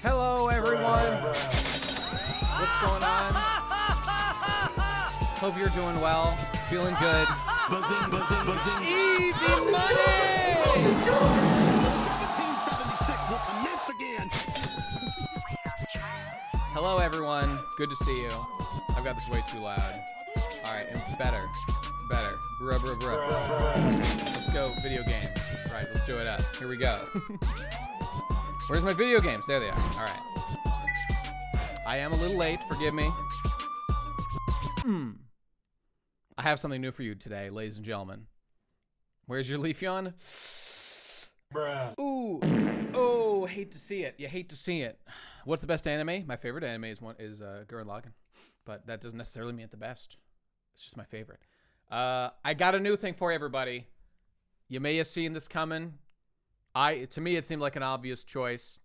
Hello, everyone. What's going on? Hope you're doing well. Feeling good. Buzzing, buzzing, buzzing. Easy money! 1776 will commence again. Hello, everyone. Good to see you. I've got this way too loud. All right, and better. Bruh. Let's go video games. Right, let's do it up. Here we go. Where's my video games? There they are. All right. I am a little late. Forgive me. I have something new for you today, ladies and gentlemen. Where's your Leafeon? Bruh. Ooh. Oh, hate to see it. You hate to see it. What's the best anime? My favorite anime is Gurren Lagann, but that doesn't necessarily mean it's the best. It's just my favorite. I got a new thing for everybody. You may have seen this coming. To me, it seemed like an obvious choice.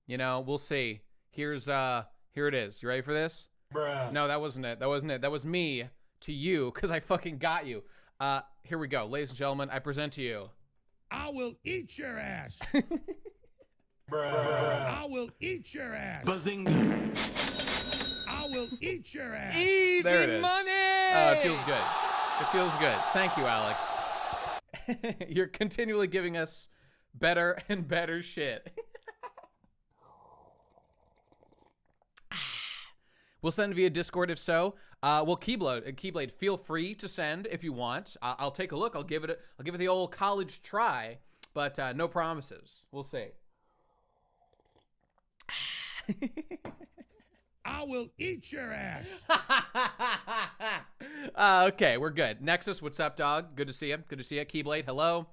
You know, we'll see. Here it is. You ready for this? Bruh. No, that wasn't it. That was me to you, because I fucking got you. Here we go. Ladies and gentlemen, I present to you. I will eat your ass. Bruh. I will eat your ass. Buzzing. I will eat your ass. Easy There it is. money! It feels good. It feels good. Thank you, Alex. You're continually giving us better and better shit. We'll send via Discord if so. Well, Keyblade, feel free to send if you want. I'll take a look. I'll give it the old college try, but no promises. We'll see. I will eat your ass. Okay, we're good. Nexus, what's up, dog? Good to see you. Good to see you. Keyblade, hello.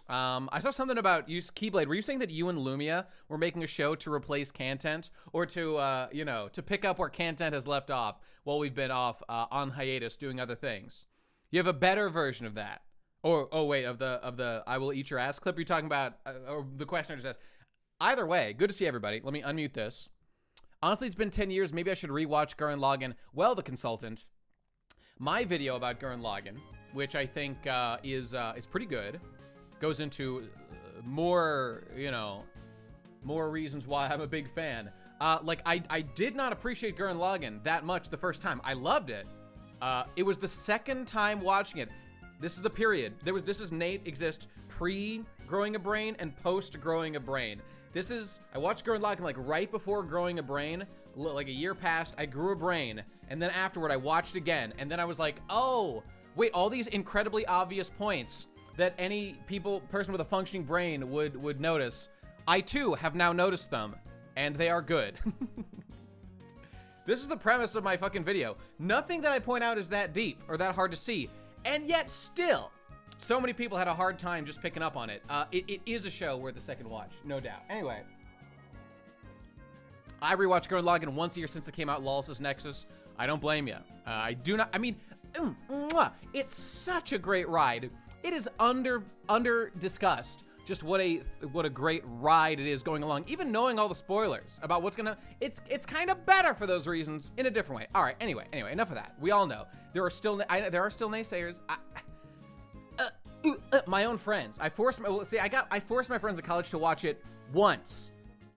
I saw something about you, Keyblade. Were you saying that you and Lumia were making a show to replace Content, or to, to pick up where Content has left off while we've been off on hiatus doing other things? You have a better version of that, or of the I will eat your ass clip you're talking about, or the question I just asked. Either way, good to see everybody. Let me unmute this. Honestly, it's been 10 years. Maybe I should rewatch Gurren Lagann. Well, the consultant, my video about Gurren Lagann, which I think is pretty good, goes into more reasons why I'm a big fan. I did not appreciate Gurren Lagann that much the first time. I loved it. It was the second time watching it. This is the period. This is Nate exists pre-growing a brain and post-growing a brain. I watched Gurren Lagann like right before growing a brain, like a year passed, I grew a brain, and then afterward I watched again, and then I was like, oh, wait, all these incredibly obvious points that any person with a functioning brain would notice, I too have now noticed them, and they are good. This is the premise of my fucking video. Nothing that I point out is that deep or that hard to see, and yet still, so many people had a hard time just picking up on it. It is a show worth a second watch, no doubt. Anyway, I rewatched Gurren Lagann once a year since it came out, lol, says Nexus. I don't blame you. I do not, it's such a great ride. It is under discussed just what a great ride it is going along. Even knowing all the spoilers about what's gonna, it's kind of better for those reasons in a different way. All right, anyway, enough of that. We all know there are still naysayers. My own friends. I forced my friends at college to watch it once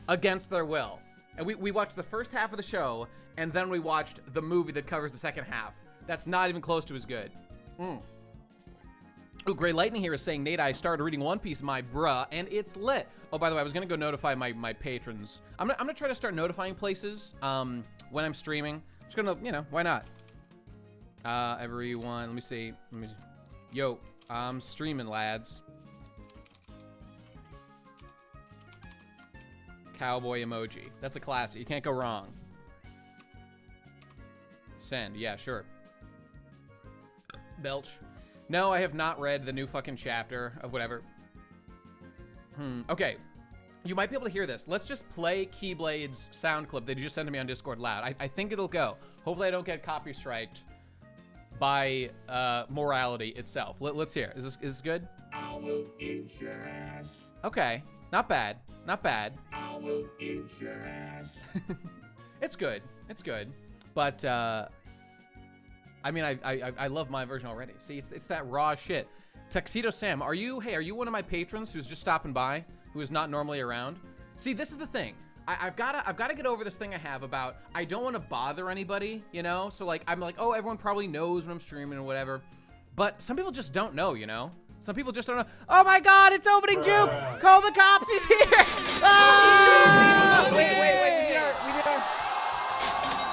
against their will. And we watched the first half of the show, and then we watched the movie that covers the second half. That's not even close to as good. Oh, Gray Lightning here is saying, Nate, I started reading One Piece, my bruh, and it's lit. Oh, by the way, I was gonna go notify my patrons. I'm gonna try to start notifying places when I'm streaming. Just gonna, why not? Everyone, let me see. Yo, I'm streaming, lads. Cowboy emoji. That's a classic. You can't go wrong. Send. Yeah, sure. Belch. No, I have not read the new fucking chapter of whatever. Okay. You might be able to hear this. Let's just play Keyblade's sound clip that you just sent to me on Discord loud. I think it'll go. Hopefully I don't get copy-striked by morality itself. Let's hear. Is this good? I will eat your ass. Okay. Not bad. Not bad. I will eat your ass. It's good. It's good. But I mean, I love my version already. See, it's that raw shit. Tuxedo Sam, are you one of my patrons who's just stopping by, who is not normally around? See, this is the thing. I've gotta get over this thing I have about I don't want to bother anybody, you know? So like I'm like, oh, everyone probably knows when I'm streaming or whatever. But some people just don't know, you know? Some people just don't know. Oh my God, it's opening juke! Call the cops, he's here! Ah! Wait, we did our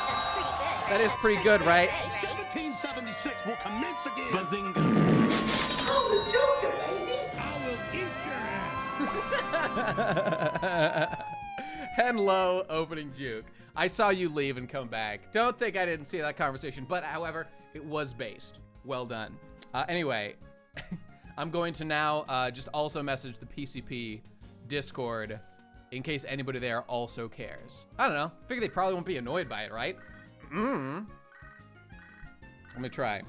That's pretty good. That is pretty good, right? 1776 will commence again. Bazinga. I will eat your ass. Hello, opening juke. I saw you leave and come back. Don't think I didn't see that conversation, but however, it was based. Well done. Anyway, I'm going to now just also message the PCP Discord in case anybody there also cares. I don't know. Figure they probably won't be annoyed by it, right? Let me try.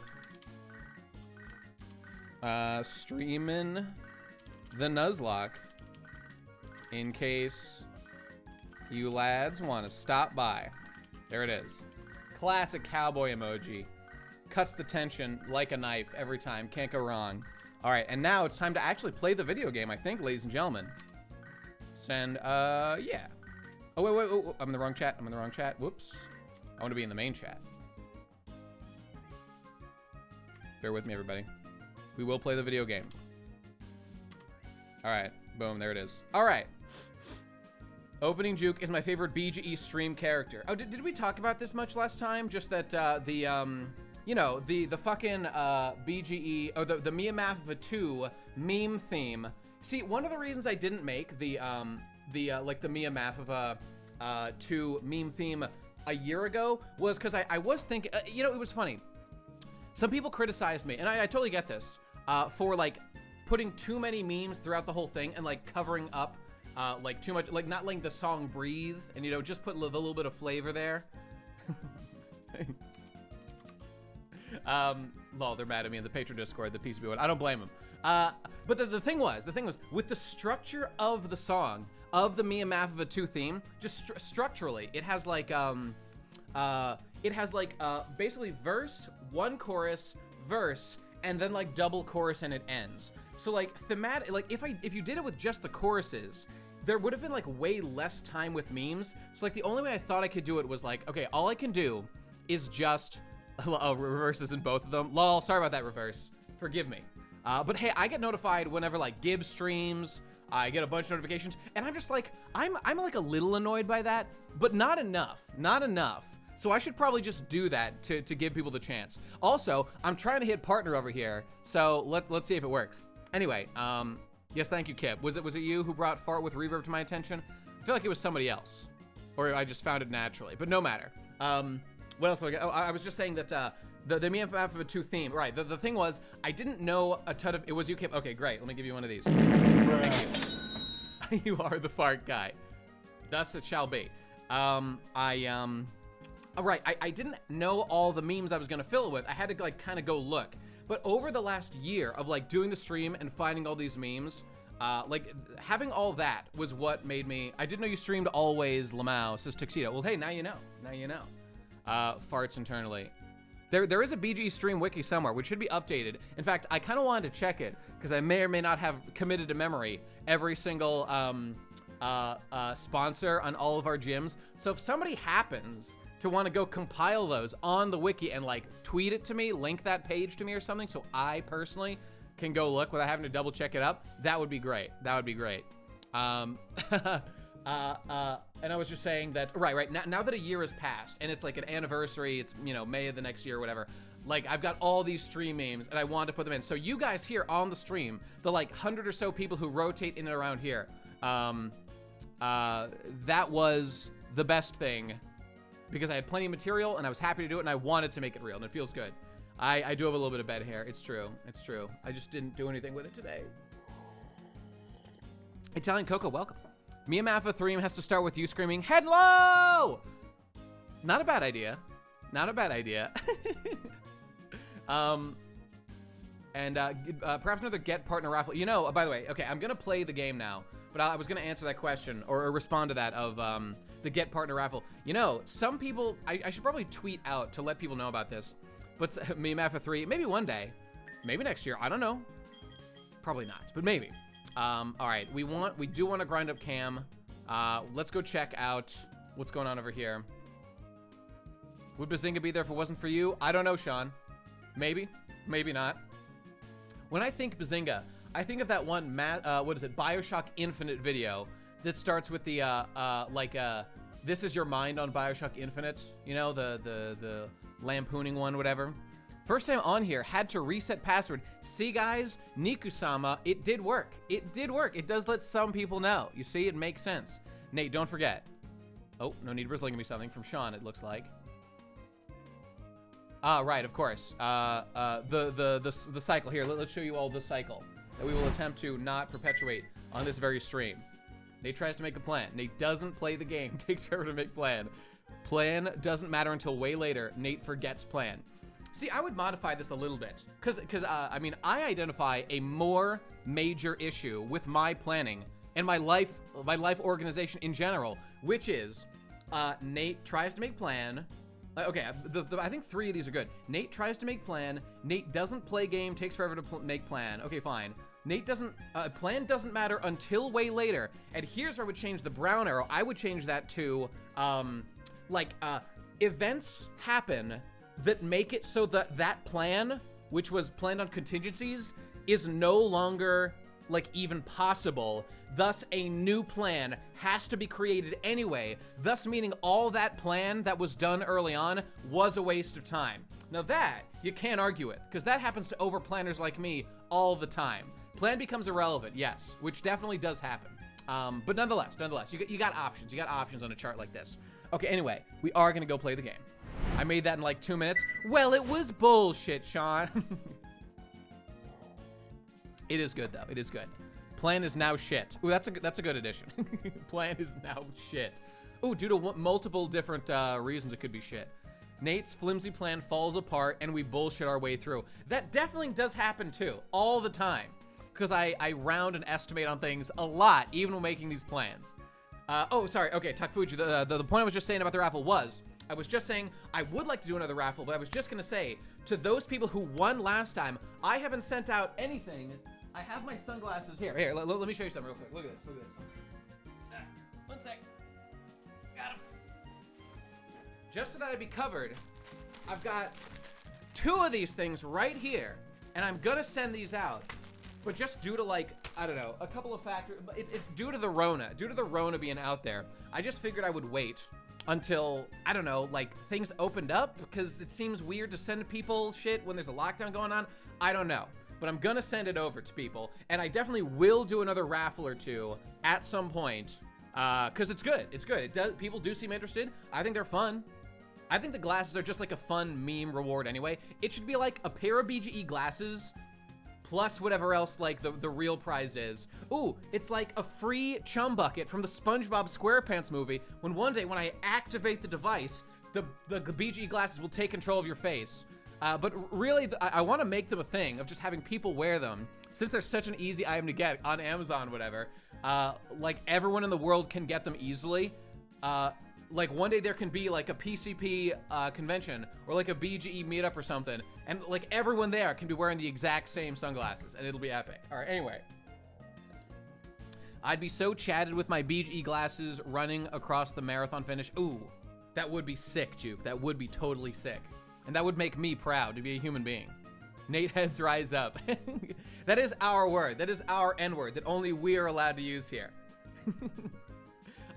Streaming the Nuzlocke in case you lads want to stop by. There it is. Classic cowboy emoji. Cuts the tension like a knife every time. Can't go wrong. All right, and now it's time to actually play the video game, I think, ladies and gentlemen. Send, yeah. Oh, wait, I'm in the wrong chat. Whoops. I want to be in the main chat. Bear with me, everybody. We will play the video game. All right, boom, there it is. All right. Opening Juke is my favorite BGE stream character. Oh, did we talk about this much last time? Just that you know, the fucking BGE, or the Mia Maffa 2 meme theme. See, one of the reasons I didn't make the like the Mia Maffa 2 meme theme a year ago was because I was thinking, you know, it was funny. Some people criticized me, and I totally get this, for like putting too many memes throughout the whole thing and like covering up like too much, like not letting the song breathe, and you know, just put a little bit of flavor there. Lol, they're mad at me in the Patreon Discord, the PCB one. I don't blame them. But the thing was, with the structure of the song, of the Mia Maffa 2 theme, just structurally, it has like, basically verse, one chorus, verse, and then like double chorus and it ends. So like thematic, like if you did it with just the choruses, there would have been like way less time with memes. So like the only way I thought I could do it was like, okay, all I can do is just, oh, reverses in both of them. Lol, sorry about that, reverse. Forgive me. But hey, I get notified whenever like Gibbs streams. I get a bunch of notifications, and I'm just like, I'm like a little annoyed by that, but not enough. So I should probably just do that to give people the chance. Also, I'm trying to hit partner over here, so let's see if it works. Anyway, yes, thank you, Kip. Was it you who brought fart with reverb to my attention? I feel like it was somebody else, or I just found it naturally, but no matter. What else do I get? Oh, I was just saying that the Mia Maffa 2 theme, right? The thing was, I didn't know a ton of. It was you, Kip. Okay, great. Let me give you one of these. Thank you. You are the fart guy. Thus it shall be. All right, I didn't know all the memes I was gonna fill it with. I had to like kind of go look. But over the last year of like doing the stream and finding all these memes, like having all that was what made me. I didn't know you streamed always, Lamau, says Tuxedo. Well, hey, now you know. Now you know. Farts internally. There is a BGE stream wiki somewhere, which should be updated. In fact, I kind of wanted to check it because I may or may not have committed to memory every single sponsor on all of our gyms. So if somebody happens to want to go compile those on the wiki and like tweet it to me, link that page to me or something, so I personally can go look without having to double check it up, that would be great. That would be great. And I was just saying that, right, now that a year has passed and it's like an anniversary, it's, you know, May of the next year or whatever, like I've got all these stream memes and I wanted to put them in. So you guys here on the stream, the like 100 or so people who rotate in and around here, that was the best thing because I had plenty of material and I was happy to do it and I wanted to make it real and it feels good. I do have a little bit of bed hair. It's true. I just didn't do anything with it today. Italian Coco, welcome. Mia Maffa 3 has to start with you screaming, "Hello!" Not a bad idea. Perhaps another get partner raffle. You know, by the way, okay, I'm gonna play the game now, but I was gonna answer that question or respond to that of the get partner raffle. You know, some people, I should probably tweet out to let people know about this, but Mia Maffa 3, maybe one day, maybe next year, I don't know. Probably not, but maybe. All right, we do want to grind up cam Let's go check out what's going on over here. Would Bazinga be there if it wasn't for you? I don't know, Sean. Maybe. Maybe not. When I think Bazinga, I think of that one, what is it, Bioshock Infinite video that starts with the, this is your mind on Bioshock Infinite. You know, the lampooning one, whatever. First time on here, had to reset password. See, guys, Nikusama, it did work. It did work. It does let some people know. You see, it makes sense. Nate, don't forget. Oh, no need brizzling me something from Sean, it looks like. Ah, right, of course. The cycle here. Let's show you all the cycle that we will attempt to not perpetuate on this very stream. Nate tries to make a plan. Nate doesn't play the game. Takes forever to make plan. Plan doesn't matter until way later. Nate forgets plan. See, I would modify this a little bit, because I mean, I identify a more major issue with my planning and my life organization in general, which is Nate tries to make plan. Okay, I think 3 of these are good. Nate tries to make plan. Nate doesn't play game, takes forever to make plan. Okay, fine. Nate doesn't, plan doesn't matter until way later. And here's where I would change the brown arrow. I would change that to, events happen that make it so that that plan, which was planned on contingencies, is no longer, like, even possible. Thus, a new plan has to be created anyway, thus meaning all that plan that was done early on was a waste of time. Now that, you can't argue with, because that happens to over-planners like me all the time. Plan becomes irrelevant, yes, which definitely does happen. But nonetheless, you got options. You got options on a chart like this. Okay, anyway, we are gonna go play the game. I made that in like 2 minutes. Well, it was bullshit, Sean. It is good, though. It is good. Plan is now shit. Ooh, that's a good addition. Plan is now shit. Ooh, due to multiple different reasons, it could be shit. Nate's flimsy plan falls apart, and we bullshit our way through. That definitely does happen, too. All the time. Because I round and estimate on things a lot, even when making these plans. Oh, sorry. Okay, Takfuji, the point I was just saying about the raffle was, I was just saying I would like to do another raffle, but I was just going to say, to those people who won last time, I haven't sent out anything. I have my sunglasses here. Here, let me show you something real quick. Look at this, look at this. One sec. Got him. Just so that I'd be covered, I've got 2 of these things right here, and I'm going to send these out. But just due to, like, I don't know, a couple of factors, it's due to the Rona being out there, I just figured I would wait until, I don't know, like, things opened up, because it seems weird to send people shit when there's a lockdown going on. I don't know, but I'm gonna send it over to people, and I definitely will do another raffle or 2 at some point, because it's good. It's good. People do seem interested. I think they're fun. I think the glasses are just like a fun meme reward anyway. It should be like a pair of BGE glasses plus whatever else, like, the real prize is. Ooh, it's like a free chum bucket from the SpongeBob SquarePants movie, when one day when I activate the device, the BGE glasses will take control of your face. But really, I want to make them a thing of just having people wear them, since they're such an easy item to get on Amazon, whatever. Like, everyone in the world can get them easily. Like, one day there can be, like, a PCP convention, or, like, a BGE meetup or something, and, like, everyone there can be wearing the exact same sunglasses, and it'll be epic. All right, anyway. I'd be so chatted with my BGE glasses running across the marathon finish. Ooh, that would be sick, Juke. That would be totally sick. And that would make me proud to be a human being. Nate heads rise up. That is our word. That is our N-word that only we are allowed to use here.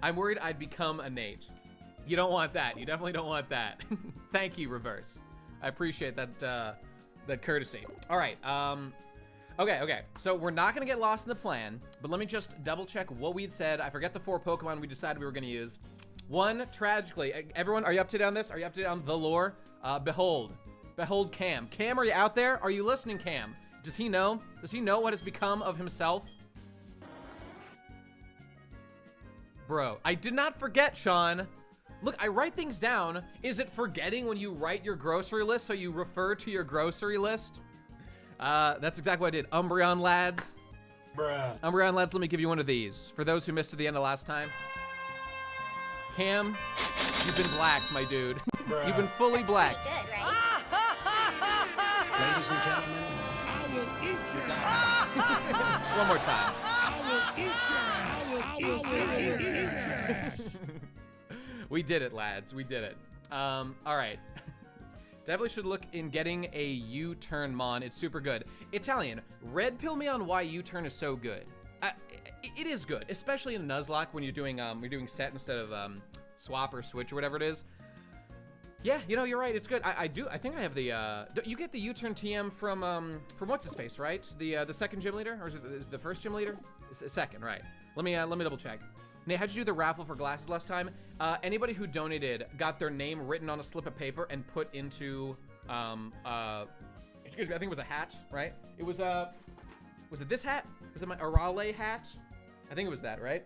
I'm worried I'd become a Nate. You don't want that. You definitely don't want that. Thank you, Reverse. I appreciate that that courtesy. All right. Okay. So we're not gonna get lost in the plan, but let me just double check what we had said. I forget the 4 Pokemon we decided we were gonna use. 1, tragically. Everyone, are you up to date on this? Are you up to date on the lore? Behold Cam. Cam, are you out there? Are you listening, Cam? Does he know? Does he know what has become of himself? Bro, I did not forget, Sean. Look, I write things down. Is it forgetting when you write your grocery list so you refer to your grocery list? That's exactly what I did. Umbreon lads. Bruh. Umbreon lads, let me give you one of these. For those who missed at the end of last time. Cam, you've been blacked, my dude. You've been fully blacked. Pretty good, right? Ladies and gentlemen, I will eat you. One more time. I will eat you. I will eat you. We did it, lads. We did it. All right. Definitely should look in getting a U-turn mon. It's super good. Italian, red pill me on why U-turn is so good. It is good, especially in Nuzlocke when you're doing set instead of swap or switch or whatever it is. Yeah, you know, you're right. It's good. I think I have the. You get the U-turn TM from what's his face, right? The second gym leader, or is it the first gym leader? It's the second, right? Let me double check. Nate, how'd you do the raffle for glasses last time? Anybody who donated got their name written on a slip of paper and put into, excuse me, I think it was a hat, right? It was it this hat? Was it my Arale hat? I think it was that, right?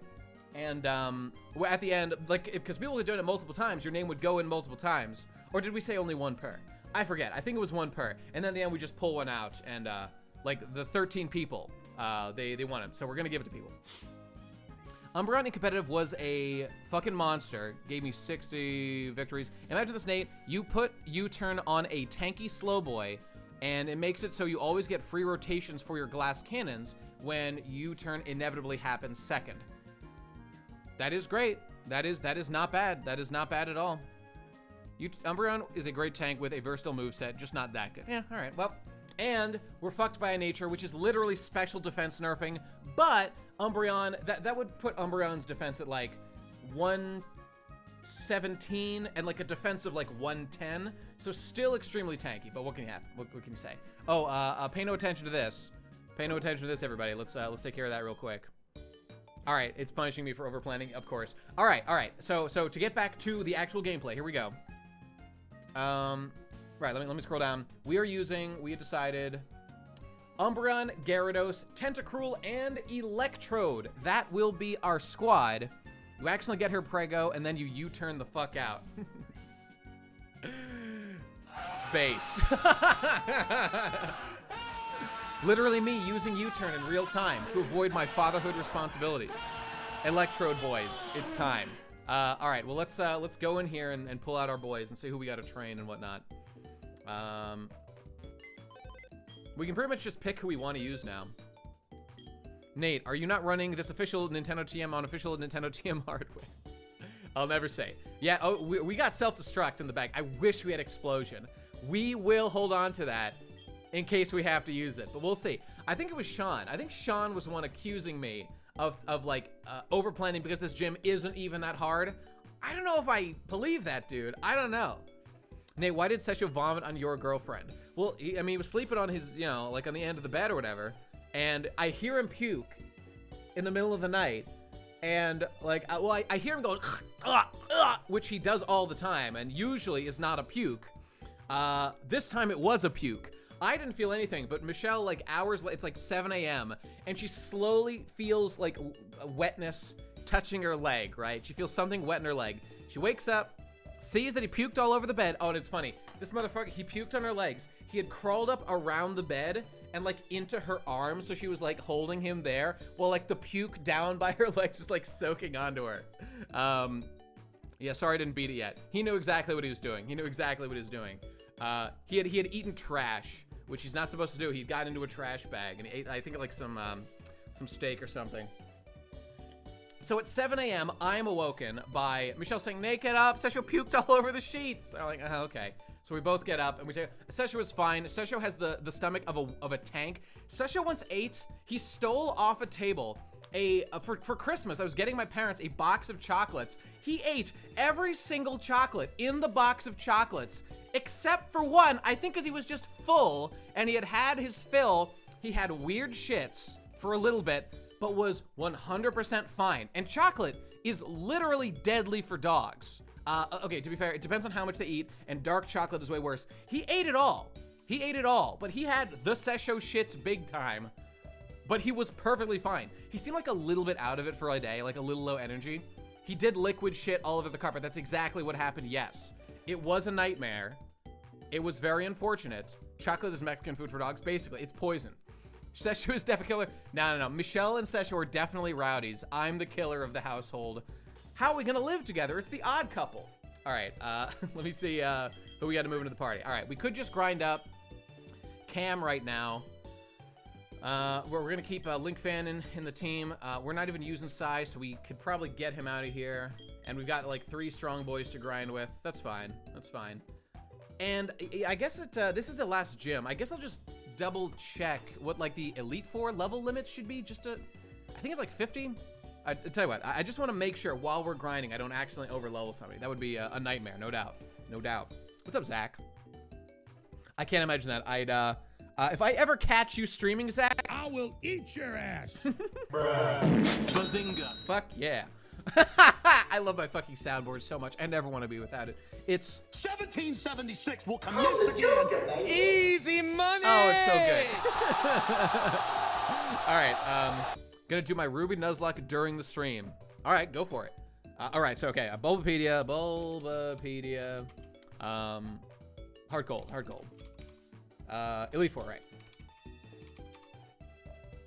And at the end, like, because people had done it multiple times, your name would go in multiple times. Or did we say only one per? I forget. I think it was one per. And then at the end, we just pull one out, and like the 13 people, they won it. So we're gonna give it to people. Umbreon in competitive was a fucking monster. Gave me 60 victories. Imagine this, Nate. You put U-turn on a tanky slow boy, and it makes it so you always get free rotations for your glass cannons when U-turn inevitably happens second. That is great. That is not bad. That is not bad at all. Umbreon is a great tank with a versatile moveset, just not that good. Yeah, all right. Well, and we're fucked by a nature, which is literally special defense nerfing, but Umbreon, that would put Umbreon's defense at like 117 and like a defense of like 110. So still extremely tanky, but what can you happen? What can you say? Oh, pay no attention to this. Pay no attention to this, everybody. Let's take care of that real quick. All right, it's punishing me for overplanning, of course. All right. So to get back to the actual gameplay, here we go. Right, let me scroll down. We had decided Umbreon, Gyarados, Tentacruel, and Electrode. That will be our squad. You accidentally get her prego, and then you U-turn the fuck out. Based. Literally me using U-turn in real time to avoid my fatherhood responsibilities. Electrode boys, it's time. All right, well let's go in here and pull out our boys and see who we got to train and whatnot. We can pretty much just pick who we want to use now. Nate, are you not running this official Nintendo TM on official Nintendo TM hardware? I'll never say. Yeah, oh, we got self-destruct in the back. I wish we had explosion. We will hold on to that in case we have to use it, but we'll see. I think it was Sean. I think Sean was the one accusing me of like overplanning because this gym isn't even that hard. I don't know if I believe that, dude. I don't know. Nate, why did Sesho vomit on your girlfriend? Well, he was sleeping on his, you know, like on the end of the bed or whatever, and I hear him puke in the middle of the night, and like, I hear him going, which he does all the time, and usually is not a puke. This time it was a puke. I didn't feel anything, but Michelle, like hours later, it's like 7 a.m., and she slowly feels like wetness touching her leg, right? She feels something wet in her leg. She wakes up, sees that he puked all over the bed. Oh, and it's funny. This motherfucker, he puked on her legs. He had crawled up around the bed and like into her arms, so she was like holding him there while like the puke down by her legs was like soaking onto her. Yeah, sorry I didn't beat it yet. He knew exactly what he was doing. He had eaten trash, which he's not supposed to do. He got into a trash bag and he ate, I think, like some steak or something. So at 7 a.m., I am awoken by Michelle saying, "Nate, get up. Sesho puked all over the sheets." I'm like, okay. So we both get up and we say, Sesho is fine. Sesho has the stomach of a tank. Sesho once ate, he stole off a table for Christmas. I was getting my parents a box of chocolates. He ate every single chocolate in the box of chocolates, except for one, I think because he was just full and he had his fill. He had weird shits for a little bit, but was 100% fine. And chocolate is literally deadly for dogs. Okay, to be fair, it depends on how much they eat, and dark chocolate is way worse. He ate it all. But he had the Sesho shits big time, but he was perfectly fine. He seemed like a little bit out of it for a day, like a little low energy. He did liquid shit all over the carpet. That's exactly what happened, yes. It was a nightmare. It was very unfortunate. Chocolate is Mexican food for dogs, basically. It's poison. Sesho is definitely killer. No. Michelle and Sesho are definitely rowdies. I'm the killer of the household. How are we gonna live together? It's the odd couple. All right, let me see who we got to move into the party. All right, we could just grind up Cam right now. We're gonna keep Link Fan in the team. We're not even using Sai, so we could probably get him out of here. And we've got like 3 strong boys to grind with. That's fine. That's fine. And I guess this is the last gym. I guess I'll just double check what like the Elite Four level limit should be. I think it's like 50. I tell you what, I just want to make sure while we're grinding I don't accidentally overlevel somebody. That would be a nightmare, no doubt. No doubt. What's up, Zach? I can't imagine that. If I ever catch you streaming, Zach, I will eat your ass. Bazinga. fuck yeah. I love my fucking soundboard so much. I never want to be without it. It's 1776 will commence again. Easy money. oh, it's so good. All right, gonna do my Ruby Nuzlocke during the stream. All right, go for it. All right, so okay, Bulbapedia, hard gold. Elite Four, right?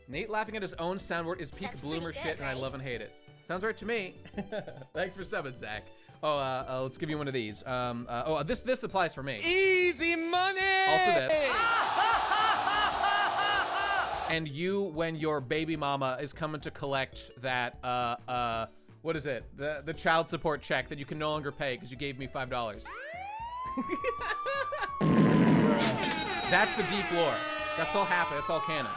Nate laughing at his own soundboard is peak That's bloomer pretty shit, good, and I right? love and hate it. Sounds right to me. Thanks for subbing, Zach. Oh, let's give you one of these. This applies for me. Easy money. Also this. And you, when your baby mama is coming to collect that, what is it? The child support check that you can no longer pay because you gave me $5. That's the deep lore. That's all happened. That's all canon.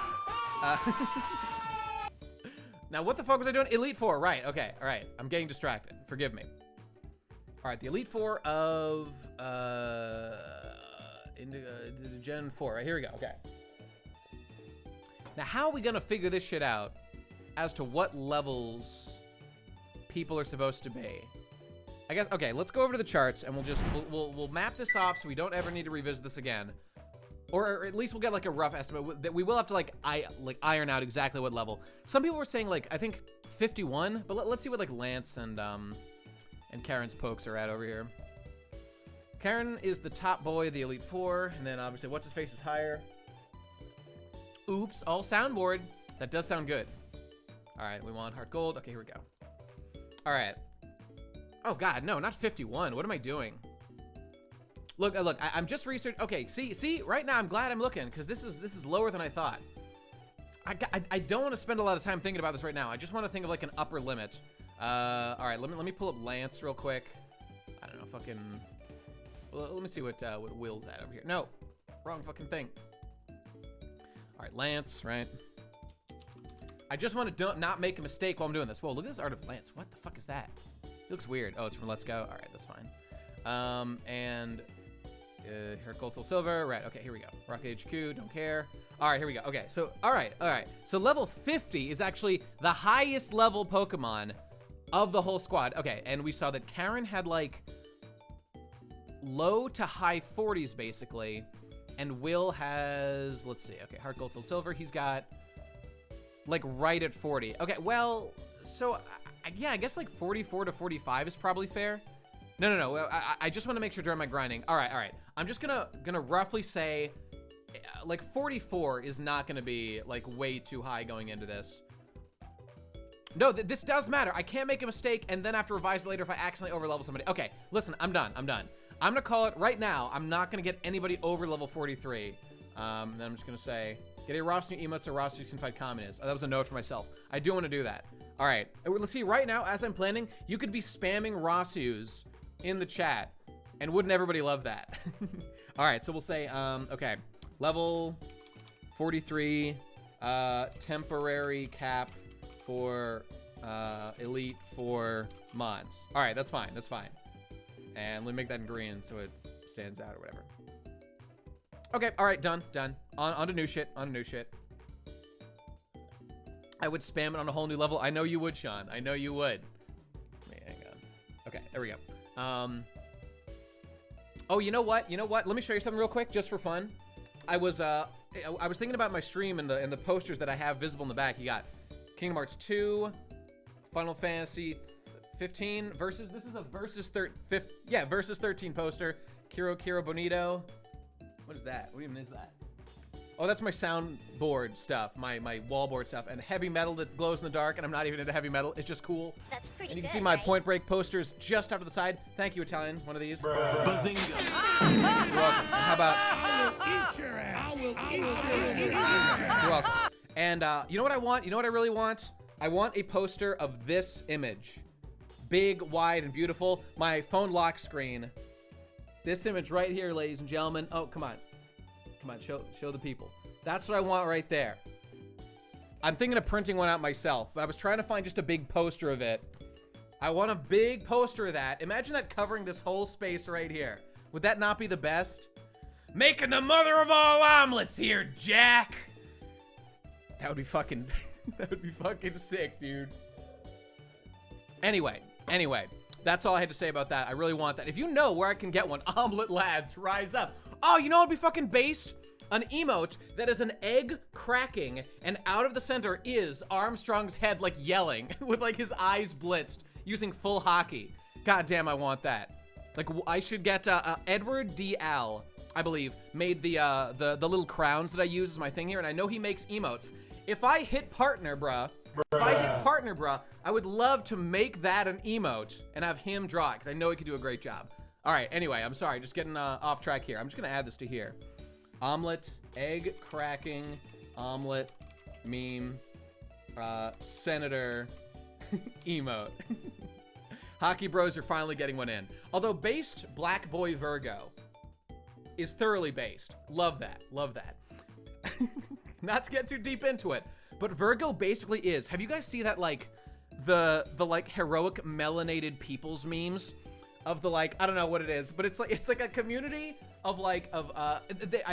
Now, what the fuck was I doing? Elite Four, right? Okay, all right. I'm getting distracted. Forgive me. All right, the Elite Four of Gen 4. Right, here we go. Okay. Now, how are we gonna figure this shit out as to what levels people are supposed to be? I guess. Okay, let's go over to the charts and we'll map this off so we don't ever need to revisit this again. Or at least we'll get like a rough estimate that we will have to like iron out exactly what level. Some people were saying like I think 51, but let's see what like Lance and Karen's pokes are at over here. Karen is the top boy of the Elite Four, and then obviously what's his face is higher. Oops, all soundboard. That does sound good. All right, we want heart gold. Okay, here we go. All right. Oh God, no, not 51. What am I doing? Look, I'm just researching. Okay, see, right now I'm glad I'm looking because this is lower than I thought. I don't want to spend a lot of time thinking about this right now. I just want to think of like an upper limit. All right, let me pull up Lance real quick. I don't know, fucking. Well, let me see what Will's at over here. No, wrong fucking thing. All right, Lance, right? I just want to not make a mistake while I'm doing this. Whoa, look at this art of Lance. What the fuck is that? It looks weird. Oh, it's from Let's Go. All right, that's fine. And Heart Gold Soul Silver. Right, okay, here we go. Rock HQ, don't care. All right, here we go. Okay, so, all right. So level 50 is actually the highest level Pokemon of the whole squad. Okay, and we saw that Karen had like low to high 40s basically. And Will has, let's see, okay, Heart Gold Soul Silver. He's got like right at 40. Okay, well, so yeah, I guess like 44 to 45 is probably fair. No. I just want to make sure during my grinding. All right. I'm just gonna roughly say, like 44 is not gonna be like way too high going into this. No, this does matter. I can't make a mistake and then have to revise it later if I accidentally overlevel somebody. Okay, listen, I'm done. I'm gonna call it right now. I'm not gonna get anybody over level 43. Then I'm just gonna say, get a roster new emotes or roster you can find common is. Oh, that was a note for myself. I do want to do that. All right, let's see. Right now, as I'm planning, you could be spamming Rossius in the chat, and wouldn't everybody love that? All right, so we'll say, okay, level 43, temporary cap for Elite Four mods. All right, that's fine. And let me make that in green so it stands out or whatever. Okay, all right, done. On to new shit. I would spam it on a whole new level. I know you would, Sean. I know you would. Hang on. Okay, there we go. Oh, you know what? Let me show you something real quick, just for fun. I was thinking about my stream and the posters that I have visible in the back. You got Kingdom Hearts 2, Final Fantasy 15 versus. This is a versus 13 poster. Kiro Bonito. What is that? What even is that? Oh, that's my soundboard stuff, my wallboard stuff, and heavy metal that glows in the dark, and I'm not even into heavy metal. It's just cool. That's pretty And you good, can see my right? Point Break posters just out to the side. Thank you, Italian. One of these. Bazinga. You're welcome. And how about? I will eat your ass. You're welcome. And you know what I want? You know what I really want? I want a poster of this image. Big, wide, and beautiful. My phone lock screen. This image right here, ladies and gentlemen. Oh, come on. Come on, show the people. That's what I want right there. I'm thinking of printing one out myself, but I was trying to find just a big poster of it. I want a big poster of that. Imagine that covering this whole space right here. Would that not be the best? Making the mother of all omelets here, Jack. That would be fucking, that would be fucking sick, dude. Anyway, that's all I had to say about that. I really want that. If you know where I can get one, omelet lads, rise up. Oh, you know what'd be fucking based? An emote that is an egg cracking, and out of the center is Armstrong's head, like yelling, with like his eyes blitzed, using full hockey. God damn, I want that. Like, I should get Edward D. Al, I believe, made the little crowns that I use as my thing here, and I know he makes emotes. If I hit partner, bruh, I would love to make that an emote and have him draw it, because I know he could do a great job. All right, anyway, I'm sorry, just getting off track here. I'm just gonna add this to here. Omelet, egg cracking, omelet, meme, senator, emote. Hockey bros are finally getting one in. Although based Black Boy Virgo is thoroughly based. Love that, love that. Not to get too deep into it, but Virgo basically is. Have you guys seen that, like, the like heroic melanated peoples memes of the, like, I don't know what it is, but it's like a community of like I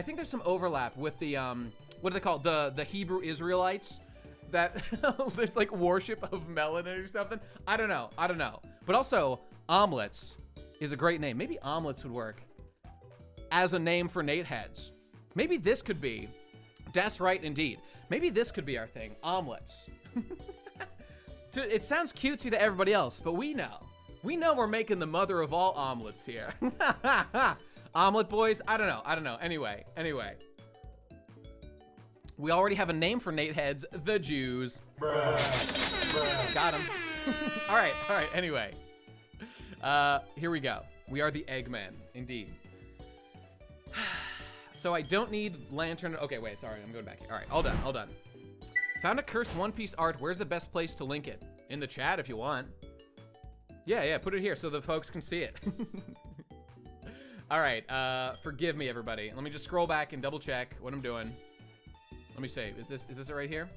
think there's some overlap with the what do they call it? The Hebrew Israelites, that there's like worship of melanin or something. I don't know. But also omelets is a great name. Maybe omelets would work as a name for Nate heads. Maybe this could be. That's right, indeed. Maybe this could be our thing. Omelets. It sounds cutesy to everybody else, but we know we're making the mother of all omelets here. Omelet boys? I don't know. Anyway. We already have a name for Nate heads, the Jews. Bruh. Got him. All right. Anyway. Here we go. We are the Eggmen, indeed. So I don't need lantern. Okay, wait, sorry. I'm going back here. All right, all done. Found a cursed One Piece art. Where's the best place to link it? In the chat if you want. Yeah, put it here so the folks can see it. All right, forgive me, everybody. Let me just scroll back and double check what I'm doing. Let me see. Is this it right here?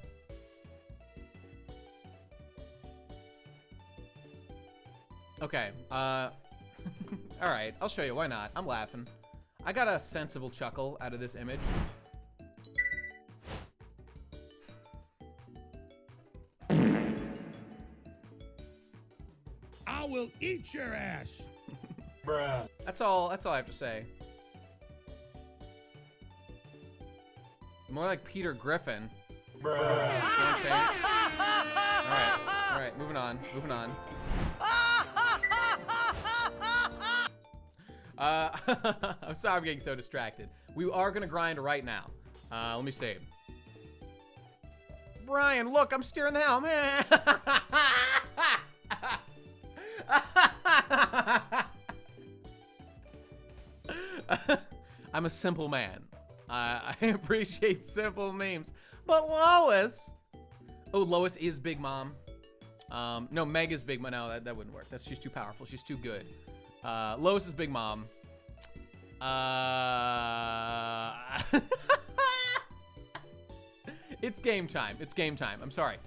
Okay. All right. I'll show you. Why not? I'm laughing. I got a sensible chuckle out of this image. I will eat your ass. Bruh. That's all I have to say. More like Peter Griffin. Bruh. You know what I'm saying? All right, moving on. I'm sorry I'm getting so distracted. We are gonna grind right now. Let me see. Brian, look, I'm steering the helm. I'm a simple man. I appreciate simple memes. But Lois. Oh, Lois is Big Mom. No, Meg is Big Mom. No, that wouldn't work. She's too powerful. She's too good. Lois is Big Mom. It's game time. I'm sorry.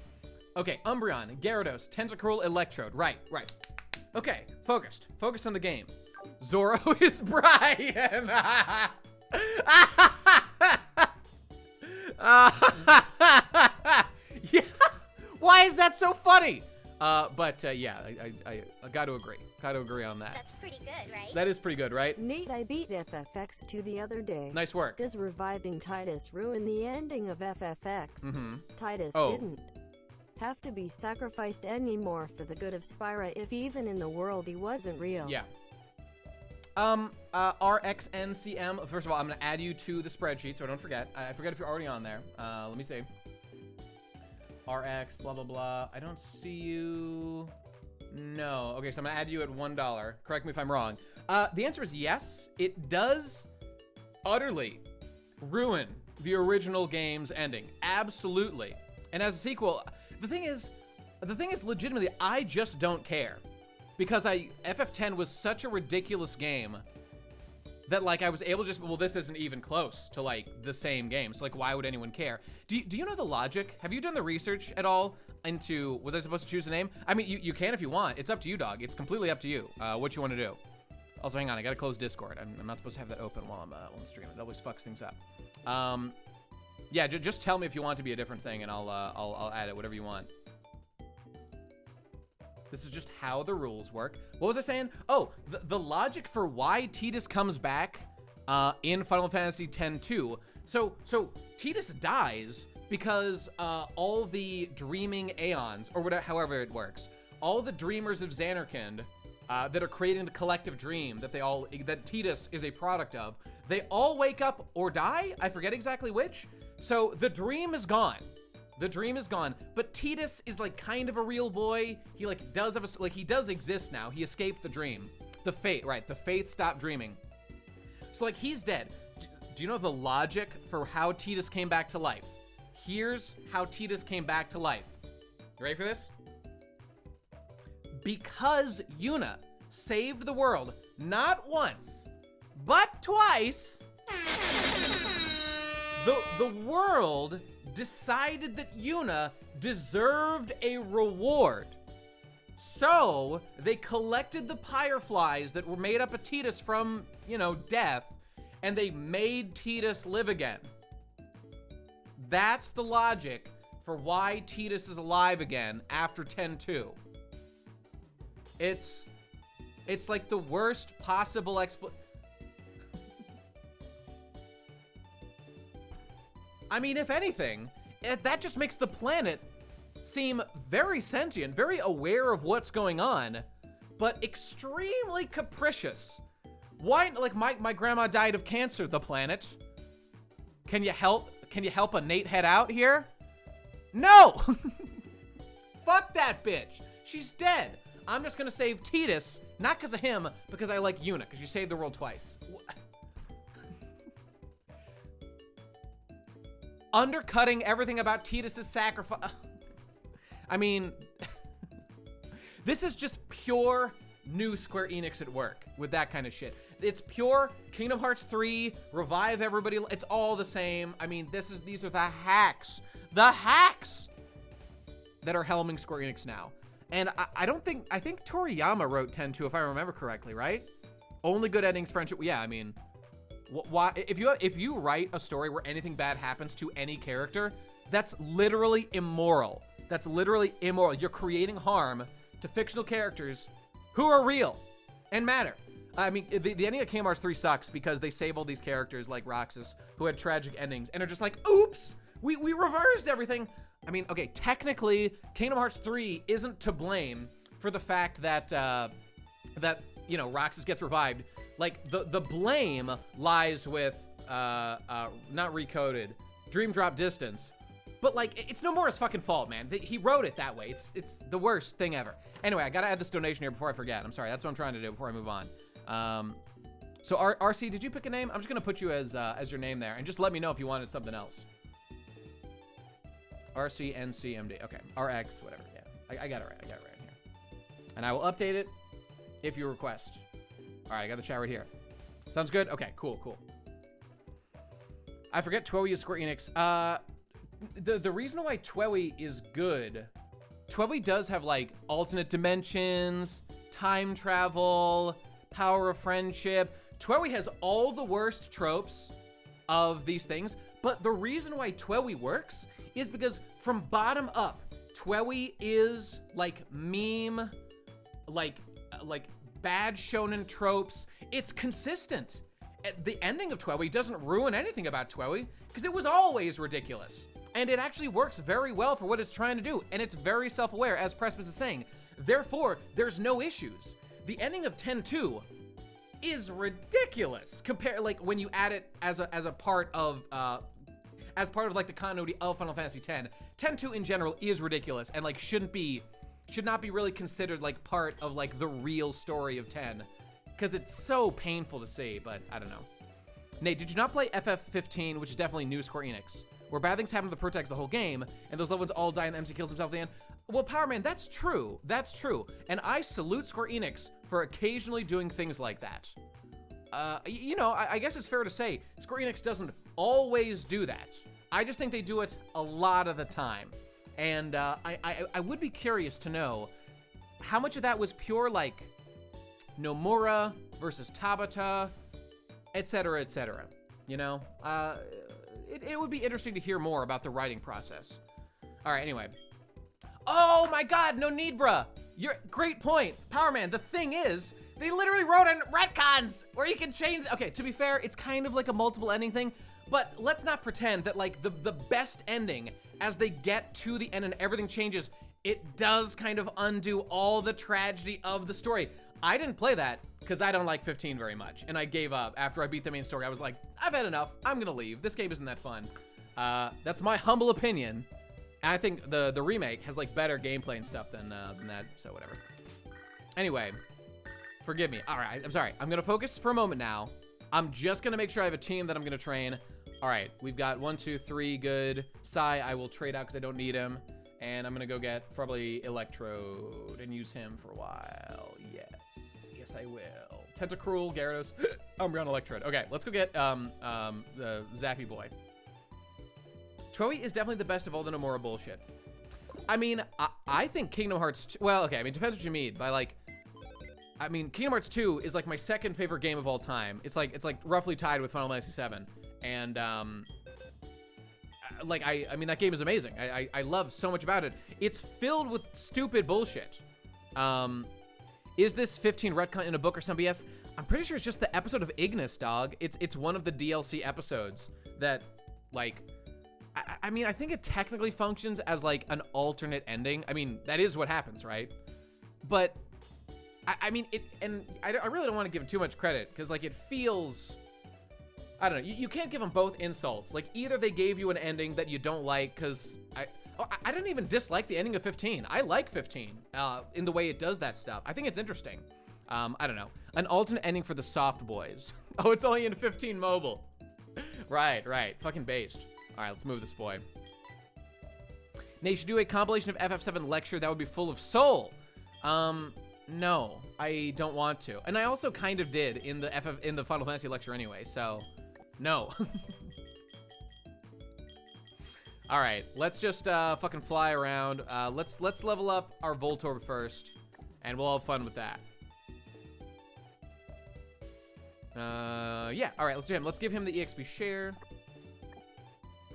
Okay, Umbreon, Gyarados, Tentacruel, Electrode. Right. Okay, focused on the game. Zoro is Brian. Yeah. Why is that so funny? Yeah, I gotta agree on that. That's pretty good, right? That is pretty good, right? Nate, I beat FFX2 the other day. Nice work. Does reviving Titus ruin the ending of FFX? Titus Oh. didn't have to be sacrificed anymore for the good of Spyra, if even in the world he wasn't real. Yeah. RXNCM. First of all, I'm gonna add you to the spreadsheet so I don't forget. I forget if you're already on there. Let me see. RX, blah, blah, blah. I don't see you. No. Okay, so I'm gonna add you at $1. Correct me if I'm wrong. The answer is yes. It does utterly ruin the original game's ending. Absolutely. And as a sequel, the thing is legitimately, I just don't care. Because FF10 was such a ridiculous game that like I was able to just, well, this isn't even close to like the same game. So like, why would anyone care? Do you know the logic? Have you done the research at all into, was I supposed to choose a name? I mean, you can if you want. It's up to you, dog. It's completely up to you what you want to do. Also, hang on, I gotta close Discord. I'm not supposed to have that open while I'm streaming. It always fucks things up. Yeah, just tell me if you want it to be a different thing, and I'll add it, whatever you want. This is just how the rules work. What was I saying? Oh, the logic for why Tidus comes back in Final Fantasy X-2. So Tidus dies because all the dreaming Aeons, or whatever, however it works, all the dreamers of Xanarkand that are creating the collective dream that Tidus is a product of, they all wake up or die. I forget exactly which. So the dream is gone. The dream is gone, but Tidus is like kind of a real boy. He like does have a, like he does exist now. He escaped the dream. The Faith, right? The Faith stopped dreaming. So like he's dead. Do you know the logic for how Tidus came back to life? Here's how Tidus came back to life. You ready for this? Because Yuna saved the world not once, but twice, the world decided that Yuna deserved a reward. So they collected the Pyreflies that were made up of Tidus from, you know, death, and they made Tidus live again. That's the logic for why Tidus is alive again after 10-2. It's like the worst possible I mean, if anything, that just makes the planet seem very sentient, very aware of what's going on, but extremely capricious. Why, like my grandma died of cancer, the planet. Can you help a Nate head out here? No! Fuck that bitch. She's dead. I'm just gonna save Tidus, not because of him, because I like Yuna, because you saved the world twice. Undercutting everything about Tidus' sacrifice. I mean, this is just pure new Square Enix at work with that kind of shit. It's pure Kingdom Hearts 3, revive everybody. It's all the same. I mean, these are the hacks that are helming Square Enix now. And I think Toriyama wrote 10-2, if I remember correctly, right? Only good endings, friendship. Yeah, I mean, why, if you write a story where anything bad happens to any character, that's literally immoral. That's literally immoral. You're creating harm to fictional characters who are real and matter. I mean, the ending of Kingdom Hearts 3 sucks because they save all these characters like Roxas who had tragic endings and are just like, oops, we reversed everything. I mean, okay, technically, Kingdom Hearts 3 isn't to blame for the fact that, you know, Roxas gets revived. Like, the blame lies with, not Recoded, Dream Drop Distance. But, like, it's Nomura's fucking fault, man. He wrote it that way. It's the worst thing ever. Anyway, I gotta add this donation here before I forget. I'm sorry, that's what I'm trying to do before I move on. So, RC, did you pick a name? I'm just gonna put you as your name there, and just let me know if you wanted something else. RCNCMD. Okay. RX, whatever. Yeah. I got it right. I got it right here. And I will update it if you request. All right. I got the chat right here. Sounds good? Okay. Cool. Cool. I forget Twewy is Square Enix. The reason why Twewy is good, Twewy does have like alternate dimensions, time travel, power of friendship. Twewy has all the worst tropes of these things. But the reason why Twewy works is because from bottom up, Twewy is like meme, like bad shonen tropes. It's consistent. The ending of Twewy doesn't ruin anything about Twewy because it was always ridiculous. And it actually works very well for what it's trying to do. And it's very self-aware, as Precipice is saying. Therefore, there's no issues. The ending of 10-2 is ridiculous compared, like when you add it as a part of like the continuity of Final Fantasy X. 10-2 in general is ridiculous and like should not be really considered like part of like the real story of 10 because it's so painful to see, but I don't know. Nate, did you not play FF15, which is definitely new Square Enix, where bad things happen to the protagonist the whole game, and those loved ones all die and the MC kills himself at the end? Well, Power Man, that's true. That's true. And I salute Square Enix for occasionally doing things like that. You know, I guess it's fair to say Square Enix doesn't always do that. I just think they do it a lot of the time. And I would be curious to know how much of that was pure, like, Nomura versus Tabata, etc., etc. You know? It would be interesting to hear more about the writing process. All right, anyway. Oh my God, no need, bruh. Great point. Power Man, the thing is, they literally wrote in retcons where you can change. Okay, to be fair, it's kind of like a multiple ending thing, but let's not pretend that like the best ending, as they get to the end and everything changes, it does kind of undo all the tragedy of the story. I didn't play that because I don't like 15 very much, and I gave up after I beat the main story. I was like, I've had enough. I'm gonna leave. This game isn't that fun. That's my humble opinion. And I think the remake has like better gameplay and stuff than that, so whatever. Anyway, forgive me. All right, I'm sorry. I'm gonna focus for a moment now. I'm just gonna make sure I have a team that I'm gonna train. All right, we've got 1, 2, 3 good. Sai, I will trade out because I don't need him. And I'm gonna go get probably Electrode and use him for a while. Yes, I will. Tentacruel, Gyarados, Umbreon, Electrode. Okay, let's go get the Zappy boy. Troy is definitely the best of all the Nomura bullshit. I mean, I think Kingdom Hearts 2, well, okay, I mean, depends what you mean by like, I mean, Kingdom Hearts 2 is like my second favorite game of all time. It's like roughly tied with Final Fantasy 7. And like, I mean, that game is amazing. I love so much about it. It's filled with stupid bullshit. Is this 15 retcon in a book or some BS? I'm pretty sure it's just the episode of Ignis, dog. It's one of the DLC episodes that, like, I mean, I think it technically functions as like an alternate ending. I mean, that is what happens, right? But I mean, I really don't want to give it too much credit because like it feels, I don't know. You can't give them both insults. Like either they gave you an ending that you don't like because I didn't even dislike the ending of 15. I like 15 in the way it does that stuff. I think it's interesting. I don't know. An alternate ending for the soft boys. Oh, it's only in 15 mobile. Right. Fucking based. All right, let's move this boy. Nate, you should do a compilation of FF7 lecture that would be full of soul. No, I don't want to. And I also kind of did in the Final Fantasy lecture anyway, so no. All right, let's just fucking fly around. Let's level up our Voltorb first, and we'll have fun with that. Yeah, all right, let's do him. Let's give him the EXP share.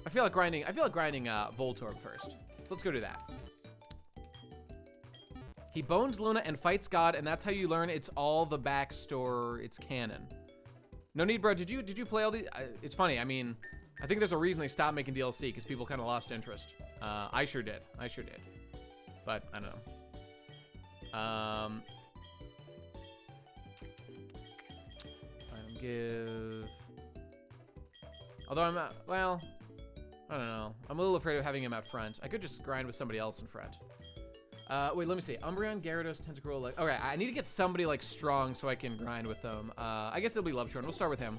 I feel like grinding Voltorb first. So let's go do that. He bones Luna and fights God, and that's how you learn it's all the backstory, it's canon. No need, bro. Did you play all these? It's funny. I mean, I think there's a reason they stopped making DLC because people kind of lost interest. I sure did. But I don't know. Give. Although I'm not, well, I don't know. I'm a little afraid of having him out front. I could just grind with somebody else in front. Wait, let me see. Umbreon, Gyarados, Tentacruel. Like, okay, I need to get somebody like strong so I can grind with them. I guess it'll be Lovechorn. We'll start with him.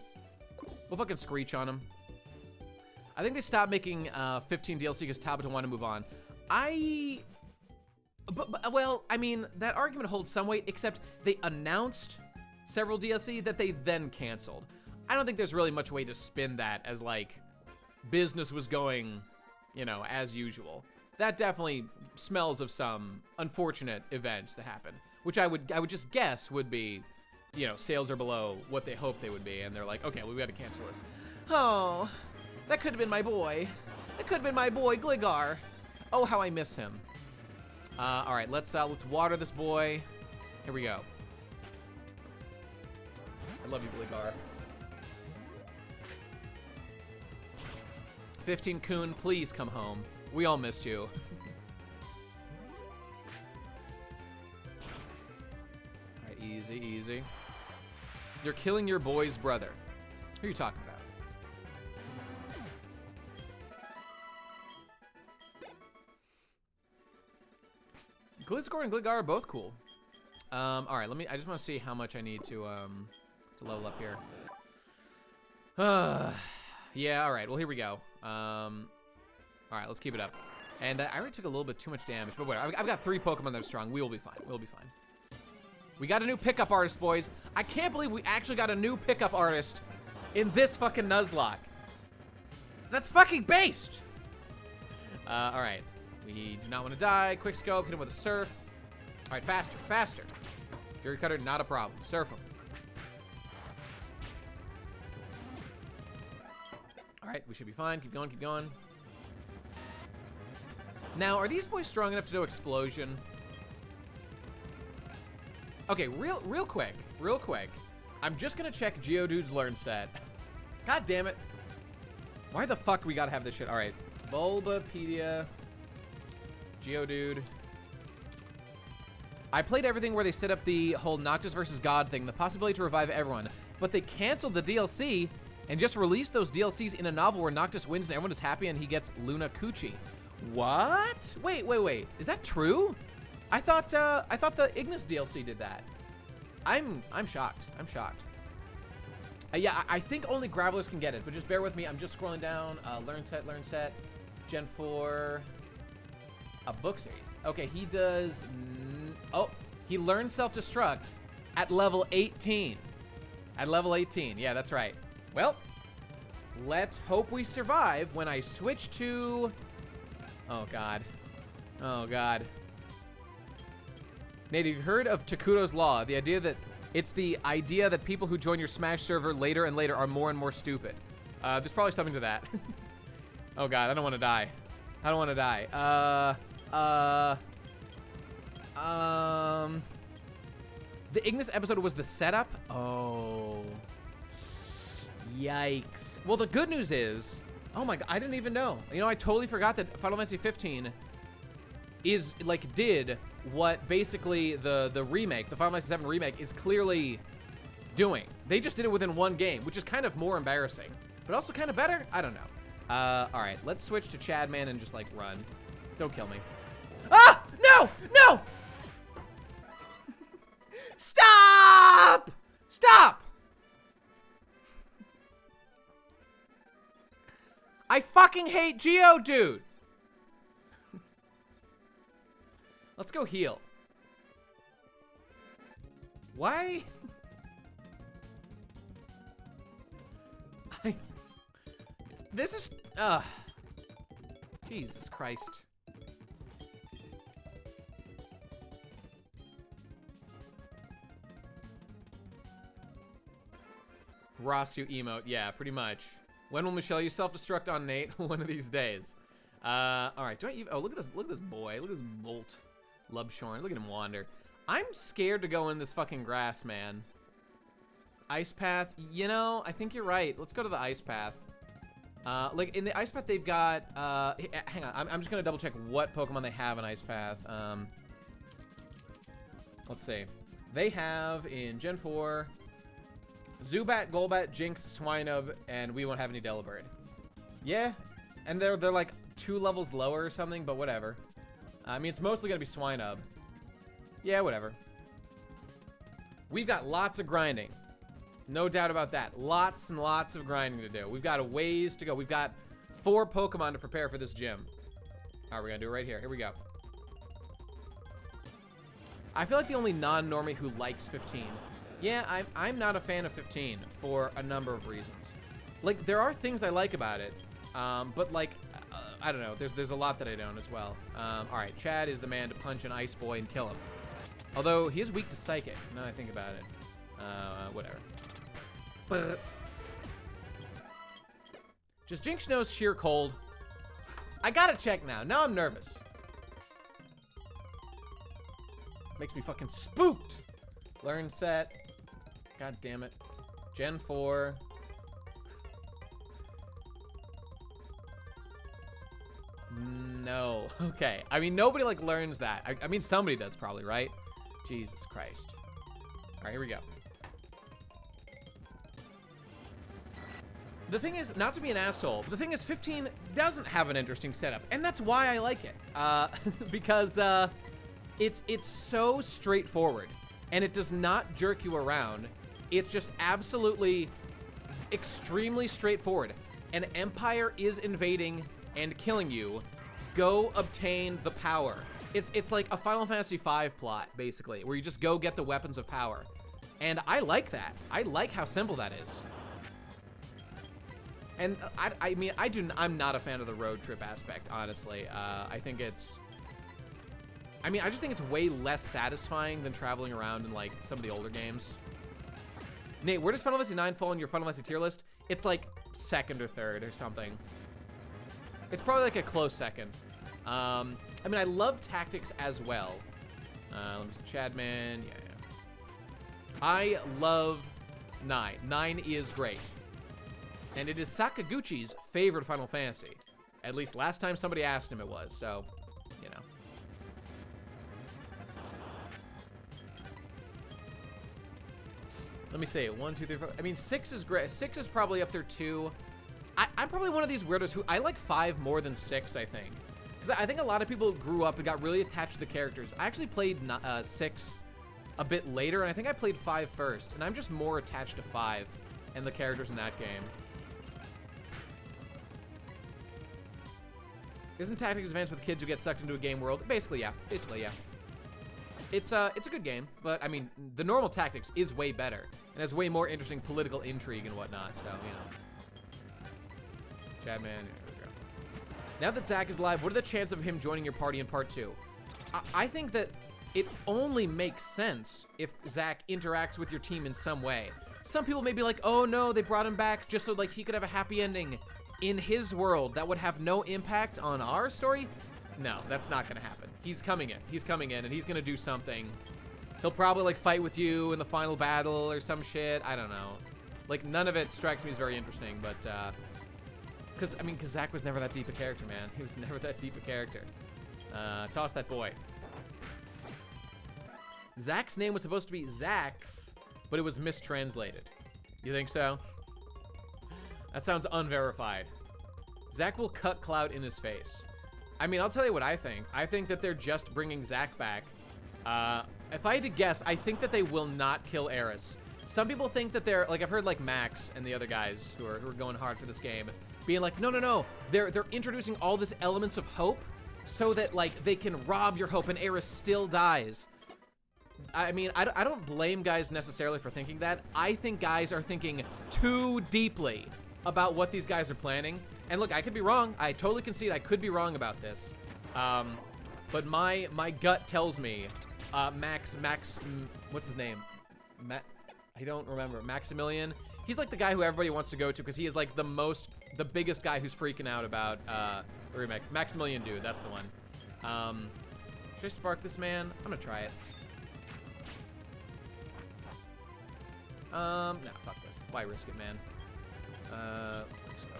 We'll fucking screech on him. I think they stopped making 15 DLC because Tabata wanted to move on. Well, I mean, that argument holds some weight, except they announced several DLC that they then canceled. I don't think there's really much way to spin that as like business was going, you know, as usual. That definitely smells of some unfortunate events that happened, which I would just guess would be, you know, sales are below what they hoped they would be, and they're like, okay, well, we got to cancel this. Oh, that could have been my boy. That could have been my boy Gligar. Oh, how I miss him. All right, let's water this boy. Here we go. I love you, Gligar. 15 Coon, please come home. We all miss you. All right, easy, easy. You're killing your boy's brother. Who are you talking about? Glitzcore and Gligar are both cool. All right, I just want to see how much I need to level up here. Yeah, all right. Well, here we go. All right, let's keep it up. And I already took a little bit too much damage, but whatever. I've got 3 Pokemon that are strong. We will be fine. We'll be fine. We got a new pickup artist, boys. I can't believe we actually got a new pickup artist in this fucking Nuzlocke. That's fucking based. All right. We do not want to die. Quick scope. Hit him with a surf. All right, faster, faster. Fury Cutter, not a problem. Surf him. All right, we should be fine. Keep going, keep going. Now, are these boys strong enough to do explosion? Okay, real quick. I'm just gonna check Geodude's learn set. God damn it. Why the fuck we gotta have this shit? All right, Bulbapedia, Geodude. I played everything where they set up the whole Noctis versus God thing, the possibility to revive everyone, but they canceled the DLC and just released those DLCs in a novel where Noctis wins and everyone is happy and he gets Luna Coochie. What? Wait. Is that true? I thought the Ignis DLC did that. I'm shocked. Yeah, I think only Gravelers can get it, but just bear with me. I'm just scrolling down. Learn set. Gen 4. A book series. Okay, he does. Oh, he learns self-destruct at level 18. At level 18. Yeah, that's right. Well, let's hope we survive when I switch to. Oh God. Nate, have you heard of Takuto's Law? The idea that people who join your Smash server later and later are more and more stupid. There's probably something to that. Oh God, I don't want to die. The Ignis episode was the setup? Oh. Yikes. Well, the good news is, oh my God, I didn't even know. You know, I totally forgot that Final Fantasy 15 is did what basically the remake, the Final Fantasy 7 remake is clearly doing. They just did it within one game, which is kind of more embarrassing, but also kind of better. I don't know. All right, let's switch to Chadman and just run. Don't kill me. Ah! No! Stop! I fucking hate Geodude. Let's go heal. Why? This is, Jesus Christ. Rosu emote, yeah, pretty much. When will Michelle use self-destruct on Nate? One of these days. All right, oh, look at this boy, look at this Volt. Lubshorn, look at him wander. I'm scared to go in this fucking grass, man. Ice Path, you know, I think you're right. Let's go to the Ice Path. In the Ice Path, they've got, hang on, I'm just gonna double check what Pokemon they have in Ice Path. Let's see. They have in Gen 4, Zubat, Golbat, Jinx, Swinub, and we won't have any Delibird. Yeah, and they're like 2 levels lower or something, but whatever. I mean, it's mostly gonna be Swinub. Yeah, whatever. We've got lots of grinding. No doubt about that. Lots and lots of grinding to do. We've got a ways to go. We've got 4 Pokemon to prepare for this gym. All right, we're gonna do it right here. Here we go. I feel like the only non-normie who likes 15. Yeah, I'm not a fan of 15 for a number of reasons. There are things I like about it, but I don't know. There's a lot that I don't as well. All right, Chad is the man to punch an Ice Boy and kill him. Although he is weak to Psychic. Now that I think about it. Whatever. Just Jinx knows sheer cold. I gotta check now. Now I'm nervous. Makes me fucking spooked. Learn set. God damn it. Gen 4. No. Okay. I mean, nobody learns that. I mean, somebody does probably, right? Jesus Christ. All right, here we go. The thing is, not to be an asshole, but the thing is 15 doesn't have an interesting setup, and that's why I like it. Because it's so straightforward, and it does not jerk you around. It's just absolutely extremely straightforward. An empire is invading and killing you. Go obtain the power. It's like a Final Fantasy V plot, basically, where you just go get the weapons of power. And I like that. I like how simple that is. And I mean, I'm not a fan of the road trip aspect, honestly. I think I just think it's way less satisfying than traveling around in like some of the older games. Nate, where does Final Fantasy 9 fall in your Final Fantasy tier list? It's like second or third or something. It's probably like a close second. I mean, I love tactics as well. Let me see, Chadman, yeah. I love 9. 9 is great. And it is Sakaguchi's favorite Final Fantasy. At least last time somebody asked him it was, so, you know. Let me see, 1, 2, 3, 4. I mean, 6 is great. 6 is probably up there too. I'm probably one of these weirdos who, I like 5 more than 6, I think. Because I think a lot of people grew up and got really attached to the characters. I actually played 6 a bit later, and I think I played 5 first. And I'm just more attached to 5 and the characters in that game. Isn't Tactics advanced with kids who get sucked into a game world? Basically, yeah. Basically, yeah. It's a good game, but I mean, the normal Tactics is way better and has way more interesting political intrigue and whatnot. So, you know. Chadman, here we go. Now that Zach is alive, what are the chances of him joining your party in part 2? I think that it only makes sense if Zach interacts with your team in some way. Some people may be like, oh no, they brought him back just so like he could have a happy ending in his world that would have no impact on our story. No, that's not gonna happen. He's coming in. He's coming in and he's gonna do something. He'll probably like fight with you in the final battle or some shit. I don't know. Like none of it strikes me as very interesting, but cause Zach was never that deep a character, man. He was never that deep a character. Toss that boy. Zach's name was supposed to be Zax, but it was mistranslated. You think so? That sounds unverified. Zach will cut Cloud in his face. I mean, I'll tell you what I think. I think that they're just bringing Zach back. If I had to guess, I think that they will not kill Eris. Some people think that they're, like, I've heard like Max and the other guys who are going hard for this game being like, no. They're introducing all this elements of hope so that like they can rob your hope and Eris still dies. I mean, I don't blame guys necessarily for thinking that. I think guys are thinking too deeply about what these guys are planning. And look, I could be wrong. I totally concede I could be wrong about this. But my gut tells me Max, what's his name? I don't remember. Maximilian. He's like the guy who everybody wants to go to because he is like the biggest guy who's freaking out about the remake. Maximilian dude, that's the one. Should I spark this man? I'm gonna try it. Nah, fuck this. Why risk it, man? Let's go.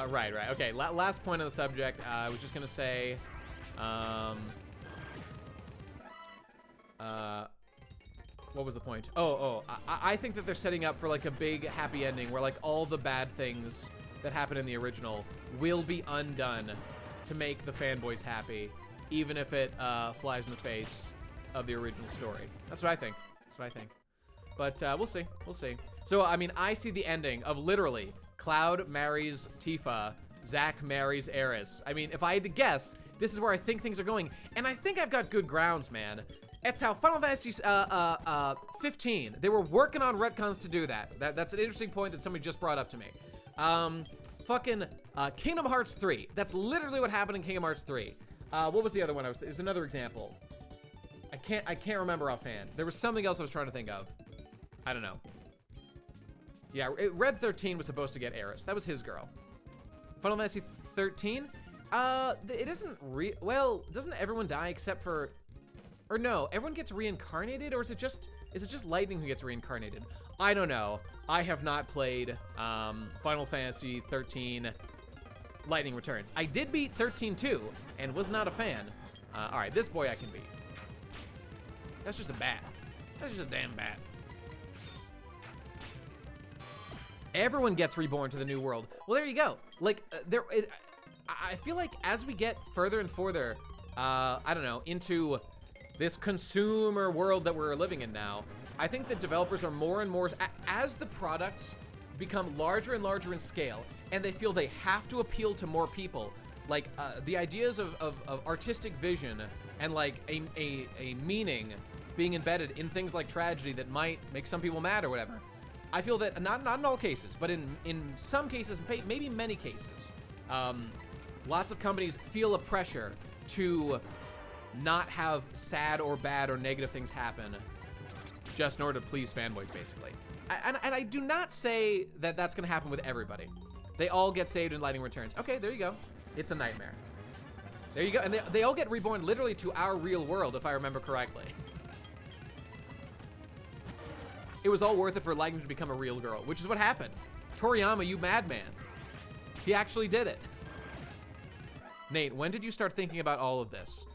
Right. Okay, last point on the subject. I was just gonna say, what was the point? I think that they're setting up for like a big happy ending where like all the bad things that happened in the original will be undone to make the fanboys happy, even if it flies in the face of the original story. That's what I think. But we'll see. So, I mean, I see the ending of literally Cloud marries Tifa, Zack marries Eris. I mean, if I had to guess, this is where I think things are going. And I think I've got good grounds, man. That's how Final Fantasy 15, they were working on retcons to do that. That's an interesting point that somebody just brought up to me. Kingdom Hearts 3. That's literally what happened in Kingdom Hearts 3. What was the other one? There's another example. I can't remember offhand. There was something else I was trying to think of. I don't know. Yeah, Red 13 was supposed to get Eris. That was his girl. Final Fantasy 13? It isn't well, doesn't everyone die except for, or no, everyone gets reincarnated, or is it just Lightning who gets reincarnated? I don't know. I have not played Final Fantasy 13 Lightning Returns. I did beat 13-2 and was not a fan. All right, this boy I can beat. That's just a bat. That's just a damn bat. Everyone gets reborn to the new world. Well, there you go. Like, I feel like as we get further and further, I don't know, into this consumer world that we're living in now, I think that developers are more and more, as the products become larger and larger in scale, and they feel they have to appeal to more people, like the ideas of artistic vision and like a meaning being embedded in things like tragedy that might make some people mad or whatever. I feel that, not in all cases, but in some cases, maybe many cases, lots of companies feel a pressure to not have sad or bad or negative things happen just in order to please fanboys, basically. And I do not say that that's going to happen with everybody. They all get saved in Lightning Returns. Okay, there you go. It's a nightmare. There you go. And they all get reborn literally to our real world, if I remember correctly. It was all worth it for Lightning to become a real girl, which is what happened. Toriyama, you madman. He actually did it. Nate, when did you start thinking about all of this?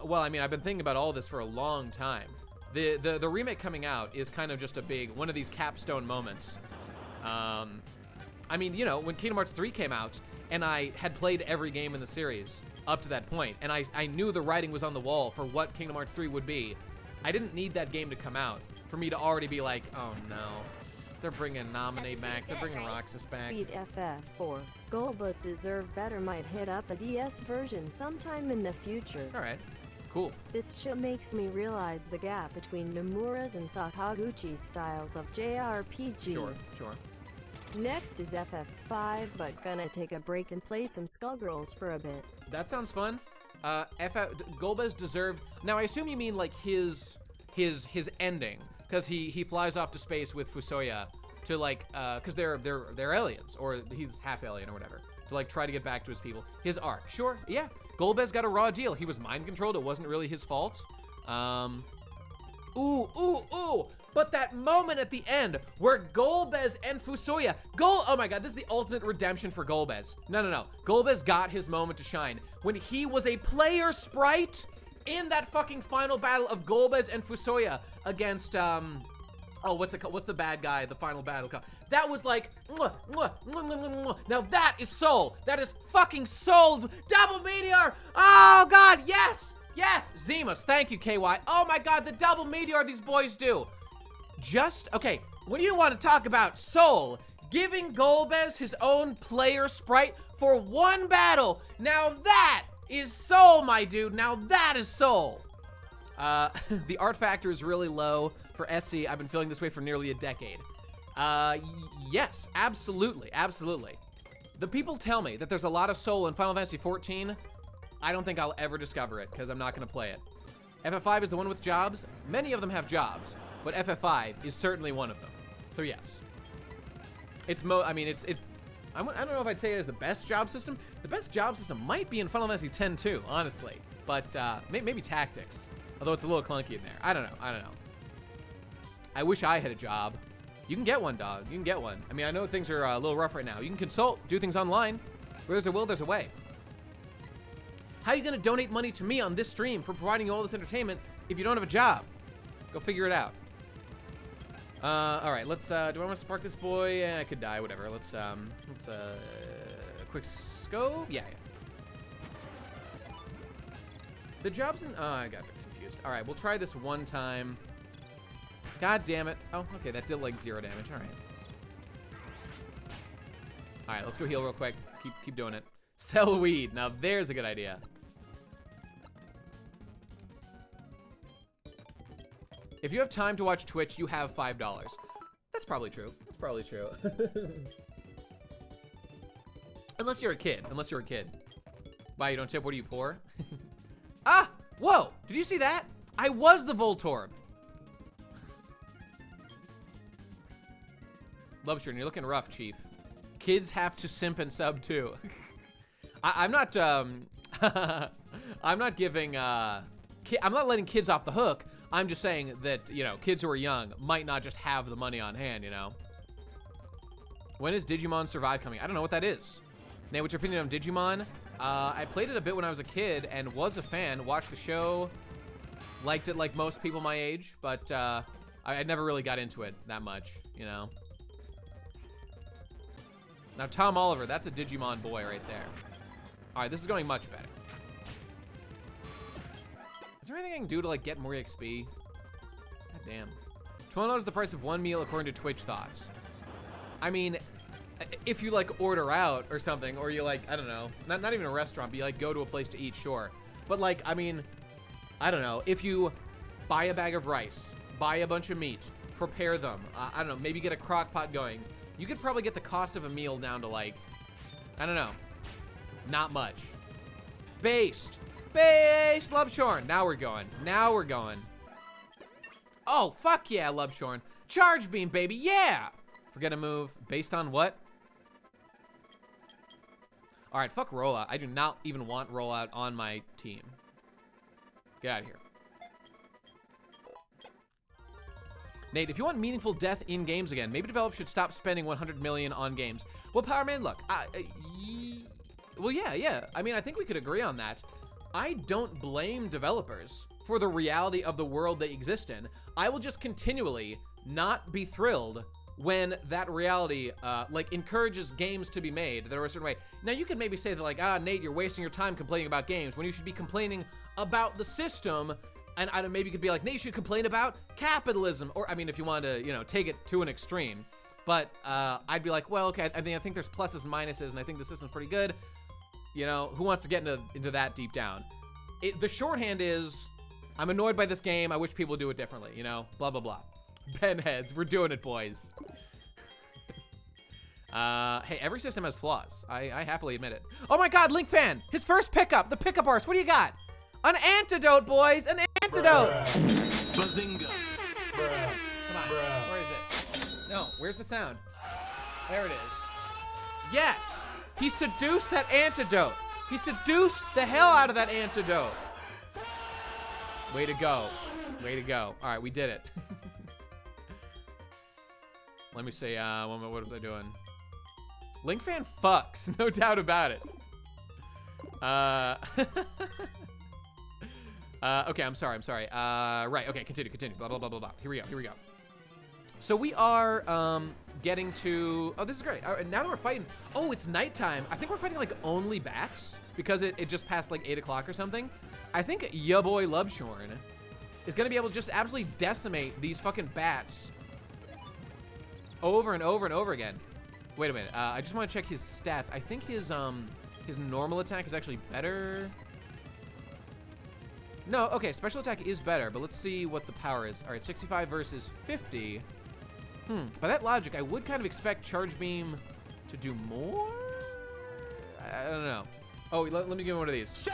Well, I mean, I've been thinking about all this for a long time. The remake coming out is kind of just a big, one of these capstone moments. I mean, you know, when Kingdom Hearts 3 came out, and I had played every game in the series up to that point, and I knew the writing was on the wall for what Kingdom Hearts 3 would be, I didn't need that game to come out for me to already be like, oh no, they're bringing Nominate back, they're bringing Roxas back. Beat FF4. Golbas deserve better, might hit up a DS version sometime in the future. All right, cool. This shit makes me realize the gap between Nomura's and Sakaguchi's styles of JRPG. Sure. Next is FF5, but gonna take a break and play some Skullgirls for a bit. That sounds fun. Golbez deserved. Now I assume you mean like his ending, because he flies off to space with Fusoya to like because they're aliens, or he's half alien or whatever, to like try to get back to his people. His arc, sure, yeah. Golbez got a raw deal. He was mind controlled. It wasn't really his fault. Ooh. But that moment at the end where Golbez and Fusoya, oh my god, this is the ultimate redemption for Golbez. No. Golbez got his moment to shine when he was a player sprite in that fucking final battle of Golbez and Fusoya against, what's it called? What's the bad guy, the final battle called? That was like, mwah, mwah, mwah, mwah, mwah, mwah. Now that is soul. That is fucking soul. Double meteor. Oh god, yes. Zemus, thank you, KY. Oh my god, the double meteor these boys do. Okay, when you want to talk about soul, giving Golbez his own player sprite for one battle, now that is soul, my dude. Now that is soul. The art factor is really low for SC. I've been feeling this way for nearly a decade. Yes, absolutely. The people tell me that there's a lot of soul in Final Fantasy XIV. I don't think I'll ever discover it, because I'm not going to play it. FF5 is the one with jobs. Many of them have jobs, but FF5 is certainly one of them. So yes. I don't know if I'd say it is the best job system. The best job system might be in Final Fantasy X too, honestly. But maybe Tactics, although it's a little clunky in there. I don't know. I wish I had a job. You can get one, dog. You can get one. I mean, I know things are a little rough right now. You can consult, do things online. Where there's a will, there's a way. How are you gonna donate money to me on this stream for providing you all this entertainment if you don't have a job? Go figure it out. All right, let's, do I want to spark this boy? I could die, whatever. Let's quick scope. Yeah. The jobs in, I got a bit confused. All right, we'll try this one time. God damn it. Oh, okay, that did like 0 damage, all right. All right, let's go heal real quick. Keep doing it. Sell weed, now there's a good idea. If you have time to watch Twitch, you have $5. That's probably true. Unless you're a kid. Why, you don't tip? What are you, poor? Ah! Whoa! Did you see that? I was the Voltorb. Lobster, you're looking rough, Chief. Kids have to simp and sub too. I'm not giving, I'm not letting kids off the hook. I'm just saying that, you know, kids who are young might not just have the money on hand, you know? When is Digimon Survive coming? I don't know what that is. Nate, what's your opinion on Digimon? I played it a bit when I was a kid and was a fan, watched the show, liked it like most people my age, but I never really got into it that much, you know? Now, Tom Oliver, that's a Digimon boy right there. All right, this is going much better. Is there anything I can do to, like, get more EXP? God damn. $12 is the price of one meal according to Twitch thoughts. I mean, if you like order out or something, or you like, I don't know, not even a restaurant, but you like go to a place to eat, sure. But like, I mean, I don't know, if you buy a bag of rice, buy a bunch of meat, prepare them, I don't know, maybe get a crock pot going, you could probably get the cost of a meal down to like, I don't know, not much. Based, Lubshorn. Now we're going. Oh, fuck yeah, Lubshorn. Charge beam, baby, yeah. Forget a move. Based on what? All right, fuck rollout. I do not even want rollout on my team. Get out of here. Nate, if you want meaningful death in games again, maybe developers should stop spending 100 million on games. Well, Powerman, look, well, yeah. I mean, I think we could agree on that. I don't blame developers for the reality of the world they exist in. I will just continually not be thrilled when that reality, like, encourages games to be made that are a certain way. Now, you could maybe say that, like, Nate, you're wasting your time complaining about games when you should be complaining about the system. And maybe you could be like, Nate, you should complain about capitalism. Or, I mean, if you wanted to, you know, take it to an extreme. But I'd be like, well, okay, I think there's pluses and minuses, and I think the system's pretty good. You know, who wants to get into that deep down? The shorthand is, I'm annoyed by this game. I wish people would do it differently, you know? Blah, blah, blah. Ben heads, we're doing it, boys. Hey, every system has flaws. I happily admit it. Oh my God, Link Fan, his first pickup, the pickup arse. What do you got? An antidote, boys, an antidote. Bazinga. Come on, where is it? No, where's the sound? There it is. Yes, he seduced that antidote. He seduced the hell out of that antidote. Way to go. Way to go. All right, we did it. Let me see, what was I doing? Link Fan fucks, no doubt about it. Okay, I'm sorry. Right, okay, continue. Blah, blah, blah, blah, blah. Here we go. So we are, getting to, oh, this is great. Now that we're fighting, oh, it's nighttime. I think we're fighting, like, only bats because it just passed, like, 8 o'clock or something. I think ya boy Lubshorn is gonna be able to just absolutely decimate these fucking bats over and over and over again. Wait a minute, I just want to check his stats. I think his normal attack is actually better. No, okay, special attack is better, but let's see what the power is. All right, 65 versus 50. By that logic, I would kind of expect Charge Beam to do more? I don't know. Oh, let me give him one of these.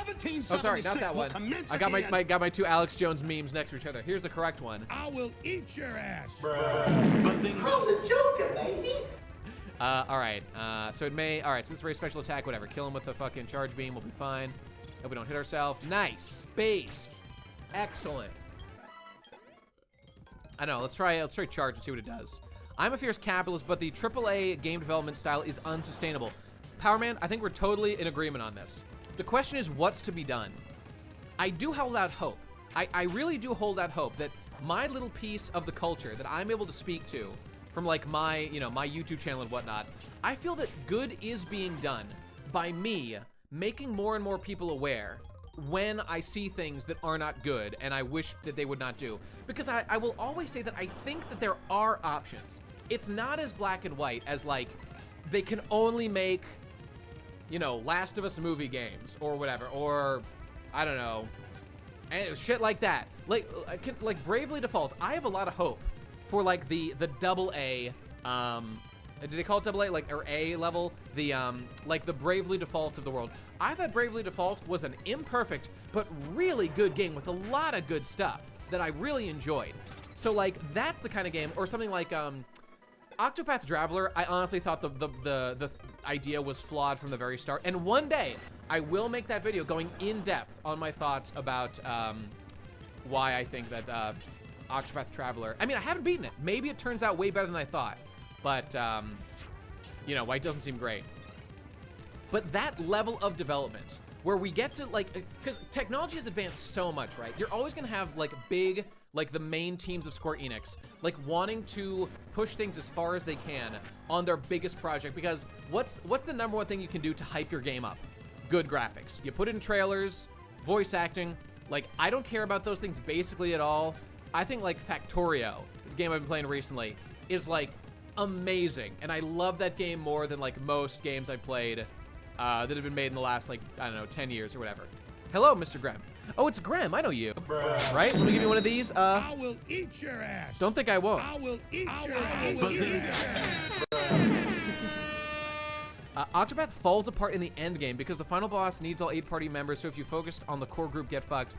Oh, sorry, not that one. I got my two Alex Jones memes next to each other. Here's the correct one. I will eat your ass. Bruh. Bazinga. the Joker, baby. All right, so it may, all right, since we're a special attack, whatever. Kill him with the fucking Charge Beam, we'll be fine. Hope we don't hit ourselves. Nice, based. Excellent. I don't know, let's try Charge and see what it does. I'm a fierce capitalist, but the AAA game development style is unsustainable. Powerman, I think we're totally in agreement on this. The question is, what's to be done? I do hold out hope. I really do hold out hope that my little piece of the culture that I'm able to speak to from like my, you know, my YouTube channel and whatnot, I feel that good is being done by me making more and more people aware when I see things that are not good and I wish that they would not do. Because I will always say that I think that there are options. It's not as black and white as like, they can only make, you know, Last of Us movie games or whatever, or I don't know, and shit like that. Like Bravely Default, I have a lot of hope for like the AA, do they call it AA, like, or A level? The, like the Bravely Defaults of the world. I thought Bravely Default was an imperfect, but really good game with a lot of good stuff that I really enjoyed. So like, that's the kind of game, or something like, Octopath Traveler, I honestly thought the idea was flawed from the very start. And one day, I will make that video going in depth on my thoughts about why I think that Octopath Traveler, I mean, I haven't beaten it. Maybe it turns out way better than I thought. But, you know, why it doesn't seem great. But that level of development, where we get to, like, because technology has advanced so much, right? You're always going to have, like, big, like, the main teams of Square Enix, like, wanting to push things as far as they can on their biggest project, because what's the number one thing you can do to hype your game up? Good graphics. You put in trailers, voice acting. Like, I don't care about those things basically at all. I think like Factorio, the game I've been playing recently, is like amazing. And I love that game more than like most games I've played that have been made in the last like, I don't know, 10 years or whatever. Hello, Mr. Graham. Oh, it's Graham. I know you. Bruh. Right? Let me give you one of these. I will eat your ass. Don't think I won't. I will eat your ass. Octopath falls apart in the end game because the final boss needs all 8 party members, so if you focused on the core group, get fucked.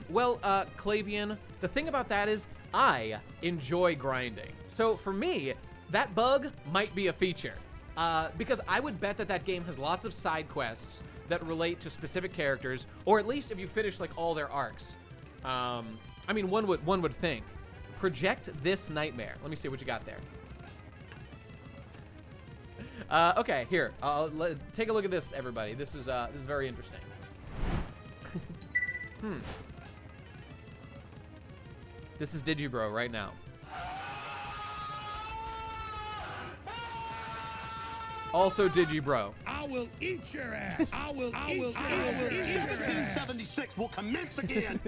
Well, Clavian, the thing about that is I enjoy grinding. So for me, that bug might be a feature. Because I would bet that that game has lots of side quests that relate to specific characters, or at least if you finish like all their arcs. I mean, one would think. Project this nightmare. Let me see what you got there. Okay, here. Take a look at this, everybody. This is very interesting. This is Digibro right now. Also Digibro. I will eat your ass. I will eat your ass. 1776 will commence again.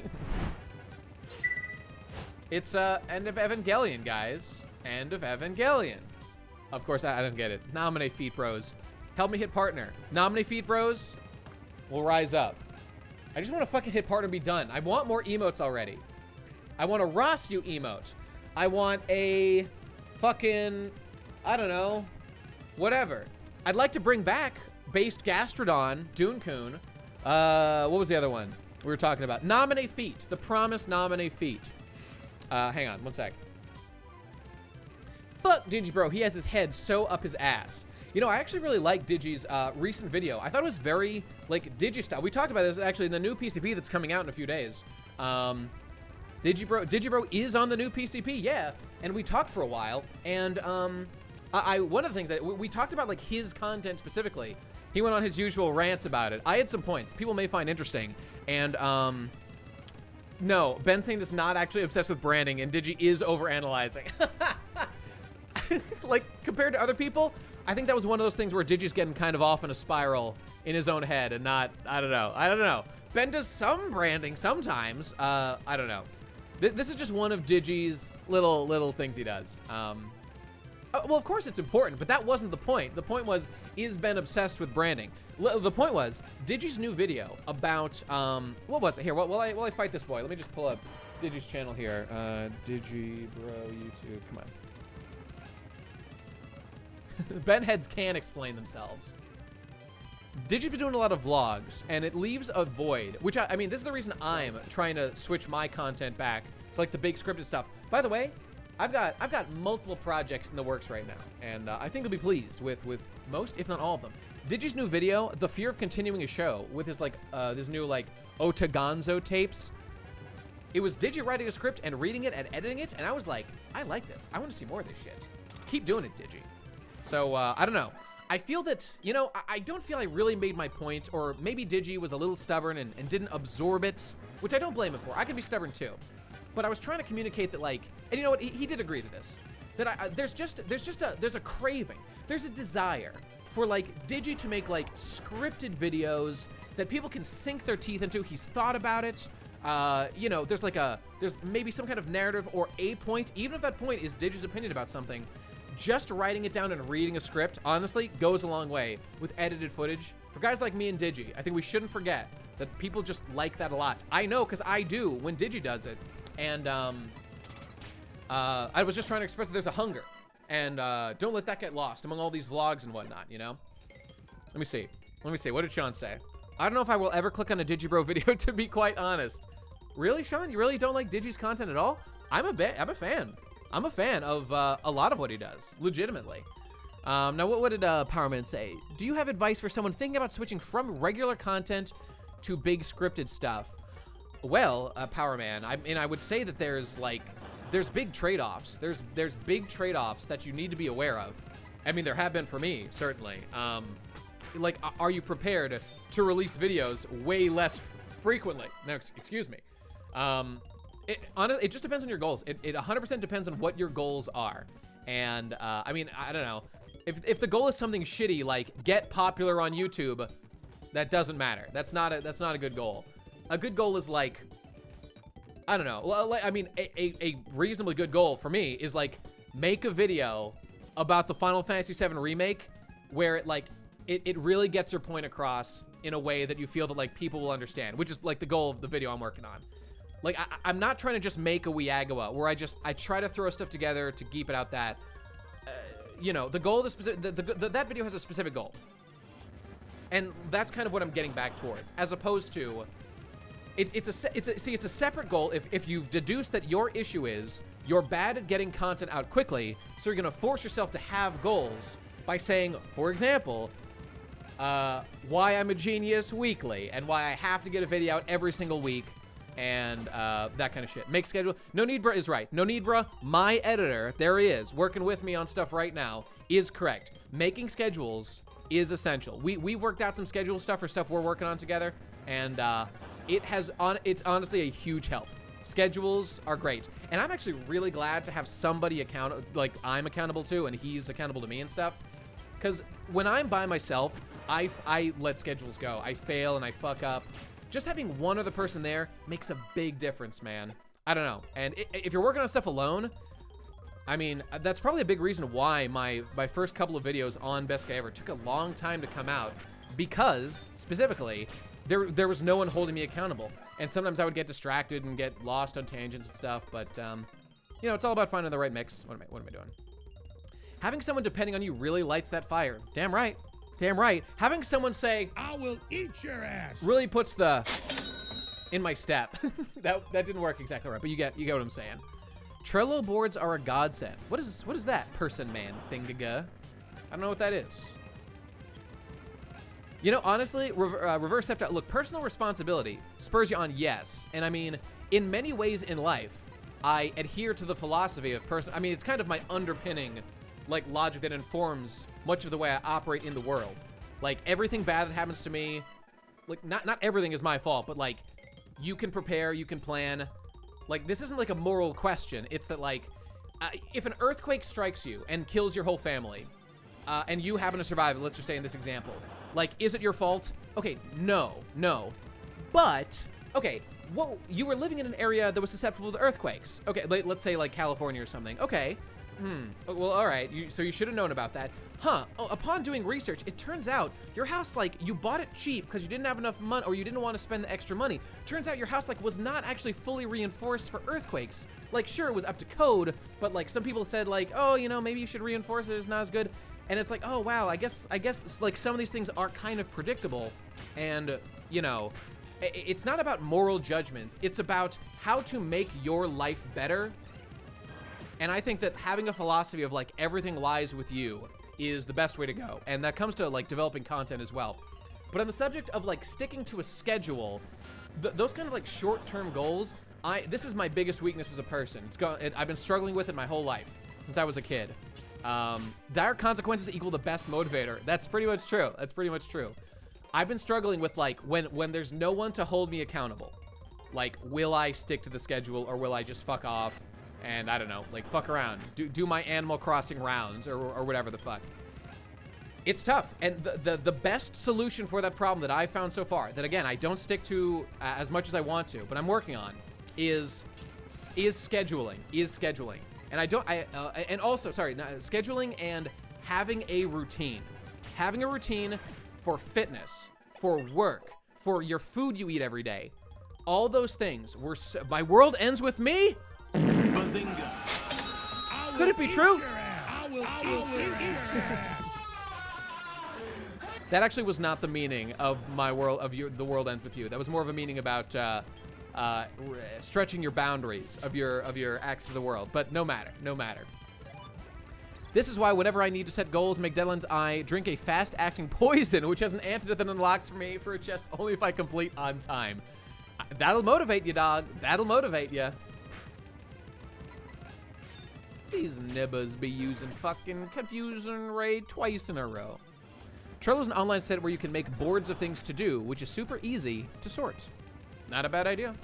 It's end of Evangelion, guys. End of Evangelion. Of course, I don't get it. Nominate Feet Bros. Help me hit partner. Nominate Feet Bros. We'll rise up. I just want to fucking hit partner and be done. I want more emotes already. I want a Ross-you emote. I want a fucking, I don't know, whatever. I'd like to bring back Based Gastrodon, Dune-kun. What was the other one we were talking about? Nominate Feet. The promised Nominate Feet. Hang on, one sec. Fuck Digibro, he has his head so up his ass. You know, I actually really like Digi's recent video. I thought it was very, like, Digi-style. We talked about this, actually, in the new PCP that's coming out in a few days. Digibro is on the new PCP, yeah. And we talked for a while, and, one of the things that we talked about, like, his content specifically. He went on his usual rants about it. I had some points people may find interesting, and, no, Ben Sane is not actually obsessed with branding, and Digi is overanalyzing. Like, compared to other people, I think that was one of those things where Digi's getting kind of off in a spiral in his own head and not, I don't know. Ben does some branding sometimes. I don't know. This is just one of Digi's little things he does. Well, of course it's important, but that wasn't the point. The point was, is Ben obsessed with branding? The point was, Digi's new video about, what was it? Here, while I fight this boy, let me just pull up Digi's channel here. Digibro YouTube, come on. Ben heads can explain themselves. Digi's been doing a lot of vlogs, and it leaves a void, which I mean, this is the reason I'm trying to switch my content back to like the big scripted stuff. By the way, I've got multiple projects in the works right now, and I think you'll be pleased with most, if not all of them. Digi's new video, the fear of continuing a show with his like this new like Otagonzo tapes. It was Digi writing a script and reading it and editing it, and I was like, I like this. I want to see more of this shit. Keep doing it, Digi. So, I don't know. I feel that, you know, I don't feel I really made my point, or maybe Digi was a little stubborn and didn't absorb it, which I don't blame him for. I can be stubborn too. But I was trying to communicate that, like, and you know what, he did agree to this, that there's a craving, there's a desire for, like, Digi to make, like, scripted videos that people can sink their teeth into. He's thought about it. You know, there's maybe some kind of narrative or a point, even if that point is Digi's opinion about something. Just writing it down and reading a script, honestly, goes a long way with edited footage. For guys like me and Digi, I think we shouldn't forget that people just like that a lot. I know, because I do when Digi does it. And I was just trying to express that there's a hunger. And don't let that get lost among all these vlogs and whatnot, you know? Let me see. What did Sean say? I don't know if I will ever click on a Digibro video, to be quite honest. Really, Sean? You really don't like Digi's content at all? I'm a fan. I'm a fan of a lot of what he does, legitimately. Now, what did Powerman say? Do you have advice for someone thinking about switching from regular content to big scripted stuff? Well, Powerman, I would say that there's big trade-offs. There's big trade-offs that you need to be aware of. I mean, there have been for me, certainly. Like, are you prepared to release videos way less frequently? No, excuse me. It just depends on your goals. It 100% depends on what your goals are. And, I mean, I don't know. If the goal is something shitty, like get popular on YouTube, that doesn't matter. That's not a good goal. A good goal is like, I don't know. I mean, a reasonably good goal for me is like make a video about the Final Fantasy VII remake where it really gets your point across in a way that you feel that like people will understand, which is like the goal of the video I'm working on. Like I'm not trying to just make a Weagawa where I try to throw stuff together to geek it out that, you know, the goal of the specific, that video has a specific goal. And that's kind of what I'm getting back towards, as opposed to, it's a separate goal if you've deduced that your issue is you're bad at getting content out quickly, so you're gonna force yourself to have goals by saying, for example, why I'm a genius weekly and why I have to get a video out every single week and that kind of shit. Make schedule. No Need Bruh is right. No Need Bruh, my editor, there he is, working with me on stuff right now, is correct. Making schedules is essential. We've worked out some schedule stuff for stuff we're working on together, and it's honestly a huge help. Schedules are great, and I'm actually really glad to have somebody I'm accountable to, and he's accountable to me and stuff. Because when I'm by myself, I let schedules go. I fail and I fuck up. Just having one other person there makes a big difference, man. I don't know. And if you're working on stuff alone, I mean, that's probably a big reason why my first couple of videos on Best Guy Ever took a long time to come out, because specifically there was no one holding me accountable, and sometimes I would get distracted and get lost on tangents and stuff. But you know, it's all about finding the right mix. What am I doing? Having someone depending on you really lights that fire. Damn right. Damn right. Having someone say, I will eat your ass, really puts the in my step. that didn't work exactly right, but you get what I'm saying. Trello boards are a godsend. What is that person man thingaga? I don't know what that is. You know, honestly, reverse septa. Look, personal responsibility spurs you on, yes. And I mean, in many ways in life, I adhere to the philosophy of personal. I mean, it's kind of my underpinning, like, logic that informs much of the way I operate in the world. Like, everything bad that happens to me, like, not everything is my fault, but like, you can prepare, you can plan. Like, this isn't like a moral question. It's that, like, if an earthquake strikes you and kills your whole family, and you happen to survive it, let's just say in this example, like, is it your fault? Okay, no. But, okay, well, you were living in an area that was susceptible to earthquakes. Okay, let's say, like, California or something. Okay, well, all right, so you should have known about that. Huh, upon doing research, it turns out your house, like, you bought it cheap because you didn't have enough money, or you didn't want to spend the extra money. Turns out your house, like, was not actually fully reinforced for earthquakes. Like, sure, it was up to code, but, like, some people said, like, oh, you know, maybe you should reinforce it, it's not as good. And it's like, oh, wow, I guess, like, some of these things are kind of predictable. And, you know, it's not about moral judgments. It's about how to make your life better. And I think that having a philosophy of, like, everything lies with you is the best way to go. And that comes to, like, developing content as well. But on the subject of, like, sticking to a schedule, those kind of, like, short-term goals, this is my biggest weakness as a person. I've been struggling with it my whole life, since I was a kid. Dire consequences equal the best motivator. That's pretty much true. That's pretty much true. I've been struggling with, like, when there's no one to hold me accountable. Like, will I stick to the schedule, or will I just fuck off and, I don't know, like, fuck around, do my Animal Crossing rounds or whatever the fuck. It's tough. And the best solution for that problem that I've found so far, that again, I don't stick to as much as I want to, but I'm working on, is scheduling. And and also, scheduling and having a routine. Having a routine for fitness, for work, for your food you eat every day. All those things were, my world ends with me? Bazinga. Could it be true? That actually was not the meaning of my world, the world ends with you. That was more of a meaning about stretching your boundaries of your access to the world. But no matter. This is why whenever I need to set goals and make deadlines, I drink a fast-acting poison, which has an antidote that unlocks for me for a chest only if I complete on time. That'll motivate you, dog. That'll motivate you. These nibbas be using fucking confusion rate twice in a row. Trello's an online site where you can make boards of things to do, which is super easy to sort. Not a bad idea.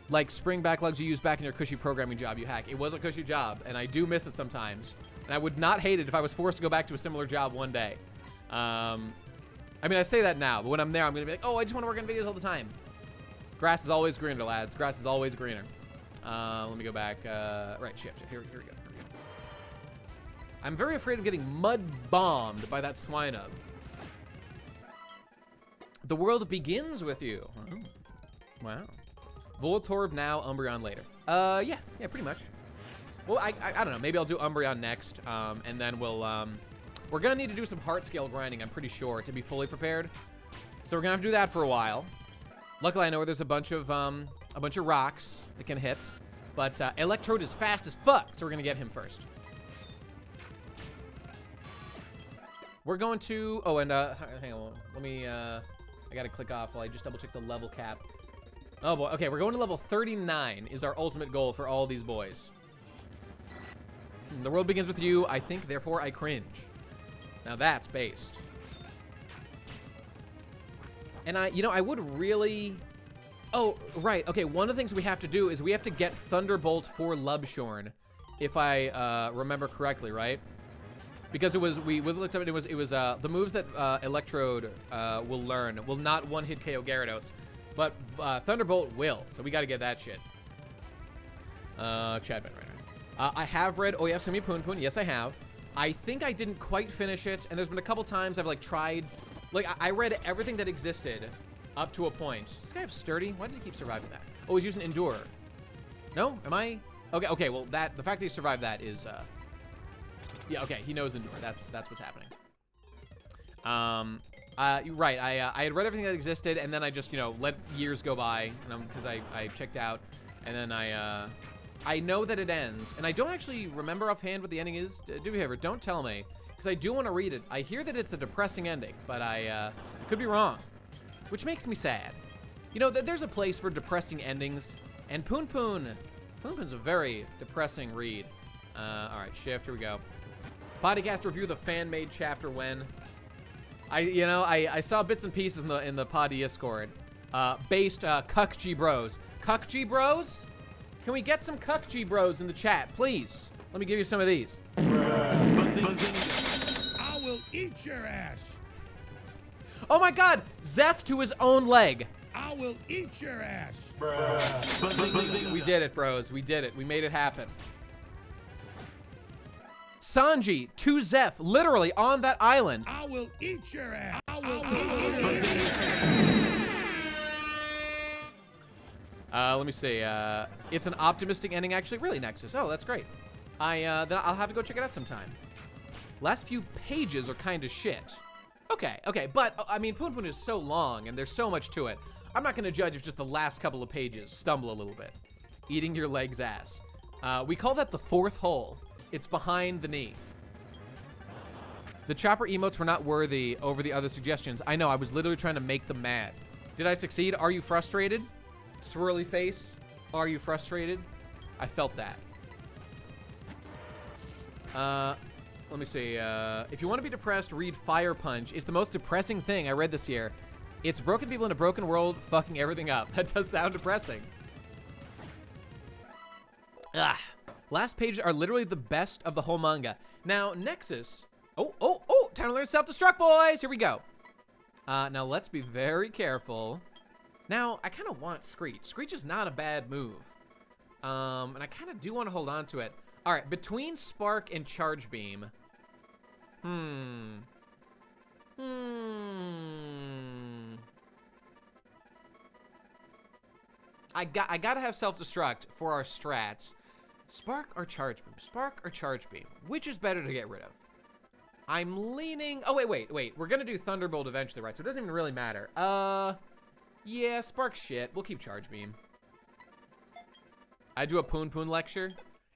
Like spring backlogs you used back in your cushy programming job you hack. It was a cushy job, and I do miss it sometimes. And I would not hate it if I was forced to go back to a similar job one day. I mean, I say that now, but when I'm there, I'm gonna be like, oh, I just want to work on videos all the time. Grass is always greener, lads. Grass is always greener. Let me go back. Right, shift. Here we go. I'm very afraid of getting mud bombed by that swine-up. The world begins with you. Oh. Wow. Voltorb now, Umbreon later. Yeah, pretty much. Well, I don't know. Maybe I'll do Umbreon next, and then we're gonna need to do some heart scale grinding, I'm pretty sure, to be fully prepared. So we're gonna have to do that for a while. Luckily, I know where there's a bunch of rocks that can hit, but Electrode is fast as fuck, so we're gonna get him first. We're going to, oh, and hang on, let me, I gotta click off while I just double check the level cap. Oh boy, okay, we're going to level 39 is our ultimate goal for all these boys. The world begins with you, I think, therefore I cringe. Now that's based. And I would really, oh, right, okay, one of the things we have to do is we have to get Thunderbolt for Lubshorn, if I remember correctly, right? Because it was, we looked up, it was the moves that Electrode will learn will not one-hit KO Gyarados, but Thunderbolt will, so we gotta get that shit. Chadman right now. I have read Oyasumi Poon. Yes, I have. I think I didn't quite finish it, and there's been a couple times I've like tried, like I read everything that existed up to a point. Does this guy have Sturdy? Why does he keep surviving that? Oh, he's using Endure. No? Am I? Okay, well, the fact that he survived that is, yeah, okay, he knows Endure. That's what's happening. Right, I had read everything that existed, and then I just, let years go by, because I checked out, and then I know that it ends, and I don't actually remember offhand what the ending is. Do me a favor, don't tell me, because I do want to read it. I hear that it's a depressing ending, but I could be wrong, which makes me sad. There's a place for depressing endings, and Poon's a very depressing read. All right, shift, here we go. Podcast review the fan-made chapter when. I saw bits and pieces in the pod Discord. Based Cuck Bros. Cuck Bros? Can we get some Cuck Bros in the chat, please? Let me give you some of these. I will eat your ass. Oh my God! Zeph to his own leg. I will eat your ass. We did it, bros. We did it. We made it happen. Sanji to Zeph, literally on that island. I will eat your ass. I will eat your ass. Let me see. It's an optimistic ending, actually. Really, Nexus. Oh, that's great. Then I'll have to go check it out sometime. Last few pages are kind of shit. Okay, but I mean, Poon is so long and there's so much to it. I'm not gonna judge if just the last couple of pages stumble a little bit. Eating your leg's ass. We call that the fourth hole. It's behind the knee. The chopper emotes were not worthy over the other suggestions. I know, I was literally trying to make them mad. Did I succeed? Are you frustrated? Swirly face, are you frustrated? I felt that. Let me see. If you want to be depressed, read Fire Punch. It's the most depressing thing I read this year. It's broken people in a broken world fucking everything up. That does sound depressing. Last pages are literally the best of the whole manga. Now, Nexus. Oh, time to learn self-destruct, boys. Here we go. Now, let's be very careful. Now, I kind of want Screech. Screech is not a bad move. And I kind of do want to hold on to it. All right, between Spark and Charge Beam. I gotta have self-destruct for our strats. Spark or Charge Beam? Spark or Charge Beam? Which is better to get rid of? I'm leaning... Oh, wait. We're gonna do Thunderbolt eventually, right? So it doesn't even really matter. Yeah, Spark shit. We'll keep Charge Beam. I do a Poon lecture.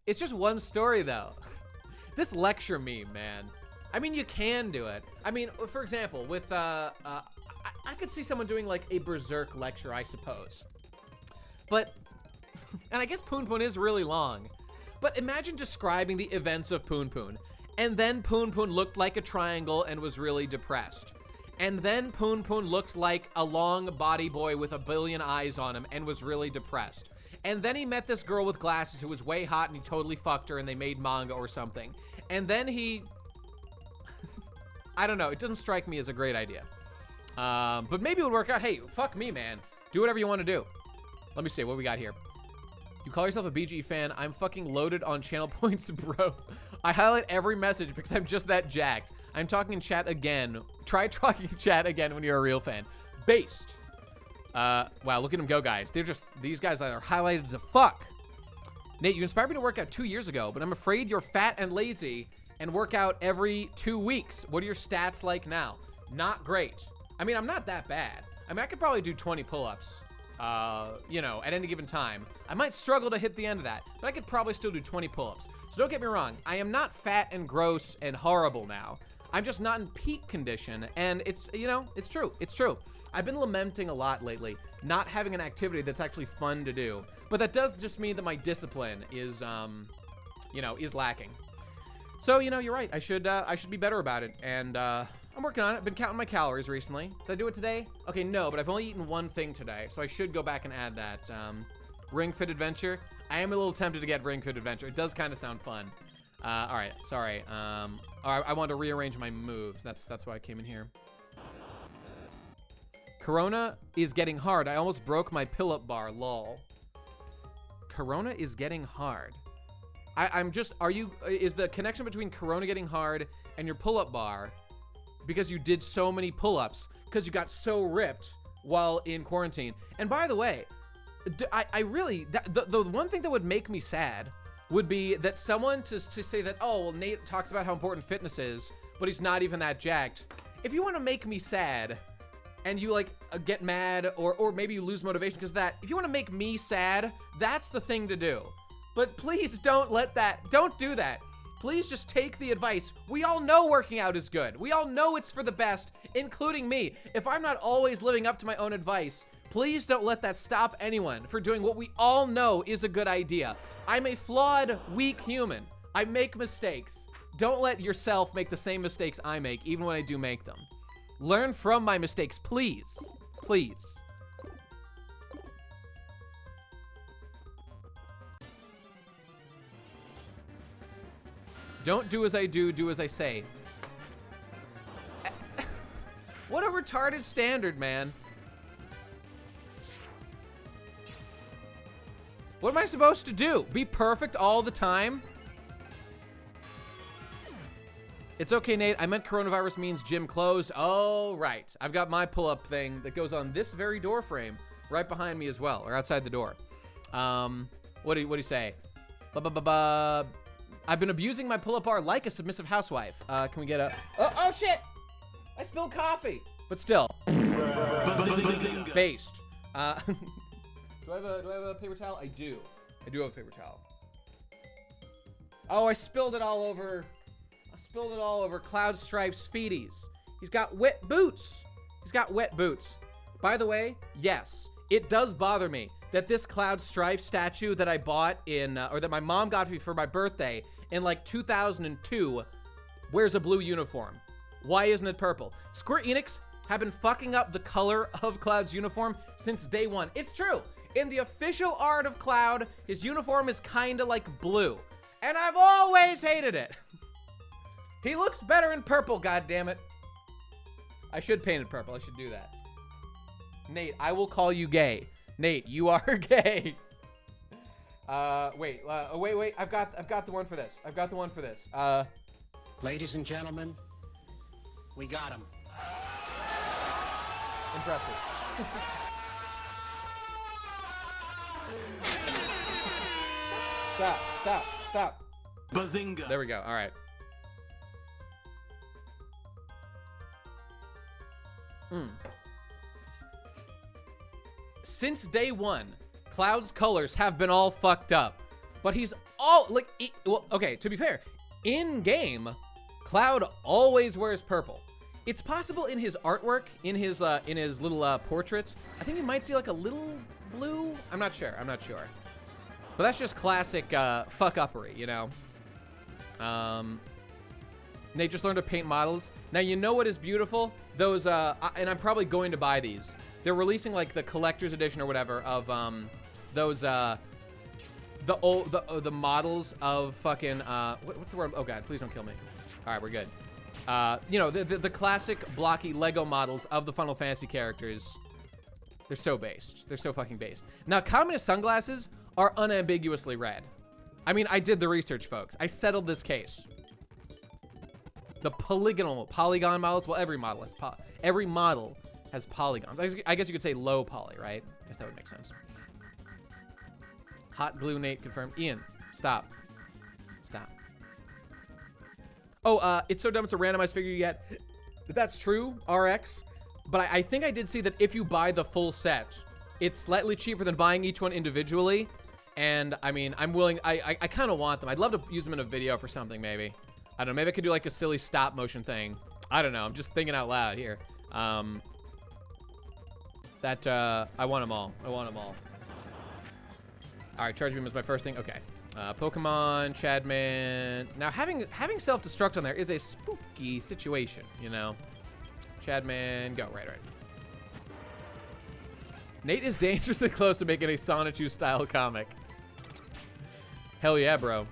It's just one story, though. This lecture meme, man. I mean, you can do it. I mean, for example, with, I could see someone doing, like, a Berserk lecture, I suppose. But, and I guess Poon is really long. But imagine describing the events of Poon, and then Poon looked like a triangle and was really depressed. And then Poon looked like a long body boy with a billion eyes on him and was really depressed. And then he met this girl with glasses who was way hot and he totally fucked her and they made manga or something. And then he... I don't know, it doesn't strike me as a great idea. But maybe it would work out. Hey, fuck me, man. Do whatever you want to do. Let me see what we got here. You call yourself a BGE fan. I'm fucking loaded on channel points, bro. I highlight every message because I'm just that jacked. I'm talking in chat again. Try talking in chat again when you're a real fan. Based. Wow, look at them go, guys. They're just, these guys are highlighted to fuck. Nate, you inspired me to work out 2 years ago, but I'm afraid you're fat and lazy and work out every 2 weeks. What are your stats like now? Not great. I mean, I'm not that bad. I mean, I could probably do 20 pull-ups, you know, at any given time. I might struggle to hit the end of that, but I could probably still do 20 pull-ups. So don't get me wrong. I am not fat and gross and horrible now. I'm just not in peak condition, and it's, you know, it's true. It's true. I've been lamenting a lot lately, not having an activity that's actually fun to do. But that does just mean that my discipline is, you know, is lacking. So, you know, you're right. I should be better about it, and I'm working on it. I've been counting my calories recently. Did I do it today? Okay, no, but I've only eaten one thing today, so I should go back and add that. Ring Fit Adventure. I am a little tempted to get Ring Fit Adventure. It does kind of sound fun. All right, sorry. I wanted to rearrange my moves. That's why I came in here. Corona is getting hard. I almost broke my pull-up bar, lol. Corona is getting hard. I'm just, is the connection between Corona getting hard and your pull-up bar because you did so many pull-ups, because you got so ripped while in quarantine? And by the way, I really, the one thing that would make me sad would be that someone to say that, oh, well, Nate talks about how important fitness is, but he's not even that jacked. If you want to make me sad and you like get mad or maybe you lose motivation because of that, if you want to make me sad, that's the thing to do. But please don't do that. Please just take the advice. We all know working out is good. We all know it's for the best, including me. If I'm not always living up to my own advice, please don't let that stop anyone for doing what we all know is a good idea. I'm a flawed, weak human. I make mistakes. Don't let yourself make the same mistakes I make, even when I do make them. Learn from my mistakes, please. Please. Don't do as I do, do as I say. What a retarded standard, man. What am I supposed to do? Be perfect all the time? It's okay, Nate. I meant coronavirus means gym closed. Oh, right. I've got my pull-up thing that goes on this very door frame right behind me as well, or outside the door. What do you say? I've been abusing my pull-up bar like a submissive housewife. Can we get a... Oh, shit! I spilled coffee. But still. Based. Do I have a paper towel? I do. I do have a paper towel. Oh, I spilled it all over... I spilled it all over Cloud Strife's feeties. He's got wet boots. He's got wet boots. By the way, yes, it does bother me that this Cloud Strife statue that I bought in, or that my mom got me for my birthday in like 2002, wears a blue uniform. Why isn't it purple? Square Enix have been fucking up the color of Cloud's uniform since day one. It's true. In the official art of Cloud, his uniform is kinda like blue. And I've always hated it. He looks better in purple, goddammit. I should paint it purple. I should do that. Nate, I will call you gay. Nate, you are gay. Wait. I've got the one for this. I've got the one for this. Ladies and gentlemen, we got him. Impressive. Stop. Bazinga. There we go. All right. Since day one, Cloud's colors have been all fucked up, but he's all like, well, okay, to be fair, in game, Cloud always wears purple. It's possible in his artwork, in his little portrait, I think you might see like a little blue. I'm not sure. But that's just classic fuck-uppery, you know? Nate just learned to paint models. Now, you know what is beautiful? Those, and I'm probably going to buy these. They're releasing, like, the collector's edition or whatever of, those, the models of fucking, what's the word? Oh, God, please don't kill me. All right, we're good. You know, the classic blocky Lego models of the Final Fantasy characters. They're so based. They're so fucking based. Now, communist sunglasses are unambiguously red. I mean, I did the research, folks. I settled this case. The polygon models. Well, every model has polygons. I guess you could say low poly, right? I guess that would make sense. Hot glue Nate confirmed. Ian, stop. Stop. Oh, it's so dumb it's a randomized figure you get. That's true, RX. But I think I did see that if you buy the full set, it's slightly cheaper than buying each one individually. And I mean, I'm willing, I kind of want them. I'd love to use them in a video for something, maybe. I don't know, maybe I could do like a silly stop motion thing. I don't know, I'm just thinking out loud here. I want them all. I want them all. All right, Charge Beam is my first thing. Okay. Pokemon, Chadman. Now, having self-destruct on there is a spooky situation, you know? Chadman, go. Right. Nate is dangerously close to making a Sonichu style comic. Hell yeah, bro.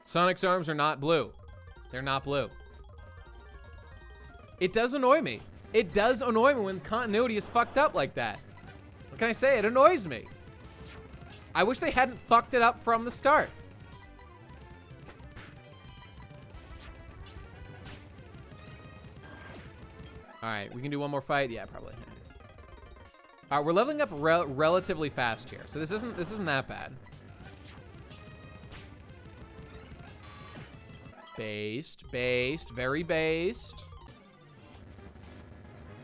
Sonic's arms are not blue. They're not blue. It does annoy me. It does annoy me when continuity is fucked up like that. What can I say? It annoys me. I wish they hadn't fucked it up from the start. All right, we can do one more fight. Yeah, probably. All right, we're leveling up relatively fast here, so this isn't that bad. Based, very based.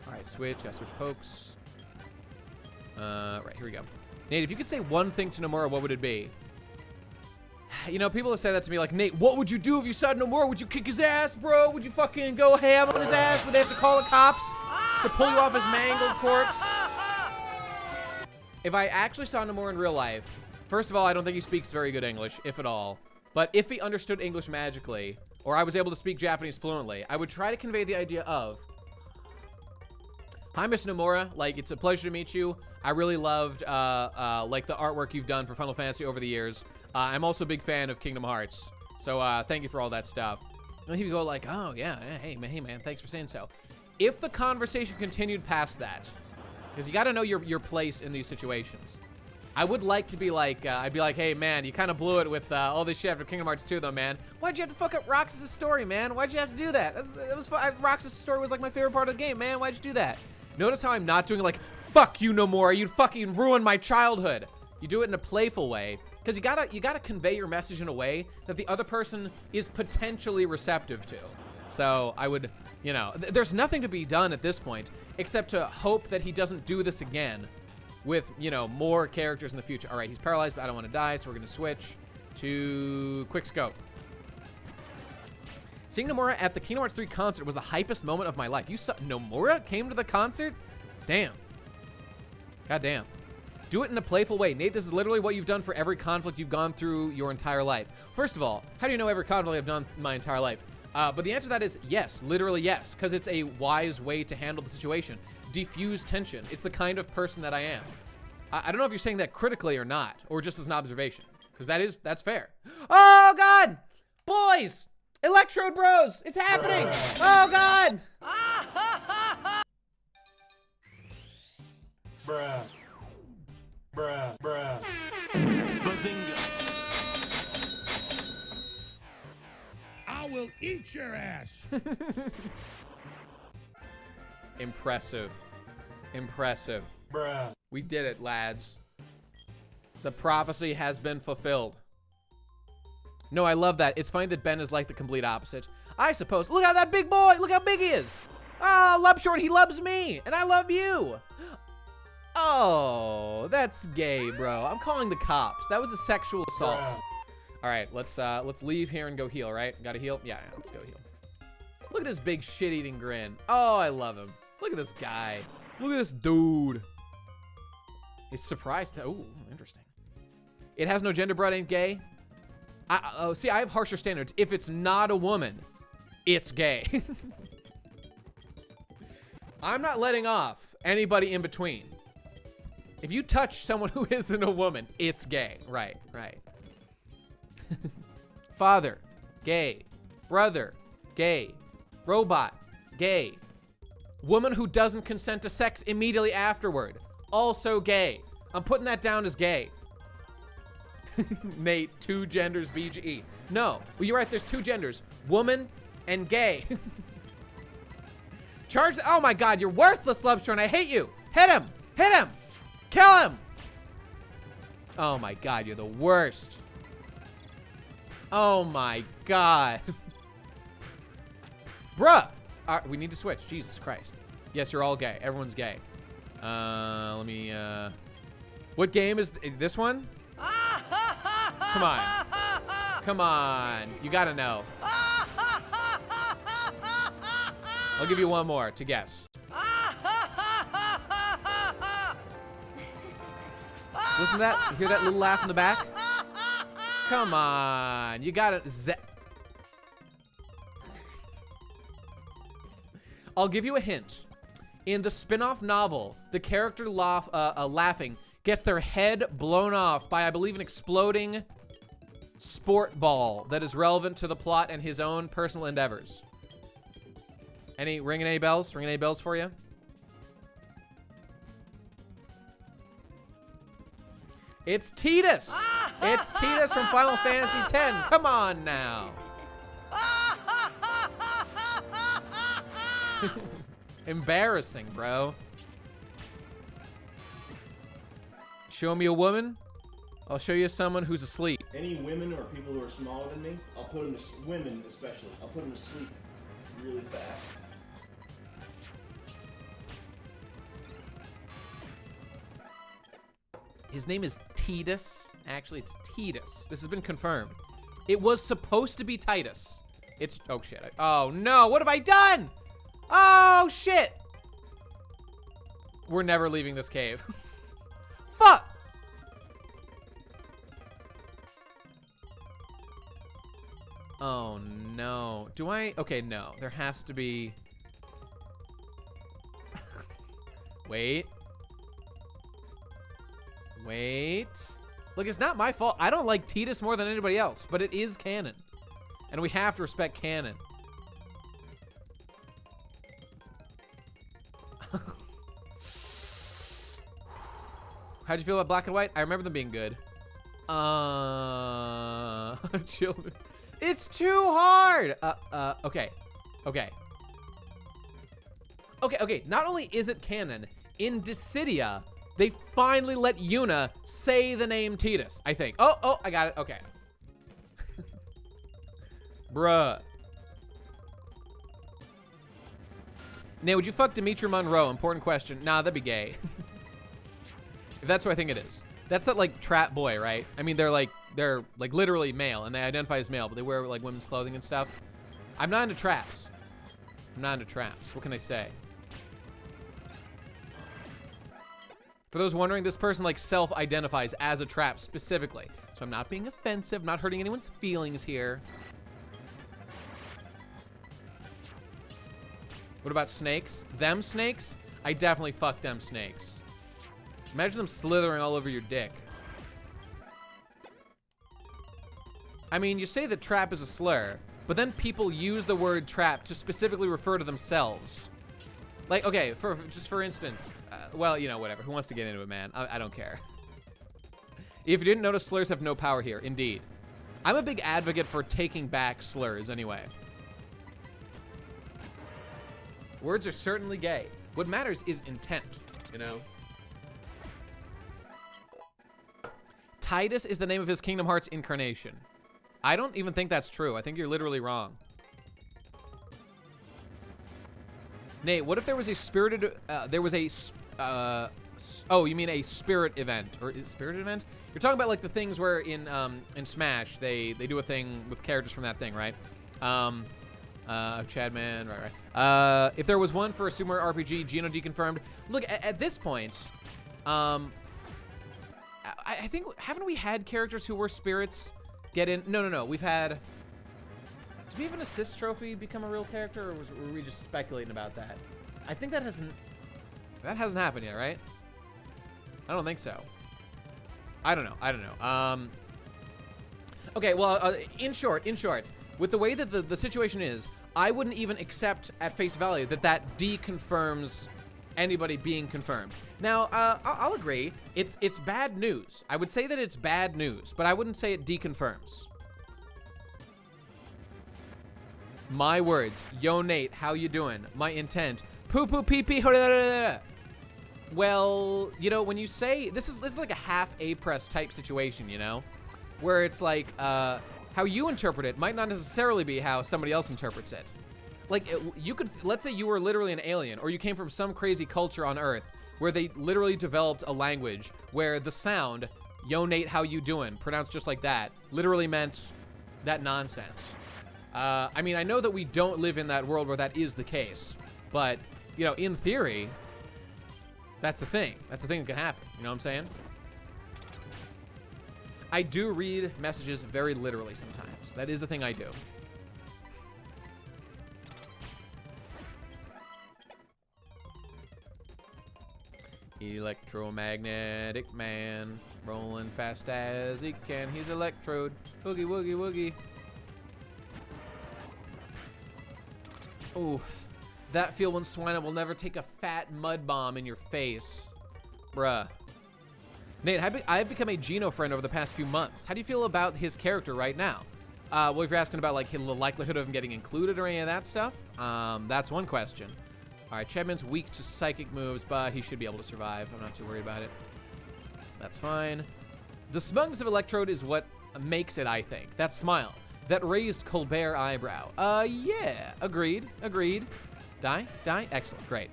All right, switch. Gotta switch pokes. Right, here we go. Nate, if you could say one thing to Nomura, what would it be? You know, people have said that to me, like, Nate, what would you do if you saw Nomura? Would you kick his ass, bro? Would you fucking go ham on his ass? Would they have to call the cops to pull you off his mangled corpse? If I actually saw Nomura in real life, first of all, I don't think he speaks very good English, if at all. But if he understood English magically, or I was able to speak Japanese fluently, I would try to convey the idea of, hi, Miss Nomura. Like, it's a pleasure to meet you. I really loved, like, the artwork you've done for Final Fantasy over the years. I'm also a big fan of Kingdom Hearts. So, thank you for all that stuff. And he would go like, oh, yeah, hey, man, thanks for saying so. If the conversation continued past that, because you got to know your place in these situations, I would like to be like, I'd be like, hey, man, you kind of blew it with all this shit after Kingdom Hearts 2, though, man. Why'd you have to fuck up Roxas' story, man? Why'd you have to do that? That was fun. Roxas' story was like my favorite part of the game, man. Why'd you do that? Notice how I'm not doing like, fuck you, Nomura. You fucking ruined my childhood. You do it in a playful way, because you gotta convey your message in a way that the other person is potentially receptive to. So I would, you know, there's nothing to be done at this point except to hope that he doesn't do this again with, you know, more characters in the future. All right, he's paralyzed, but I don't want to die, so we're gonna switch to Quick Scope. Seeing Nomura at the Kingdom Hearts 3 concert was the hypest moment of my life. You saw Nomura came to the concert? Damn. God damn. Do it in a playful way. Nate, this is literally what you've done for every conflict you've gone through your entire life. First of all, how do you know every conflict I've done my entire life? But the answer to that is yes, literally yes, because it's a wise way to handle the situation. Diffuse tension. It's the kind of person that I am. I don't know if you're saying that critically or not, or just as an observation, because that's fair. Oh, God! Boys! Electrode bros! It's happening! Oh, God! Bruh. Bruh. Bruh. Bazinga. I will eat your ass. Impressive. Impressive. Bruh. We did it, lads. The prophecy has been fulfilled. No, I love that. It's funny that Ben is like the complete opposite. I suppose. Look at that big boy. Look how big he is. Oh, Lubshort, he loves me. And I love you. Oh, that's gay, bro. I'm calling the cops. That was a sexual assault. Bruh. All right, let's leave here and go heal, right? Gotta heal? Yeah, let's go heal. Look at this big shit-eating grin. Oh, I love him. Look at this guy. Look at this dude. He's surprised. Oh, interesting. It has no gender, bro. It ain't gay. See, I have harsher standards. If it's not a woman, it's gay. I'm not letting off anybody in between. If you touch someone who isn't a woman, it's gay. Right. Father, gay. Brother, gay. Robot, gay. Woman who doesn't consent to sex immediately afterward, also gay. I'm putting that down as gay. Nate, 2 genders BGE. No, well, you're right, there's 2 genders. Woman and gay. Charge, oh my God, you're worthless, Livestream. I hate you. Hit him, kill him. Oh my God, you're the worst. Oh my God. Bruh. We need to switch, Jesus Christ. Yes, you're all gay, everyone's gay. Let me, what game is this one? Come on. Come on. You gotta know. I'll give you one more to guess. Listen to that? You hear that little laugh in the back? Come on. You gotta... I'll give you a hint. In the spin-off novel, the character laughing gets their head blown off by, I believe, an exploding sport ball that is relevant to the plot and his own personal endeavors. Ringing any bells? Ringing any bells for you? It's Tidus! It's Tidus from Final Fantasy X. Come on now. Embarrassing, bro. Show me a woman, I'll show you someone who's asleep. Any women or people who are smaller than me, I'll put them to women especially. I'll put them to sleep really fast. His name is Tidus. Actually, it's Tidus. This has been confirmed. It was supposed to be Titus. It's, oh shit. Oh no, what have I done? Oh shit. We're never leaving this cave. Fuck. Oh no. Do I? Okay, no. There has to be. Wait. Wait. Look, it's not my fault. I don't like Tidus more than anybody else, but it is canon. And we have to respect canon. How'd you feel about Black and White? I remember them being good. Children. It's too hard. Okay. Okay. Okay. Not only is it canon, in Dissidia, they finally let Yuna say the name Tidus, I think. Oh, I got it. Okay. Bruh. Now, would you fuck Dimitri Monroe? Important question. Nah, that'd be gay. If that's what I think it is. That's that, like, trap boy, right? I mean, they're literally male, and they identify as male, but they wear, like, women's clothing and stuff. I'm not into traps. I'm not into traps. What can I say? For those wondering, this person, like, self-identifies as a trap specifically. So I'm not being offensive, not hurting anyone's feelings here. What about snakes? Them snakes? I definitely fuck them snakes. Imagine them slithering all over your dick. I mean, you say that trap is a slur, but then people use the word trap to specifically refer to themselves. Like, okay, just for instance, well, you know, whatever. Who wants to get into it, man? I don't care. If you didn't notice, slurs have no power here. Indeed. I'm a big advocate for taking back slurs anyway. Words are certainly gay. What matters is intent, you know? Tidus is the name of his Kingdom Hearts incarnation. I don't even think that's true. I think you're literally wrong. Nate, what if there was a spirited, oh, you mean a spirit event, or is spirit event? You're talking about like the things where in Smash, they do a thing with characters from that thing, right? Chadman, right. If there was one for a Super Mario RPG, Geno deconfirmed. Look, at this point, I think, haven't we had characters who were spirits get in? No. We've had, did we have an assist trophy become a real character, or were we just speculating about that? I think that hasn't happened yet, right? I don't think so. I don't know. Okay, well, in short, with the way that the situation is, I wouldn't even accept at face value that deconfirms anybody being confirmed. Now, I'll agree. It's bad news. I would say that it's bad news, but I wouldn't say it deconfirms. My words. Yo, Nate, how you doing? My intent. Poo poo pee pee. Well, you know, when you say this is like a half A press type situation, you know, where it's like how you interpret it might not necessarily be how somebody else interprets it. Like you could, let's say you were literally an alien, or you came from some crazy culture on Earth where they literally developed a language where the sound "Yo, Nate, how you doing?" pronounced just like that literally meant that nonsense. I mean, I know that we don't live in that world where that is the case, but you know, in theory, that's the thing. That's the thing that can happen. You know what I'm saying? I do read messages very literally sometimes. That is the thing I do. Electromagnetic man, rolling fast as he can. He's Electrode. Boogie, woogie, woogie. Ooh. That feel when Swine will never take a fat mud bomb in your face. Bruh. Nate, I've become a Geno friend over the past few months. How do you feel about his character right now? Well, if you're asking about like the likelihood of him getting included or any of that stuff, that's one question. All right, Chapman's weak to psychic moves, but he should be able to survive. I'm not too worried about it. That's fine. The smugness of Electrode is what makes it, I think. That smile. That raised Colbert eyebrow. Yeah. Agreed. Agreed. Die? Die? Excellent. Great.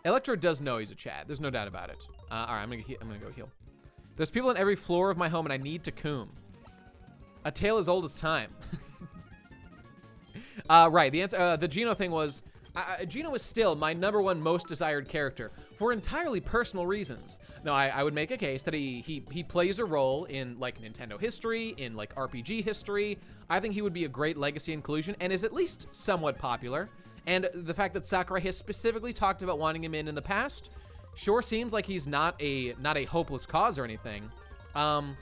Electrode does know he's a Chad. There's no doubt about it. All right, I'm gonna go heal. There's people on every floor of my home, and I need to coom. A tale as old as time. Right. The answer. The Geno thing was. Geno is still my #1 most desired character for entirely personal reasons. Now, I would make a case that he plays a role in like Nintendo history, in like RPG history. I think he would be a great legacy inclusion and is at least somewhat popular. And the fact that Sakurai has specifically talked about wanting him in the past, sure seems like he's not a hopeless cause or anything. I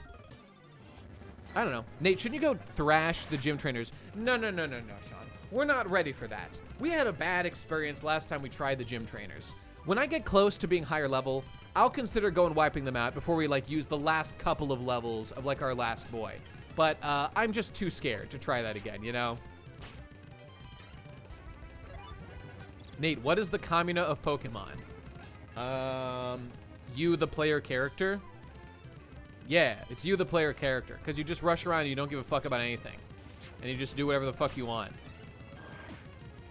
don't know. Nate, shouldn't you go thrash the gym trainers? No, Sean. We're not ready for that. We had a bad experience last time we tried the gym trainers. When I get close to being higher level, I'll consider going wiping them out before we like use the last couple of levels of like our last boy. But I'm just too scared to try that again, you know? Nate, what is the Kamina of Pokemon? You the player character? Yeah, it's you the player character, because you just rush around and you don't give a fuck about anything. And you just do whatever the fuck you want.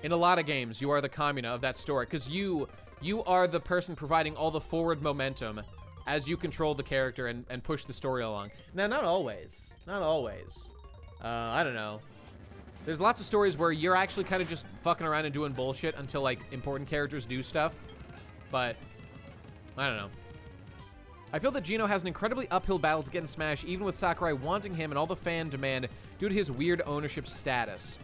In a lot of games, you are the Kamina of that story, because you are the person providing all the forward momentum as you control the character and push the story along. Now, not always. Not always. I don't know. There's lots of stories where you're actually kind of just fucking around and doing bullshit until, like, important characters do stuff. But, I don't know. I feel that Geno has an incredibly uphill battle to get in Smash, even with Sakurai wanting him and all the fan demand due to his weird ownership status.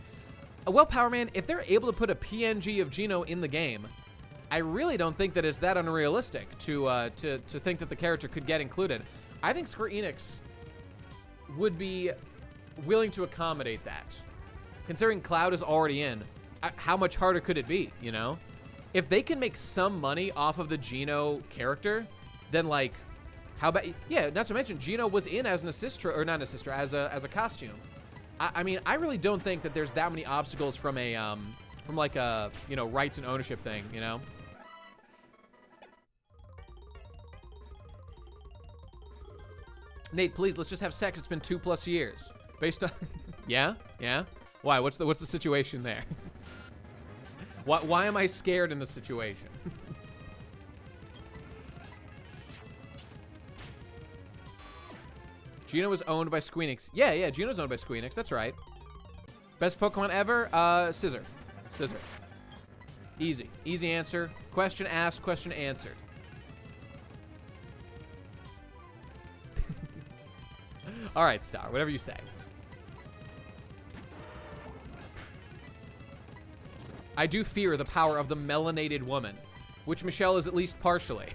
Well, Power Man, if they're able to put a PNG of Geno in the game, I really don't think that it's that unrealistic to think that the character could get included. I think Square Enix would be willing to accommodate that. Considering Cloud is already in, how much harder could it be, you know? If they can make some money off of the Geno character, then like, how about, yeah, not to mention Geno was in as an assistra, or not an assistra, as a costume. I mean, I really don't think that there's that many obstacles from a, from like a, you know, rights and ownership thing, you know? Nate, please, let's just have sex. It's been 2+ years. Based on, yeah? Why? What's the situation there? Why am I scared in this situation? Geno was owned by Squeenix. Yeah, Geno's owned by Squeenix. That's right. Best Pokemon ever? Scissor. Easy answer. Question asked, question answered. All right, Star, whatever you say. I do fear the power of the melanated woman, which Michelle is at least partially.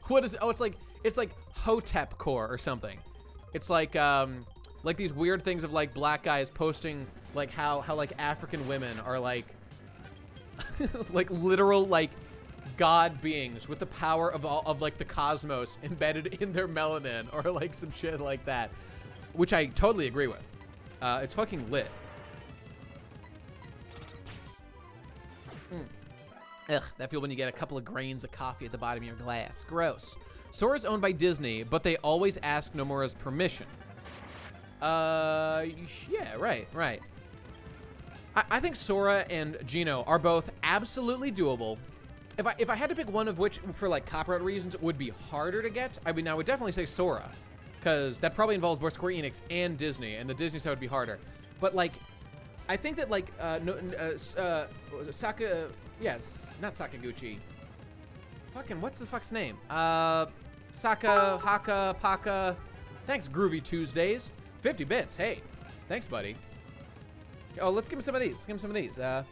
What is it? Oh, it's like Hotep core or something. It's like Like these weird things of like black guys posting like how like African women are like like literal like god beings with the power of all of like the cosmos embedded in their melanin or like some shit like that, which I totally agree with. It's fucking lit. Ugh, that feel when you get a couple of grains of coffee at the bottom of your glass. Gross. Sora's owned by Disney, but they always ask Nomura's permission. Yeah, right. I think Sora and Gino are both absolutely doable. If I had to pick one of which, for like copyright reasons, would be harder to get, I mean, I would definitely say Sora, because that probably involves both Square Enix and Disney, and the Disney side would be harder. But like, I think that like, yes, not Sakaguchi. Fucking, what's the fuck's name? Saka, Haka, Paka. Thanks, Groovy Tuesdays. 50 bits, hey. Thanks, buddy. Oh, let's give him some of these. I'm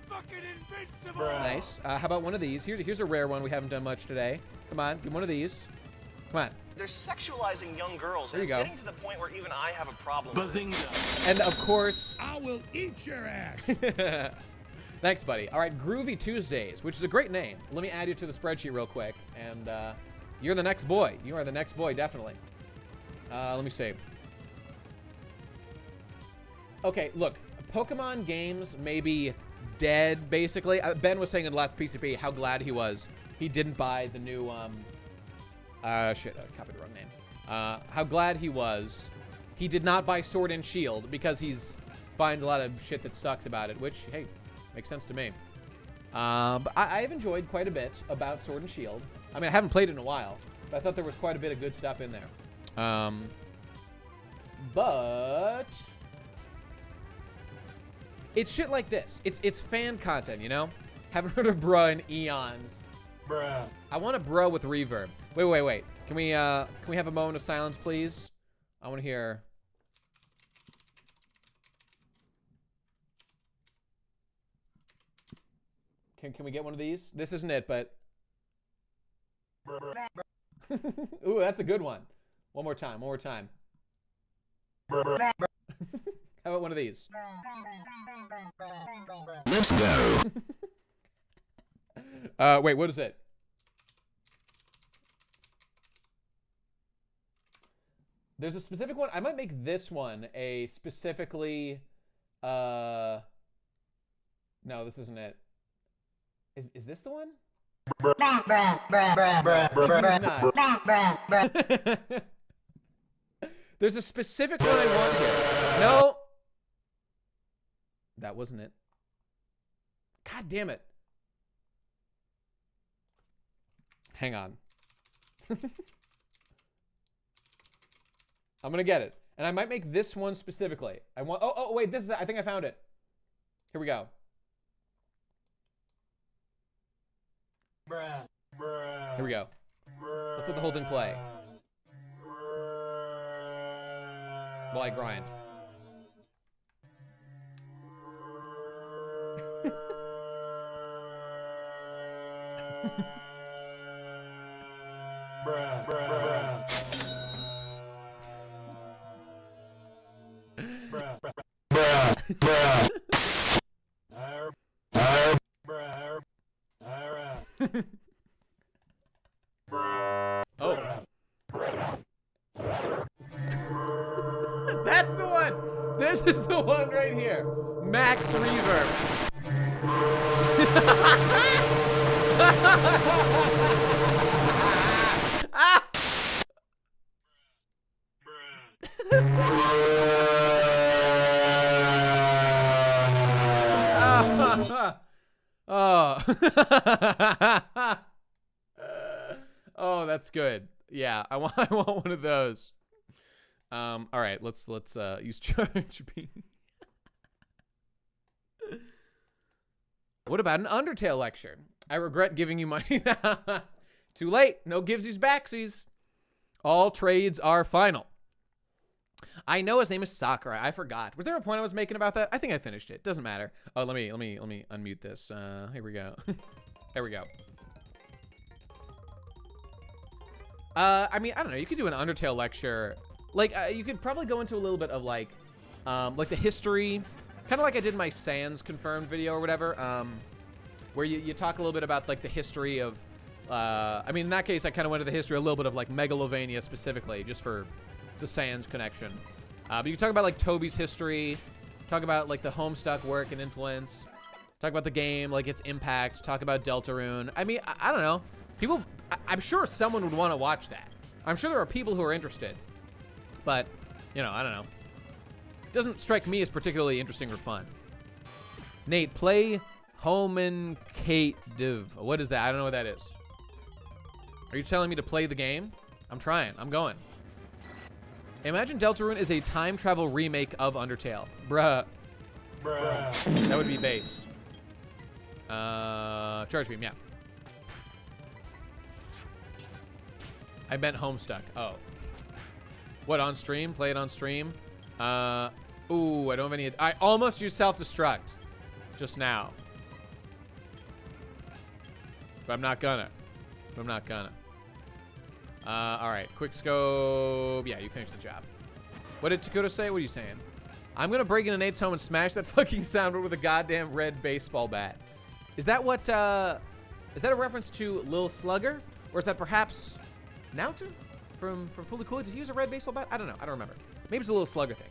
fucking invincible. Nice. How about one of these? Here's a rare one we haven't done much today. Come on, give one of these. Come on. They're sexualizing young girls, There and you it's go. getting to the point where even I have a problem with it. Bazinga. And of course, I will eat your ass. thanks, buddy. All right, Groovy Tuesdays, which is a great name. Let me add you to the spreadsheet real quick, and you're the next boy. You are the next boy, definitely. Let me see. Okay, look, Pokemon games may be dead, basically. Ben was saying in the last PCP how glad he was he didn't buy the new, shit, I copied the wrong name. How glad he was he did not buy Sword and Shield because he's find a lot of shit that sucks about it, which, hey, makes sense to me. But I've enjoyed quite a bit about Sword and Shield. I mean, I haven't played it in a while, but I thought there was quite a bit of good stuff in there. But it's shit like this. It's fan content, you know? Haven't heard of bruh in eons. Bruh. I want a bro with reverb. Wait. Can we have a moment of silence, please? I want to hear. Can we get one of these? This isn't it, but. Ooh, that's a good one. One more time. How about one of these? Let's go. Wait, what is it? There's a specific one. I might make this one a specifically, no, this isn't it. Is this the one? This is not. There's a specific one I want here. No. That wasn't it. God damn it. Hang on. I'm gonna get it. And I might make this one specifically. I want, oh, wait, this is it. I think I found it. Here we go. Bruh. Here we go. Let's let the whole thing play. While I grind. Oh. That's the one. This is the one right here. Max reverb. Oh. Oh, that's good. Yeah, I want one of those. All right, let's use charge B. What about an Undertale lecture? I regret giving you money now. Too late. No givesies backsies. All trades are final. I know his name is Sakurai. I forgot. Was there a point I was making about that? I think I finished it. Doesn't matter. Oh, let me unmute this. Here we go. There we go. I mean, I don't know. You could do an Undertale lecture Like, you could probably go into a little bit of, like the history, kind of like I did my Sans confirmed video or whatever, where you talk a little bit about, like, the history of, I mean, in that case, I kind of went into the history a little bit of, like, Megalovania specifically, just for the Sans connection. But you can talk about, like, Toby's history, talk about, like, the Homestuck work and influence, talk about the game, like, its impact, talk about Deltarune. I mean, I don't know. People, I'm sure someone would want to watch that. I'm sure there are people who are interested. But, you know, I don't know. It doesn't strike me as particularly interesting or fun. Nate, play Homencative. What is that? I don't know what that is. Are you telling me to play the game? I'm trying. I'm going. Imagine Deltarune is a time travel remake of Undertale. Bruh. Bruh. That would be based. Charge beam, yeah. I meant Homestuck. Oh. What, on stream? Play it on stream? Ooh, I don't have any. I almost used self-destruct just now. But I'm not gonna. All right, quick scope. Yeah, you finished the job. What did Takuto say? What are you saying? I'm gonna break into Nate's home and smash that fucking soundboard with a goddamn red baseball bat. Is that what, is that a reference to Lil Slugger? Or is that perhaps Naoto from Fully Cooley? Did he use a red baseball bat? I don't know. I don't remember. Maybe it's a Lil Slugger thing.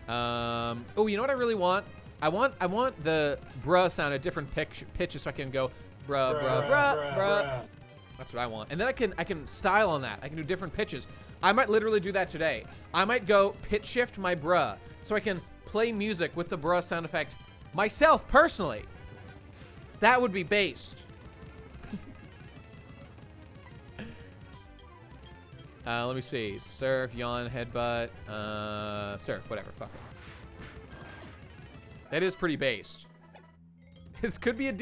Oh, you know what I really want? I want the bruh sound at different pitches so I can go bruh, bruh, bruh, bruh. That's what I want. And then I can style on that. I can do different pitches. I might literally do that today. I might go pitch shift my bruh so I can play music with the bruh sound effect myself personally. That would be based. Let me see. Surf, yawn, headbutt, surf, whatever, fuck it. That is pretty based. This could be a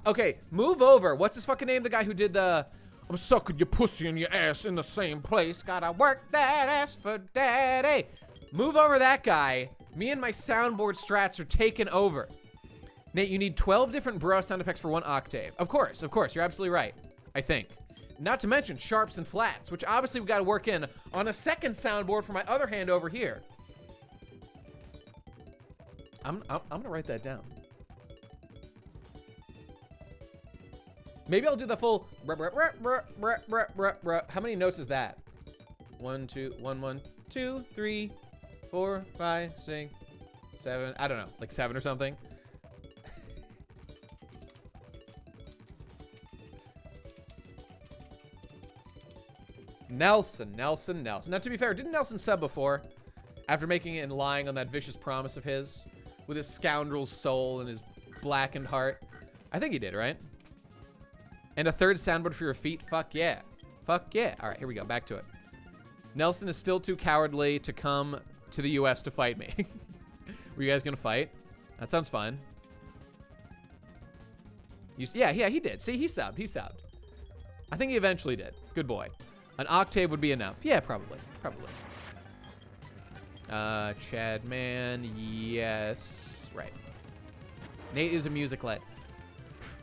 okay, move over. What's his fucking name? The guy who did the I'm sucking your pussy and your ass in the same place. Gotta work that ass for daddy. Move over that guy. Me and my soundboard strats are taken over. Nate, you need 12 different bruh sound effects for one octave. Of course. You're absolutely right. I think. Not to mention sharps and flats, which obviously we've got to work in on a second soundboard for my other hand over here. I'm gonna write that down. Maybe I'll do the full. How many notes is that? 1, 2, 1, 1, 2, 3, 4, 5, 6, 7. I don't know, like 7 or something. Nelson. Now, to be fair, didn't Nelson sub before? After making it and lying on that vicious promise of his? With his scoundrel's soul and his blackened heart? I think he did, right? And a third soundboard for your feet? Fuck yeah. Fuck yeah. All right, here we go. Back to it. Nelson is still too cowardly to come to the US to fight me. Were you guys gonna fight? That sounds fun. Yeah, he did. See, he subbed. I think he eventually did. Good boy. An octave would be enough. Yeah, probably. Chad man, yes. Right. Nate is a musiclet.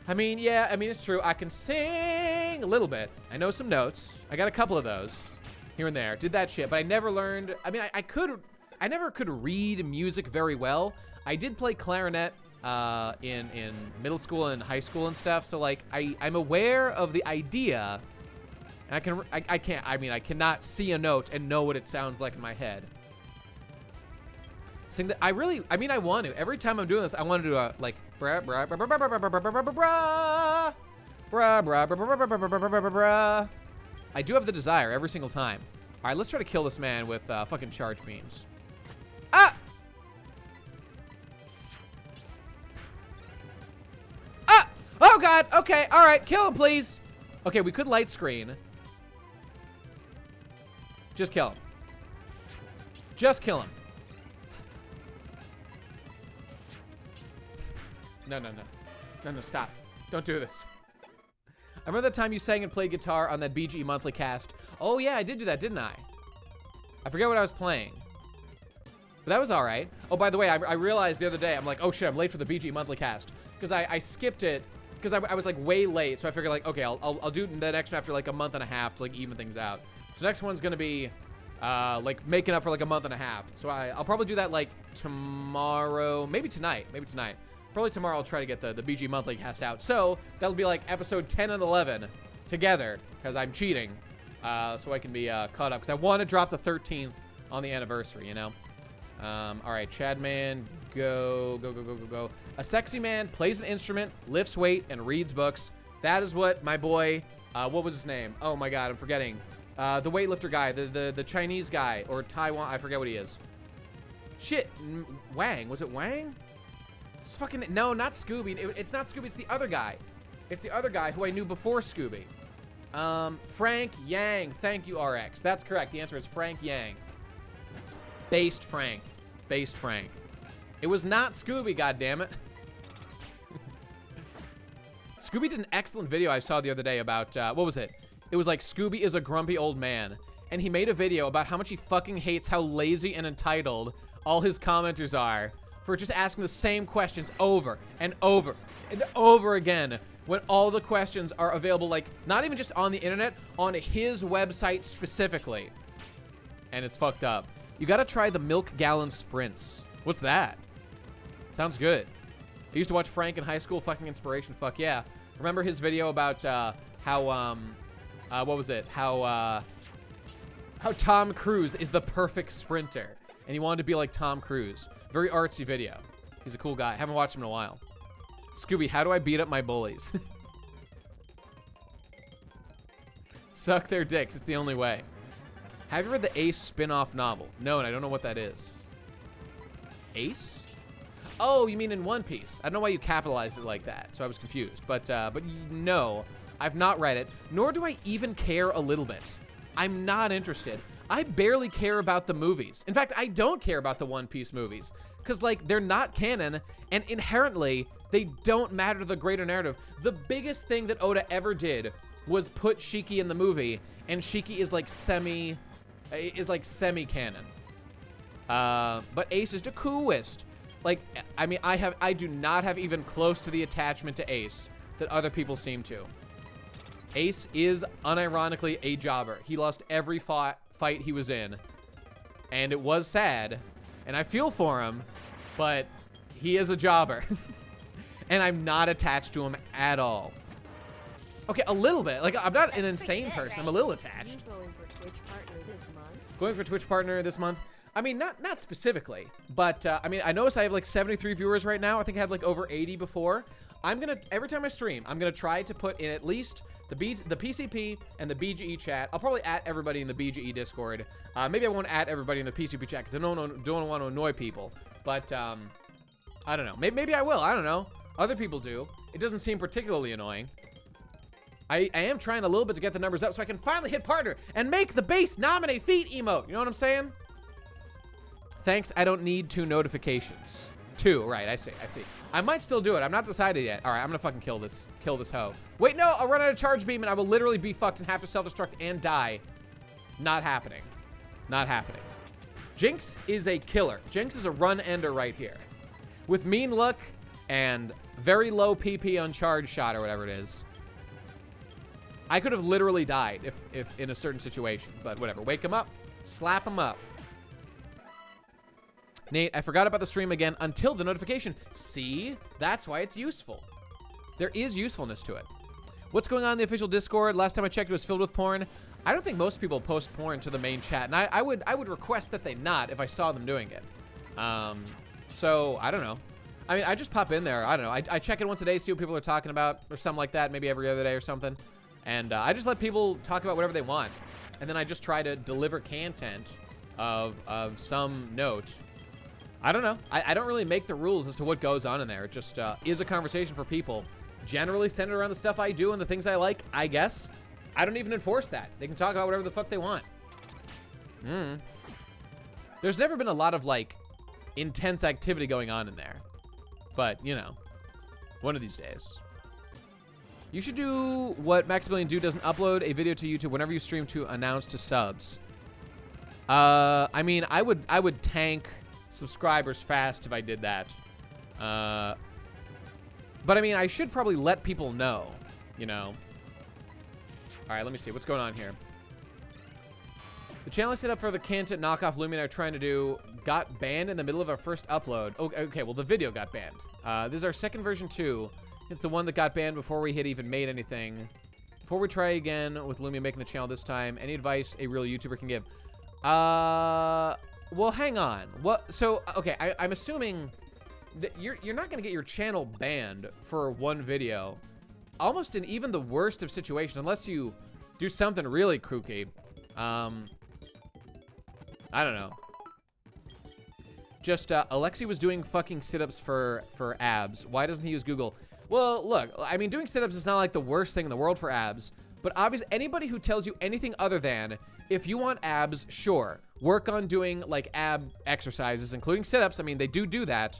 I mean, yeah, it's true. I can sing a little bit. I know some notes. I got a couple of those here and there. Did that shit, but I never learned. I mean, I never could read music very well. I did play clarinet in middle school and high school and stuff. So like, I'm aware of the idea. And I cannot see a note and know what it sounds like in my head. Sing that. I want to. Every time I'm doing this, I want to do a like brah brah brah brah brah brah brah brah brah brah brah brah brah. I do have the desire every single time. All right, let's try to kill this man with fucking charge beams. Ah! Ah! Oh God. Okay. All right. Kill him, please. Okay, we could light screen. Just kill him. Just kill him. No, stop. Don't do this. I remember the time you sang and played guitar on that BGE monthly cast. Oh yeah, I did do that, didn't I? I forget what I was playing. But that was all right. Oh, by the way, I realized the other day, I'm like, oh shit, I'm late for the BGE monthly cast. Because I skipped it, because I was like way late, so I figured like, okay, I'll do the next one after like a month and a half to like even things out. So next one's gonna be like making up for like a month and a half. So I'll probably do that like tomorrow, maybe tonight. Probably tomorrow I'll try to get the BG monthly cast out. So that'll be like episode 10 and 11 together because I'm cheating, so I can be caught up because I want to drop the 13th on the anniversary, you know. All right, Chadman, go. A sexy man plays an instrument, lifts weight, and reads books. That is what my boy, what was his name? Oh my God, I'm forgetting. The weightlifter guy, the Chinese guy, or Taiwan, I forget what he is. Shit, Wang, was it Wang? It's fucking, no, not Scooby. It's not Scooby, it's the other guy. It's the other guy who I knew before Scooby. Frank Yang, thank you, RX. That's correct, the answer is Frank Yang. Based Frank. It was not Scooby, goddammit. Scooby did an excellent video I saw the other day about, what was it? It was like, Scooby is a grumpy old man. And he made a video about how much he fucking hates how lazy and entitled all his commenters are for just asking the same questions over and over and over again when all the questions are available, like, not even just on the internet, on his website specifically. And it's fucked up. You gotta try the milk gallon sprints. What's that? Sounds good. I used to watch Frank in high school. Fucking inspiration. Fuck yeah. Remember his video about how what was it? How Tom Cruise is the perfect sprinter, and he wanted to be like Tom Cruise. Very artsy video. He's a cool guy. Haven't watched him in a while. Scooby, how do I beat up my bullies? Suck their dicks. It's the only way. Have you read the Ace spin-off novel? No, and I don't know what that is. Ace? Oh, you mean in One Piece. I don't know why you capitalized it like that, so I was confused. But no, I've not read it, nor do I even care a little bit. I'm not interested. I barely care about the movies. In fact, I don't care about the One Piece movies, because, like, they're not canon, and inherently, they don't matter to the greater narrative. The biggest thing that Oda ever did was put Shiki in the movie, and Shiki is like semi-canon. But Ace is the coolest. Like, I mean, I do not have even close to the attachment to Ace that other people seem to. Ace is unironically a jobber. He lost every fight he was in, and it was sad, and I feel for him, but he is a jobber. And I'm not attached to him at all. Okay, a little bit. Like, I'm not an insane person. I'm a little attached. Going for Twitch partner this month? Going for Twitch partner this month? I mean, not specifically, but I mean, I noticed I have like 73 viewers right now. I think I had like over 80 before. I'm gonna, every time I stream, I'm gonna try to put in at least the PCP and the BGE chat. I'll probably add everybody in the BGE Discord. Maybe I won't add everybody in the PCP chat because I don't want to annoy people. But I don't know. Maybe I will. I don't know. Other people do. It doesn't seem particularly annoying. I am trying a little bit to get the numbers up so I can finally hit partner and make the base nominate feet emote. You know what I'm saying? Thanks, I don't need 2 notifications. 2, right, I see. I might still do it. I'm not decided yet. All right, I'm gonna fucking kill this hoe. Wait, no, I'll run out of charge beam and I will literally be fucked and have to self-destruct and die. Not happening. Not happening. Jinx is a killer. Jinx is a run ender right here. With mean luck and very low PP on charge shot or whatever it is, I could have literally died if in a certain situation, but whatever. Wake him up, slap him up. Nate, I forgot about the stream again until the notification. See? That's why it's useful. There is usefulness to it. What's going on in the official Discord? Last time I checked, it was filled with porn. I don't think most people post porn to the main chat, and I would request that they not if I saw them doing it. So, I don't know. I mean, I just pop in there. I don't know. I check it once a day, see what people are talking about, or something like that, maybe every other day or something. And I just let people talk about whatever they want. And then I just try to deliver content of some note. I don't know. I don't really make the rules as to what goes on in there. It just is a conversation for people. Generally centered around the stuff I do and the things I like, I guess. I don't even enforce that. They can talk about whatever the fuck they want. There's never been a lot of, like, intense activity going on in there. But, you know, one of these days. You should do what Maximilian Do doesn't upload a video to YouTube whenever you stream to announce to subs. I mean, I would tank subscribers fast if I did that. But I mean, I should probably let people know, you know. All right, let me see what's going on here. The channel I set up for the Canton knockoff Lumina are trying to do got banned in the middle of our first upload. Oh, okay, well, the video got banned. This is our second version 2. It's the one that got banned before we had even made anything. Before we try again with Lumia making the channel this time, any advice a real YouTuber can give? Well, hang on. What? So, okay, I'm assuming that you're not going to get your channel banned for one video. Almost in even the worst of situations, unless you do something really kooky. I don't know. Just, Alexi was doing fucking sit-ups for abs. Why doesn't he use Google? Well, look, I mean, doing sit-ups is not like the worst thing in the world for abs, but obviously anybody who tells you anything other than, if you want abs, sure, work on doing, like, ab exercises, including sit-ups. I mean, they do that,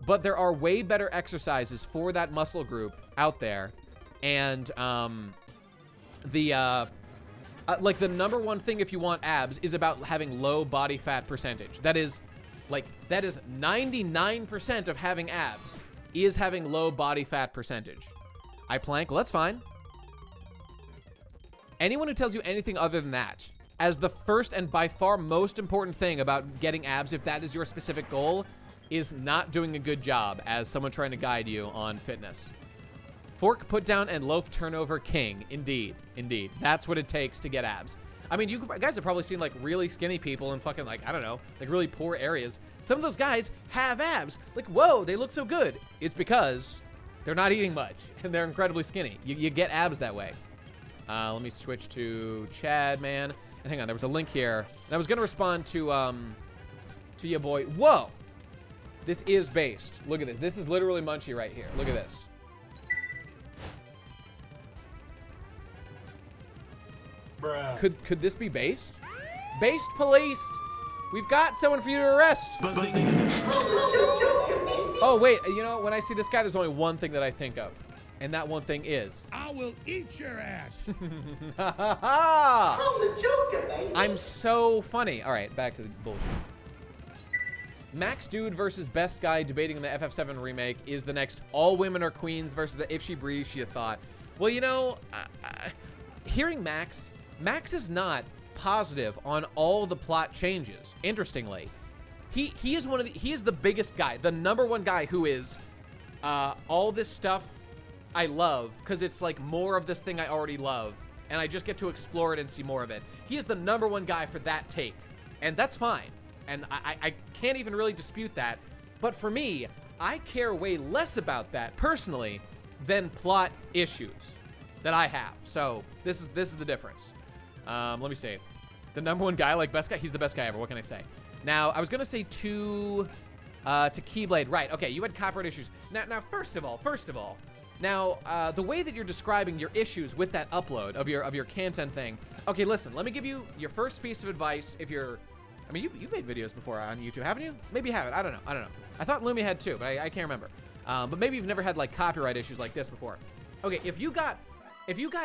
but there are way better exercises for that muscle group out there, and, like, the number one thing if you want abs is about having low body fat percentage. That is, like, that is 99% of having abs is having low body fat percentage. I plank, well, that's fine. Anyone who tells you anything other than that, as the first and by far most important thing about getting abs, if that is your specific goal, is not doing a good job as someone trying to guide you on fitness. Fork put down and loaf turnover king. Indeed. Indeed. That's what it takes to get abs. I mean, you guys have probably seen, like, really skinny people in fucking, like, I don't know, like, really poor areas. Some of those guys have abs. Like, whoa, they look so good. It's because they're not eating much, and they're incredibly skinny. You get abs that way. Let me switch to Chad, man. And hang on, there was a link here. And I was going to respond to your boy. Whoa! This is based. Look at this. This is literally Munchie right here. Look at this. Bruh. Could this be based? Based policed. We've got someone for you to arrest. Oh, wait. You know, when I see this guy, there's only one thing that I think of. And that one thing is... I will eat your ass. I'm the Joker, baby. I'm so funny. All right, back to the bullshit. Max Dude versus Best Guy debating the FF7 remake is the next All Women Are Queens versus the If She Breathes, She a Thought. Well, you know, hearing Max is not positive on all the plot changes. Interestingly, he is he is the biggest guy, the number one guy who is all this stuff I love because it's like more of this thing I already love, and I just get to explore it and see more of it. He is the number one guy for that take, and that's fine. And I can't even really dispute that. But for me, I care way less about that personally than plot issues that I have. So this is the difference. Let me see. The number one guy, like best guy, he's the best guy ever. What can I say? Now, I was gonna say to Keyblade. Right, okay, you had copyright issues. Now, first of all, now, the way that you're describing your issues with that upload of your Canton thing. Okay, listen, let me give you your first piece of advice if you're... I mean, you've made videos before on YouTube, haven't you? Maybe you haven't. I don't know. I thought Lumia had too, but I can't remember. But maybe you've never had like copyright issues like this before. Okay, if you got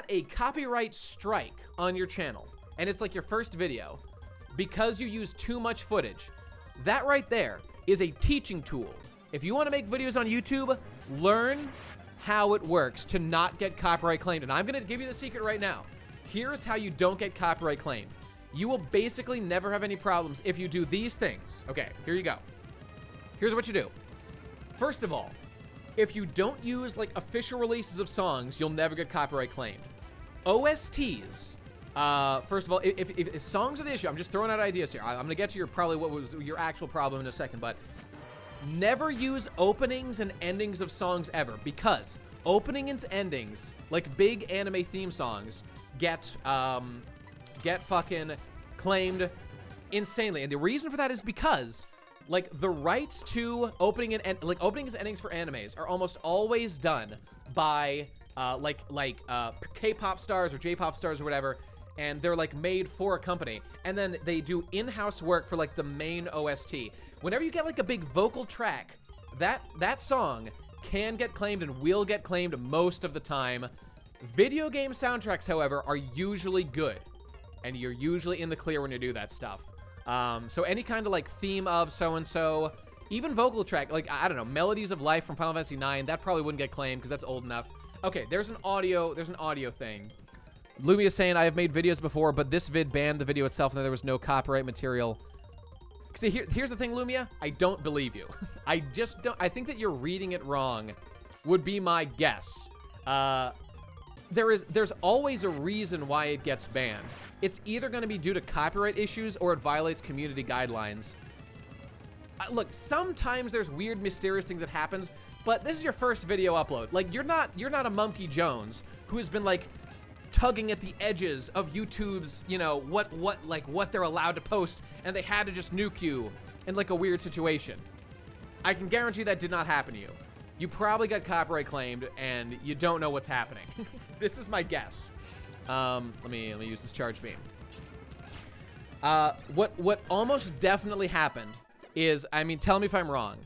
a copyright strike on your channel and it's like your first video because you use too much footage, that right there is a teaching tool. If you want to make videos on YouTube, learn how it works to not get copyright claimed. And I'm going to give you the secret right now. Here's how you don't get copyright claimed. You will basically never have any problems if you do these things. Okay, here you go. Here's what you do. First of all, if you don't use like official releases of songs, you'll never get copyright claimed. OSTs, first of all, if songs are the issue, I'm just throwing out ideas here. I'm gonna get to your probably what was your actual problem in a second, but never use openings and endings of songs ever, because opening and endings, like big anime theme songs, get fucking claimed insanely. And the reason for that is because like the rights to openings and endings for animes are almost always done by K-pop stars or J-pop stars or whatever, and they're like made for a company, and then they do in-house work for like the main OST. Whenever you get like a big vocal track, that song can get claimed and will get claimed most of the time. Video game soundtracks, however, are usually good, and you're usually in the clear when you do that stuff. So any kind of like theme of so-and-so, even vocal track, like, I don't know, Melodies of Life from Final Fantasy IX, that probably wouldn't get claimed because that's old enough. Okay, there's an audio thing. Lumia saying, I have made videos before, but this vid banned the video itself and there was no copyright material. See, here's the thing, Lumia. I don't believe you. I just don't. I think that you're reading it wrong, would be my guess. There's always a reason why it gets banned. It's either going to be due to copyright issues or it violates community guidelines. Look, sometimes there's weird, mysterious thing that happens, but this is your first video upload. Like, you're not a Monkey Jones who has been like tugging at the edges of YouTube's, you know, what they're allowed to post, and they had to just nuke you in like a weird situation. I can guarantee that did not happen to you. You probably got copyright claimed and you don't know what's happening. This is my guess. Let me use this charge beam. What almost definitely happened is, I mean, tell me if I'm wrong.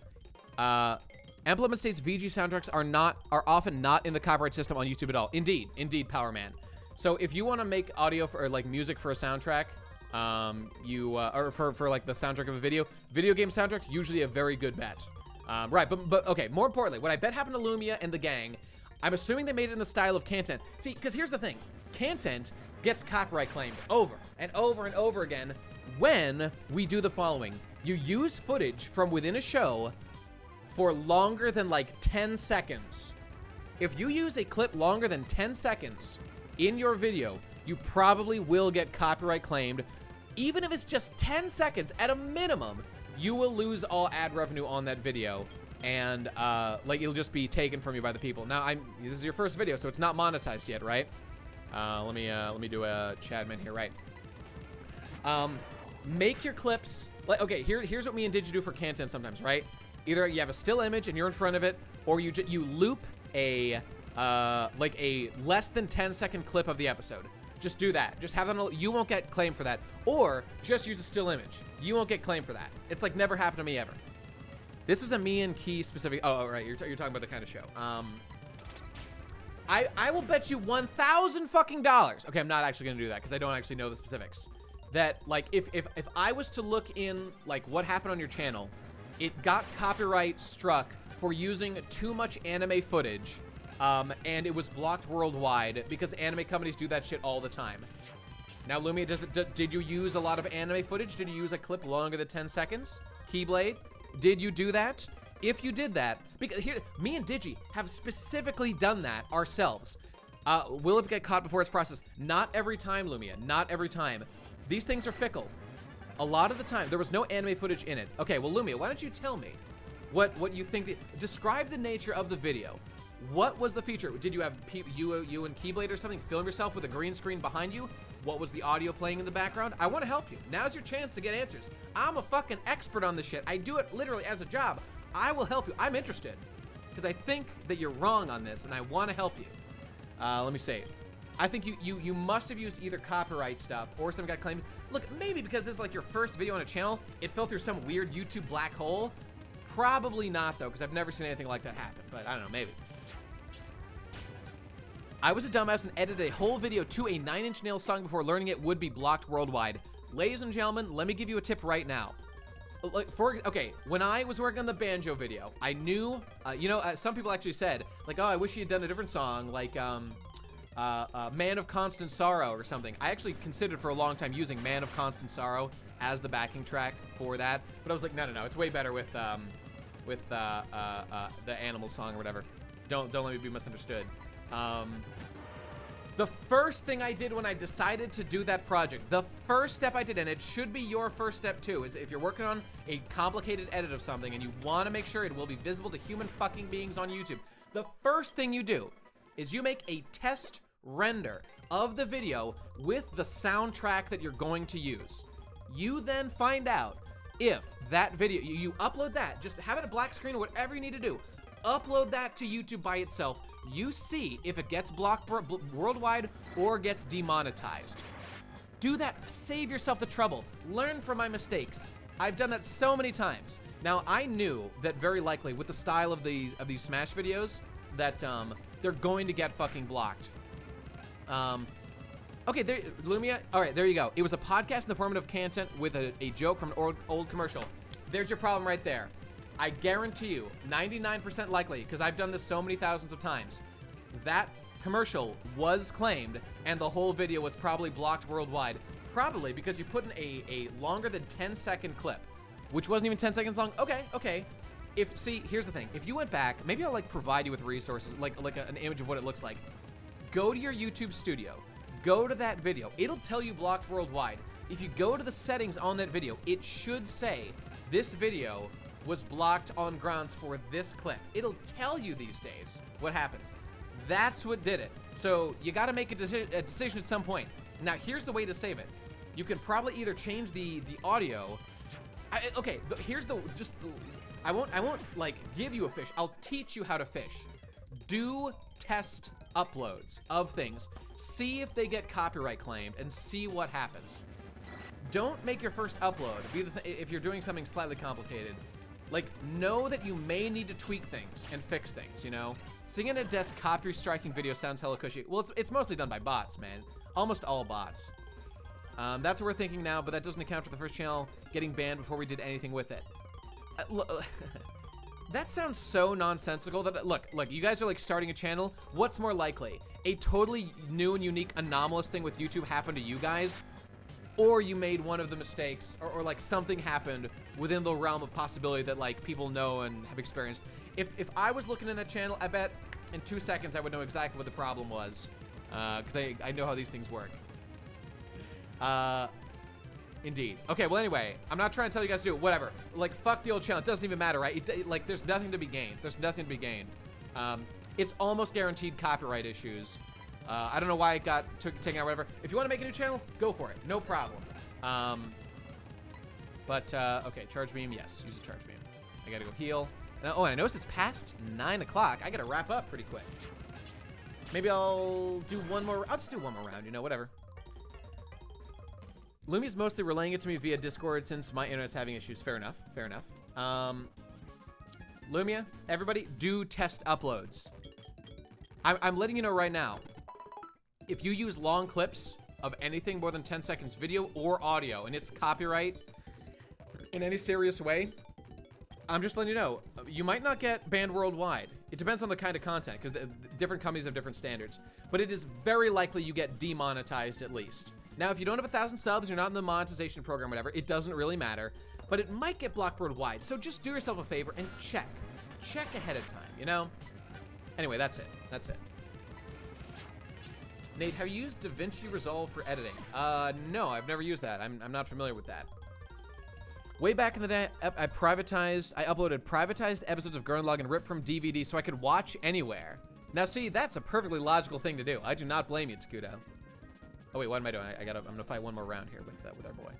Implement states VG soundtracks are often not in the copyright system on YouTube at all. Indeed, Power Man. So if you want to make audio for, or like music for a soundtrack, or for like the soundtrack of a video game soundtrack's usually a very good bet. Right, but okay, more importantly, what I bet happened to Lumia and the gang, I'm assuming they made it in the style of Content. See, because here's the thing. Content gets copyright claimed over and over and over again when we do the following. You use footage from within a show for longer than like 10 seconds. If you use a clip longer than 10 seconds in your video, you probably will get copyright claimed. Even if it's just 10 seconds at a minimum, you will lose all ad revenue on that video, and like it'll just be taken from you by the people. Now, this is your first video, so it's not monetized yet, right? Let me do a Chadman here, right? Make your clips. Like, okay, here's what me and Digi do for content sometimes, right? Either you have a still image and you're in front of it, or you loop a like a less than 10-second clip of the episode. Just do that. Just have them. You won't get claimed for that. Or just use a still image. You won't get claimed for that. It's like never happened to me ever. This was a me and Key specific. Oh, right. You're talking about the kind of show. I will bet you $1,000 fucking dollars. Okay, I'm not actually gonna do that because I don't actually know the specifics. That like if I was to look in like what happened on your channel, it got copyright struck for using too much anime footage. And it was blocked worldwide because anime companies do that shit all the time. Now, Lumia, did you use a lot of anime footage? Did you use a clip longer than 10 seconds? Keyblade, did you do that? If you did that, because here, me and Digi have specifically done that ourselves. Will it get caught before it's processed? Not every time, Lumia, not every time. These things are fickle. A lot of the time, there was no anime footage in it. Okay, well, Lumia, why don't you tell me what you think, describe the nature of the video. What was the feature? Did you have you and Keyblade or something film yourself with a green screen behind you? What was the audio playing in the background? I want to help you. Now's your chance to get answers. I'm a fucking expert on this shit. I do it literally as a job. I will help you. I'm interested because I think that you're wrong on this and I want to help you. Let me say it. I think you must have used either copyright stuff or something got claimed. Look, maybe because this is like your first video on a channel, it fell through some weird YouTube black hole. Probably not though, because I've never seen anything like that happen, but I don't know, maybe. I was a dumbass and edited a whole video to a 9 Inch Nails song before learning it would be blocked worldwide. Ladies and gentlemen, let me give you a tip right now. Okay, when I was working on the banjo video, I knew, some people actually said, like, oh, I wish you had done a different song, like, Man of Constant Sorrow or something. I actually considered for a long time using Man of Constant Sorrow as the backing track for that, but I was like, no, it's way better with the Animal song or whatever. Don't let me be misunderstood. The first thing I did when I decided to do that project, the first step I did, and it should be your first step too, is if you're working on a complicated edit of something and you want to make sure it will be visible to human fucking beings on YouTube, the first thing you do is you make a test render of the video with the soundtrack that you're going to use. You then find out if that video, you upload that, just have it a black screen or whatever you need to do, upload that to YouTube by itself. You see if it gets blocked worldwide or gets demonetized. Do that. Save yourself the trouble. Learn from my mistakes. I've done that so many times. Now, I knew that very likely with the style of these Smash videos that they're going to get fucking blocked. Okay, there, Lumia. All right, there you go. It was a podcast in the format of content with a joke from an old commercial. There's your problem right there. I guarantee you, 99% likely, because I've done this so many thousands of times, that commercial was claimed, and the whole video was probably blocked worldwide. Probably because you put in a longer than 10-second clip, which wasn't even 10 seconds long. Okay. See, here's the thing. If you went back, maybe I'll like provide you with resources, like an image of what it looks like. Go to your YouTube studio. Go to that video. It'll tell you blocked worldwide. If you go to the settings on that video, it should say this video was blocked on grounds for this clip. It'll tell you these days what happens. That's what did it. So you got to make a decision at some point. Now, here's the way to save it. You can probably either change the audio. I won't like give you a fish. I'll teach you how to fish. Do test uploads of things. See if they get copyright claimed and see what happens. Don't make your first upload if you're doing something slightly complicated. Like, know that you may need to tweak things and fix things, you know? Sitting at a desk copy striking video sounds hella cushy. Well, it's mostly done by bots, man. Almost all bots. That's what we're thinking now, but that doesn't account for the first channel getting banned before we did anything with it. That sounds so nonsensical that, look, you guys are like starting a channel. What's more likely? A totally new and unique anomalous thing with YouTube happened to you guys? Or you made one of the mistakes, or like something happened within the realm of possibility that like people know and have experienced. If I was looking in that channel, I bet in 2 seconds I would know exactly what the problem was. Because I know how these things work. Indeed. Okay, well anyway, I'm not trying to tell you guys to do it, whatever. Like, fuck the old channel, it doesn't even matter, right? Like, there's nothing to be gained. There's nothing to be gained. It's almost guaranteed copyright issues. I don't know why it got taken out, whatever. If you want to make a new channel, go for it, no problem. Okay, charge beam, yes, use a charge beam. I gotta go heal. Oh, and I noticed it's past 9 o'clock. I gotta wrap up pretty quick. Maybe I'll just do one more round, you know, whatever. Lumia's mostly relaying it to me via Discord since my internet's having issues. Fair enough, fair enough. Lumia, everybody, do test uploads. I'm letting you know right now, if you use long clips of anything more than 10 seconds, video or audio, and it's copyright in any serious way, I'm just letting you know, you might not get banned worldwide. It depends on the kind of content, because different companies have different standards. But it is very likely you get demonetized at least. Now, if you don't have 1,000 subs, you're not in the monetization program, whatever, it doesn't really matter. But it might get blocked worldwide, so just do yourself a favor and check. Check ahead of time, you know? Anyway, that's it. That's it. Nate, have you used DaVinci Resolve for editing? No, I've never used that. I'm not familiar with that. Way back in the day, I uploaded privatized episodes of Gurren Lagann ripped from DVD so I could watch anywhere. Now see, that's a perfectly logical thing to do. I do not blame you, Takudo. Oh wait, what am I doing? I'm gonna fight one more round here with our boy.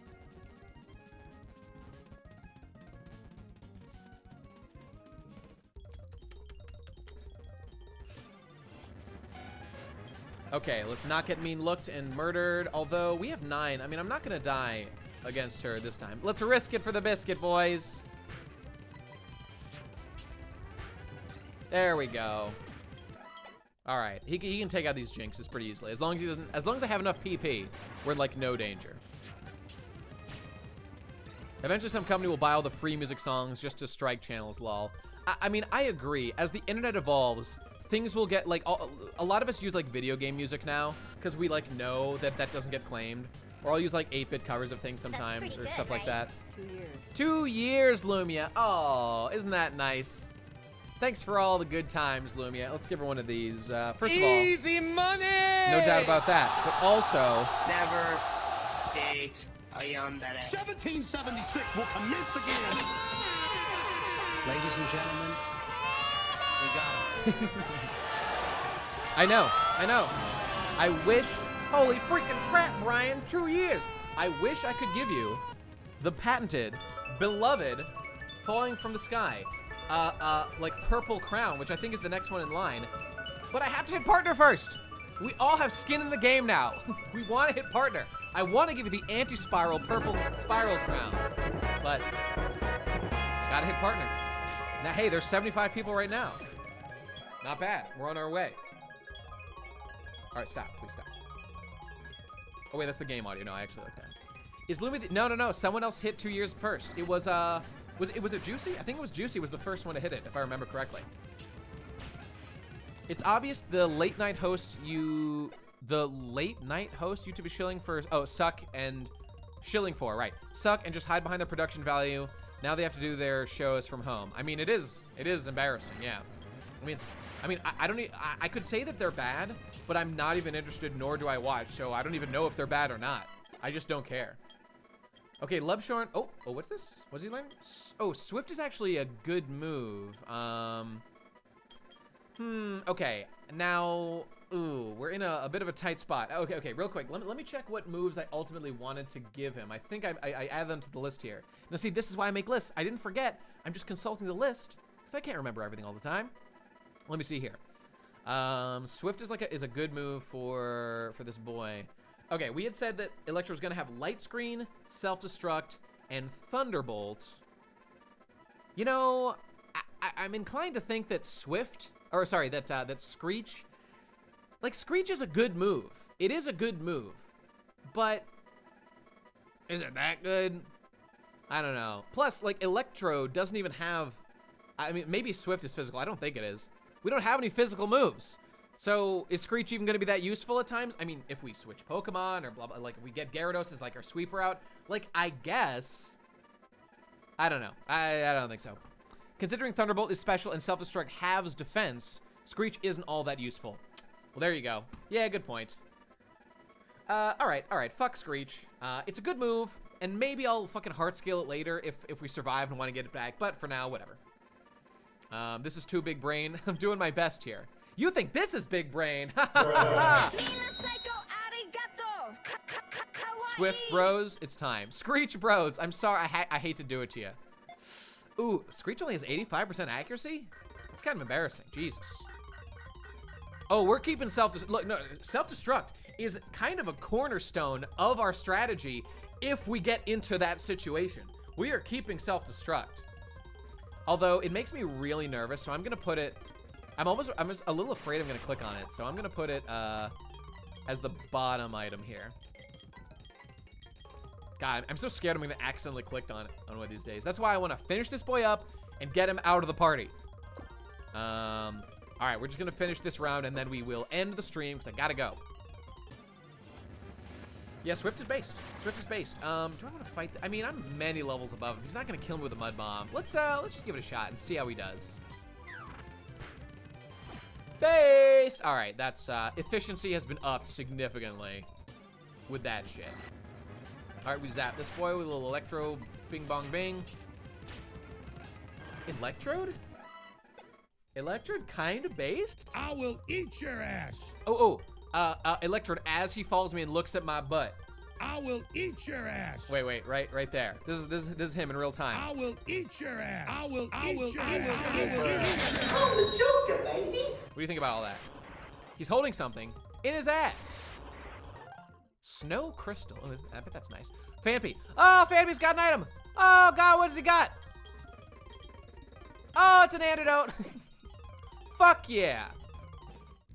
Okay, let's not get mean looked and murdered. Although we have 9. I mean, I'm not gonna die against her this time. Let's risk it for the biscuit, boys. There we go. All right, he can take out these jinxes pretty easily. As long as I have enough PP, we're in like no danger. Eventually some company will buy all the free music songs just to strike channels, lol. I mean, I agree. As the internet evolves, things will get like, a lot of us use like video game music now because we like know that doesn't get claimed. Or I'll use like 8-bit covers of things sometimes or stuff like that. 2 years. 2 years, Lumia. Oh, isn't that nice? Thanks for all the good times, Lumia. Let's give her one of these. First of all, easy money! No doubt about that. But also, Never date a yandere. 1776 will commence again. Ladies and gentlemen, we got him. I know. I wish, holy freaking crap, Brian, 2 years. I wish I could give you the patented, beloved, falling from the sky, like purple crown, which I think is the next one in line. But I have to hit partner first. We all have skin in the game now. We want to hit partner. I want to give you the anti-spiral purple spiral crown, but gotta hit partner. Now, hey, there's 75 people right now. Not bad. We're on our way. All right, stop. Please stop. Oh wait, that's the game audio. No, I actually like that. Is Lumi? No. Someone else hit 2 years first. It was was it Juicy? I think it was Juicy was the first one to hit it, if I remember correctly. It's obvious the late night host YouTube is shilling for, oh, suck and shilling for, right. Suck and just hide behind their production value. Now they have to do their shows from home. I mean, it is embarrassing, yeah. I could say that they're bad, but I'm not even interested, nor do I watch, so I don't even know if they're bad or not. I just don't care. Okay, Lebshorn, oh, what's this? What's he learning? Oh, Swift is actually a good move. Okay, now, ooh, we're in a bit of a tight spot. Okay, real quick, let me check what moves I ultimately wanted to give him. I think I added them to the list here. Now see, this is why I make lists. I didn't forget, I'm just consulting the list, because I can't remember everything all the time. Let me see here. Swift is a good move for this boy. Okay, we had said that Electro was gonna have Light Screen, Self-Destruct, and Thunderbolt. You know, I'm inclined to think that that Screech, like Screech is a good move. It is a good move, but is it that good? I don't know. Plus, like Electrode doesn't even have, I mean, maybe Swift is physical. I don't think it is. We don't have any physical moves. So is Screech even going to be that useful at times? I mean, if we switch Pokemon or blah, blah, like if we get Gyarados as like our sweeper out, like I guess, I don't know. I don't think so. Considering Thunderbolt is special and Self-Destruct halves defense, Screech isn't all that useful. Well, there you go. Yeah, good point. All right, fuck Screech. It's a good move, and maybe I'll fucking heart scale it later if we survive and want to get it back, but for now, whatever. This is too big brain. I'm doing my best here. You think this is big brain? Swift bros, it's time. Screech bros, I'm sorry, I hate to do it to you. Ooh, Screech only has 85% accuracy? It's kind of embarrassing, Jesus. Oh, we're keeping Self-Destruct is kind of a cornerstone of our strategy if we get into that situation. We are keeping Self-Destruct. Although, it makes me really nervous, so I'm gonna put it, I'm just a little afraid I'm gonna click on it, so I'm gonna put it as the bottom item here. God, I'm so scared I'm gonna accidentally click on it on one of these days. That's why I wanna finish this boy up and get him out of the party. All right, we're just gonna finish this round and then we will end the stream because I gotta go. Yeah, Swift is based. Swift is based. Do I want to fight? I mean, I'm many levels above him. He's not gonna kill me with a mud bomb. Let's just give it a shot and see how he does. Based. All right, that's efficiency has been upped significantly with that shit. All right, we zap this boy with a little electro, bing bong bing. Electrode? Electrode kind of based? I will eat your ass. Electrode as he follows me and looks at my butt. I will eat your ass. Wait, right there. This is him in real time. I will eat your ass. I will eat your ass. I'm the Joker, baby. What do you think about all that? He's holding something in his ass. Snow crystal. Oh, I bet that's nice. Phanpy. Oh, Phanpy's got an item. Oh God, what does he got? Oh, it's an antidote. Fuck yeah.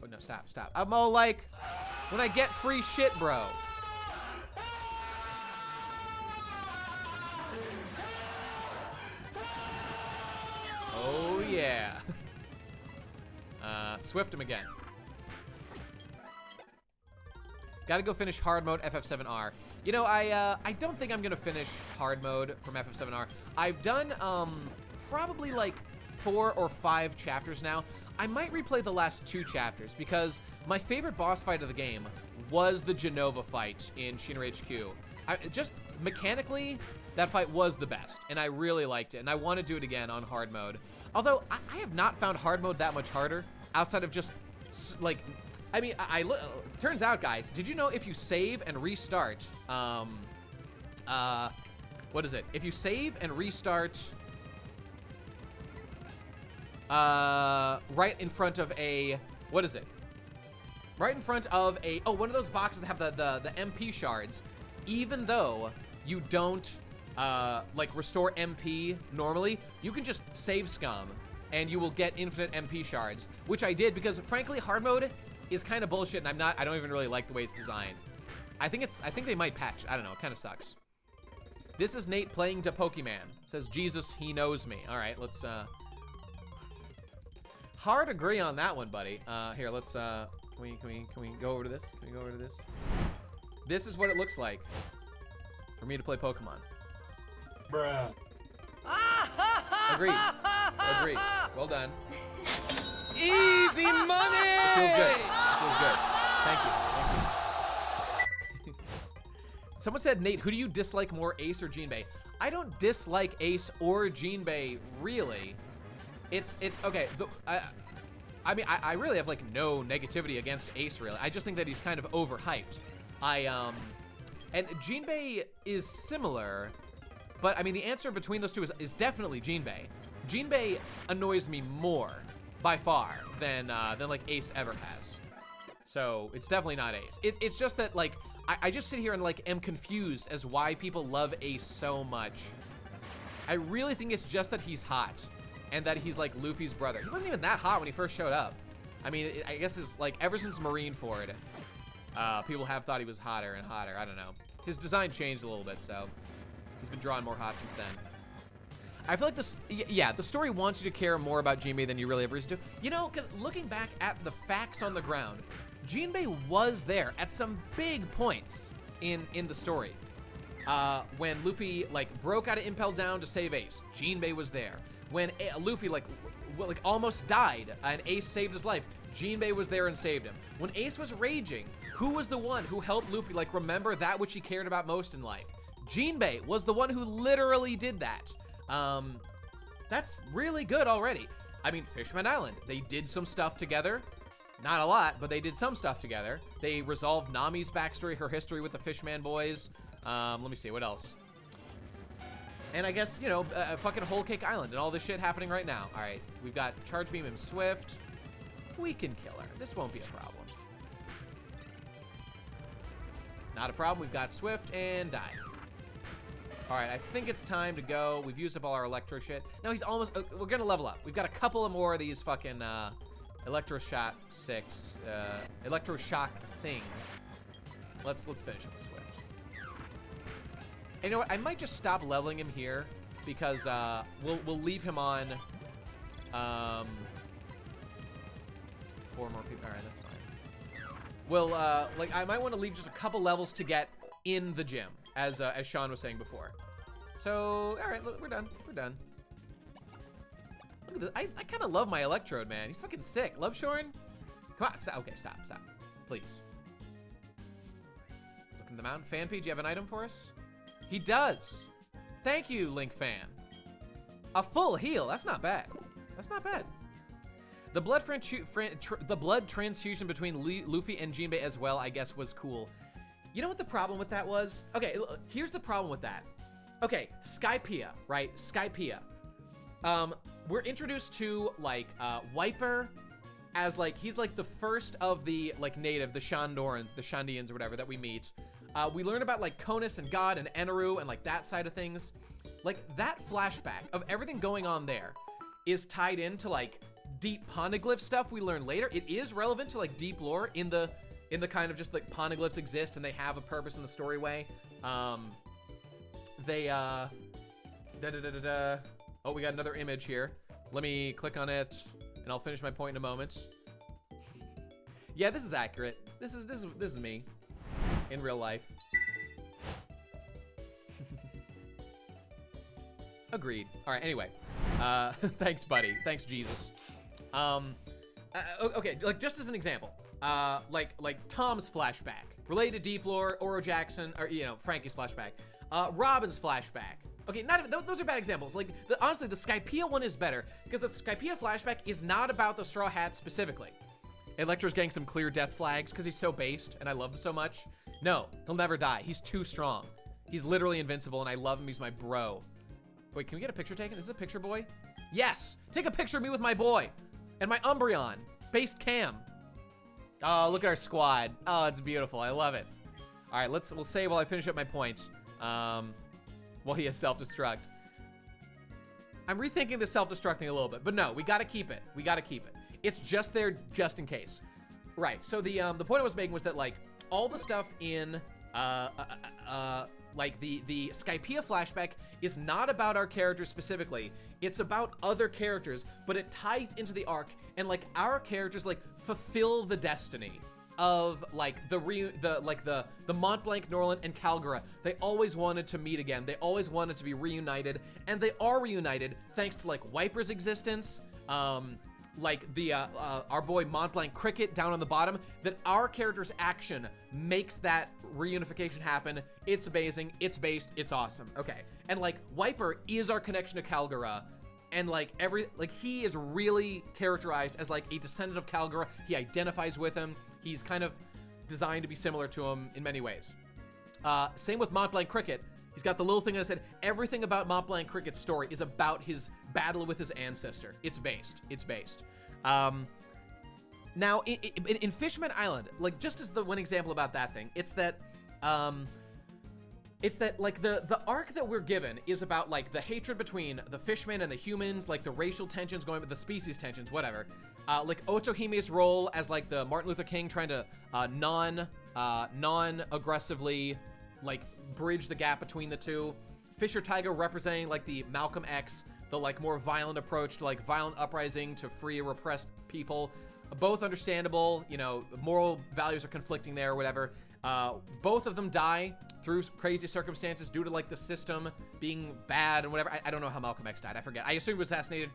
Oh no, stop. I'm all like, when I get free shit, bro. Oh yeah. Swift him again. Gotta go finish hard mode FF7R. You know, I don't think I'm gonna finish hard mode from FF7R. I've done probably like 4 or 5 chapters now. I might replay the last 2 chapters because my favorite boss fight of the game was the Genova fight in Shinra HQ. Just mechanically, that fight was the best, and I really liked it, and I want to do it again on hard mode. Although, I have not found hard mode that much harder, outside of just, like, I mean, turns out, guys, did you know if you save and restart, what is it? If you save and restart, right in front of a, what is it? Right in front of a, oh, one of those boxes that have the MP shards, even though you don't, like, restore MP normally, you can just save scum, and you will get infinite MP shards, which I did because, frankly, hard mode is kind of bullshit, and I don't even really like the way it's designed. I think they might patch. I don't know, it kind of sucks. This is Nate playing to Pokemon. Says, Jesus, he knows me. All right, let's, Hard agree on that one, buddy. Here, let's, can we go over to this? Can we go over to this? This is what it looks like for me to play Pokemon. Bruh. Agreed. Agreed. Well done. Easy money! It feels good. It feels good. Thank you. Thank you. Someone said, Nate, who do you dislike more, Ace or Jinbei? I don't dislike Ace or Jinbei, really. It's okay. I mean, I really have like no negativity against Ace, really. I just think that he's kind of overhyped. And Jinbei is similar, but I mean, the answer between those two is definitely Jinbei. Jinbei annoys me more, by far, than like Ace ever has. So it's definitely not Ace. It's just that like, I just sit here and like am confused as why people love Ace so much. I really think it's just that he's hot and that he's like Luffy's brother. He wasn't even that hot when he first showed up. I mean, I guess it's like ever since Marineford, people have thought he was hotter and hotter. I don't know. His design changed a little bit, so he's been drawn more hot since then. I feel like this, yeah, the story wants you to care more about Jinbei than you really have reason to. You know, because looking back at the facts on the ground, Jinbei was there at some big points in the story. When Luffy like broke out of Impel Down to save Ace, Jinbei was there. When Luffy like almost died and Ace saved his life, Jinbei was there and saved him. When Ace was raging, who was the one who helped Luffy like remember that which he cared about most in life? Jinbei was the one who literally did that. That's really good already. I mean, Fishman Island, they did some stuff together. Not a lot, but they did some stuff together. They resolved Nami's backstory, her history with the Fishman boys. Let me see, what else? And I guess, you know, fucking Whole Cake Island and all this shit happening right now. All right, we've got Charge Beam and Swift. We can kill her. This won't be a problem. Not a problem. We've got Swift and Die. All right, I think it's time to go. We've used up all our Electro shit. No, he's almost, we're gonna level up. We've got a couple of more of these fucking Electroshock things. Let's finish up with Swift. And you know what? I might just stop leveling him here because we'll leave him on 4 more people. All right, that's fine. We'll like I might want to leave just a couple levels to get in the gym, as Sean was saying before. So all right, we're done. We're done. Look at this. I kind of love my Electrode, man. He's fucking sick. Love Shorn? Come on. Stop. Okay, stop. Please. Let's look in the mountain. Fan P, do you have an item for us? He does. Thank you, Link Fan. A full heal. That's not bad. That's not bad. The blood transfusion between Luffy and Jinbei as well, I guess, was cool. You know what the problem with that was? Okay, here's the problem with that. Okay, Skypiea, right? Skypiea. We're introduced to like Wiper as like he's like the first of the like native, the Shandorans, the Shandians or whatever that we meet. We learn about like Conus and God and Eneru and like that side of things. Like that flashback of everything going on there is tied into like deep poneglyph stuff we learn later. It is relevant to like deep lore in the kind of just like poneglyphs exist and they have a purpose in the story way. Oh, we got another image here. Let me click on it and I'll finish my point in a moment. Yeah, this is accurate. This is me in real life. Agreed. All right, anyway. Thanks, buddy. Thanks, Jesus. Okay, like just as an example, like Tom's flashback related to deep lore, Oro Jackson, or you know, Frankie's flashback, Robin's flashback. Okay, not even, those are bad examples. Like, honestly, the Skypiea one is better because the Skypiea flashback is not about the Straw Hats specifically. Electro's getting some clear death flags because he's so based and I love him so much. No, he'll never die. He's too strong. He's literally invincible and I love him. He's my bro. Wait, can we get a picture taken? Is this a picture boy? Yes! Take a picture of me with my boy and my Umbreon. Based cam. Oh, look at our squad. Oh, it's beautiful. I love it. All right, we'll save while I finish up my points. Well, he has self-destruct. I'm rethinking the self-destruct thing a little bit, but no, we gotta keep it. We gotta keep it. It's just there just in case. Right, so the point I was making was that like all the stuff in like the Skypiea flashback is not about our characters specifically. It's about other characters, but it ties into the arc, and like our characters like fulfill the destiny of like the Mont Blanc, Norland, and Calgara. They always wanted to meet again. They always wanted to be reunited, and they are reunited thanks to like Wiper's existence. Like the our boy Mont Blanc Cricket down on the bottom, that our character's action makes that reunification happen. It's amazing, it's based, it's awesome. Okay, and like Wiper is our connection to Calgara, and like he is really characterized as like a descendant of Calgara. He identifies with him. He's kind of designed to be similar to him in many ways. Same with Mont Blanc Cricket. He's got the little thing that said, everything about Mont Blanc Cricket's story is about his battle with his ancestor. It's based. Now, in Fishman Island, like, just as the one example about that thing, it's that like the arc that we're given is about like the hatred between the fishmen and the humans, like the racial tensions going with the species tensions, whatever. Like Otohime's role as like the Martin Luther King trying to non-aggressively like bridge the gap between the two. Fisher Tiger representing like the Malcolm X, the like more violent approach to like violent uprising to free repressed people. Both understandable, you know, moral values are conflicting there or whatever. Both of them die through crazy circumstances due to like the system being bad and whatever. I don't know how Malcolm X died. I forget. I assume he was assassinated.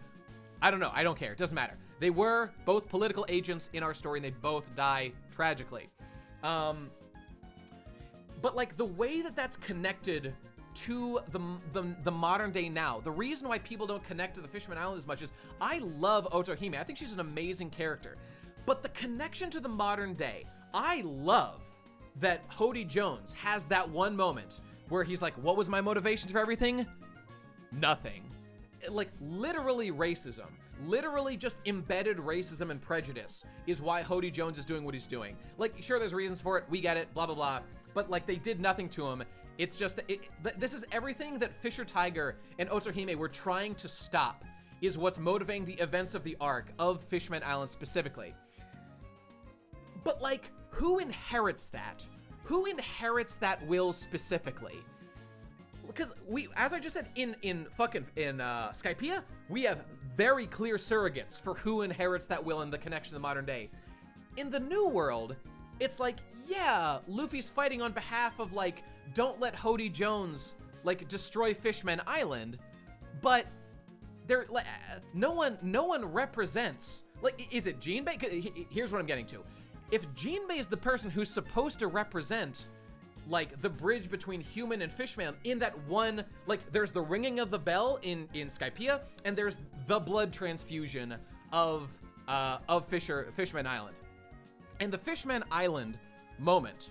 I don't know. I don't care. It doesn't matter. They were both political agents in our story, and they both die tragically. But like the way that that's connected to the modern day now, the reason why people don't connect to the Fishman Island as much is I love Otohime. I think she's an amazing character. But the connection to the modern day, I love that Hody Jones has that one moment where he's like, what was my motivation for everything? Nothing. Like literally racism, literally just embedded racism and prejudice is why Hody Jones is doing what he's doing. Like, sure, there's reasons for it. We get it, blah, blah, blah. But like they did nothing to him. It's just that this is everything that Fisher Tiger and Otohime were trying to stop is what's motivating the events of the arc of Fishman Island specifically. But like, who inherits that? Who inherits that will specifically? Because we, as I just said, in Skypiea, we have very clear surrogates for who inherits that will and the connection to the modern day. In the new world, it's like, yeah, Luffy's fighting on behalf of like, don't let Hody Jones like destroy Fishman Island, but there, like, no one represents. Like, is it Jinbei? Here's what I'm getting to. If Jinbei is the person who's supposed to represent like the bridge between human and fishman in that one, like there's the ringing of the bell in Skypiea, and there's the blood transfusion of Fishman Island. And the Fishman Island moment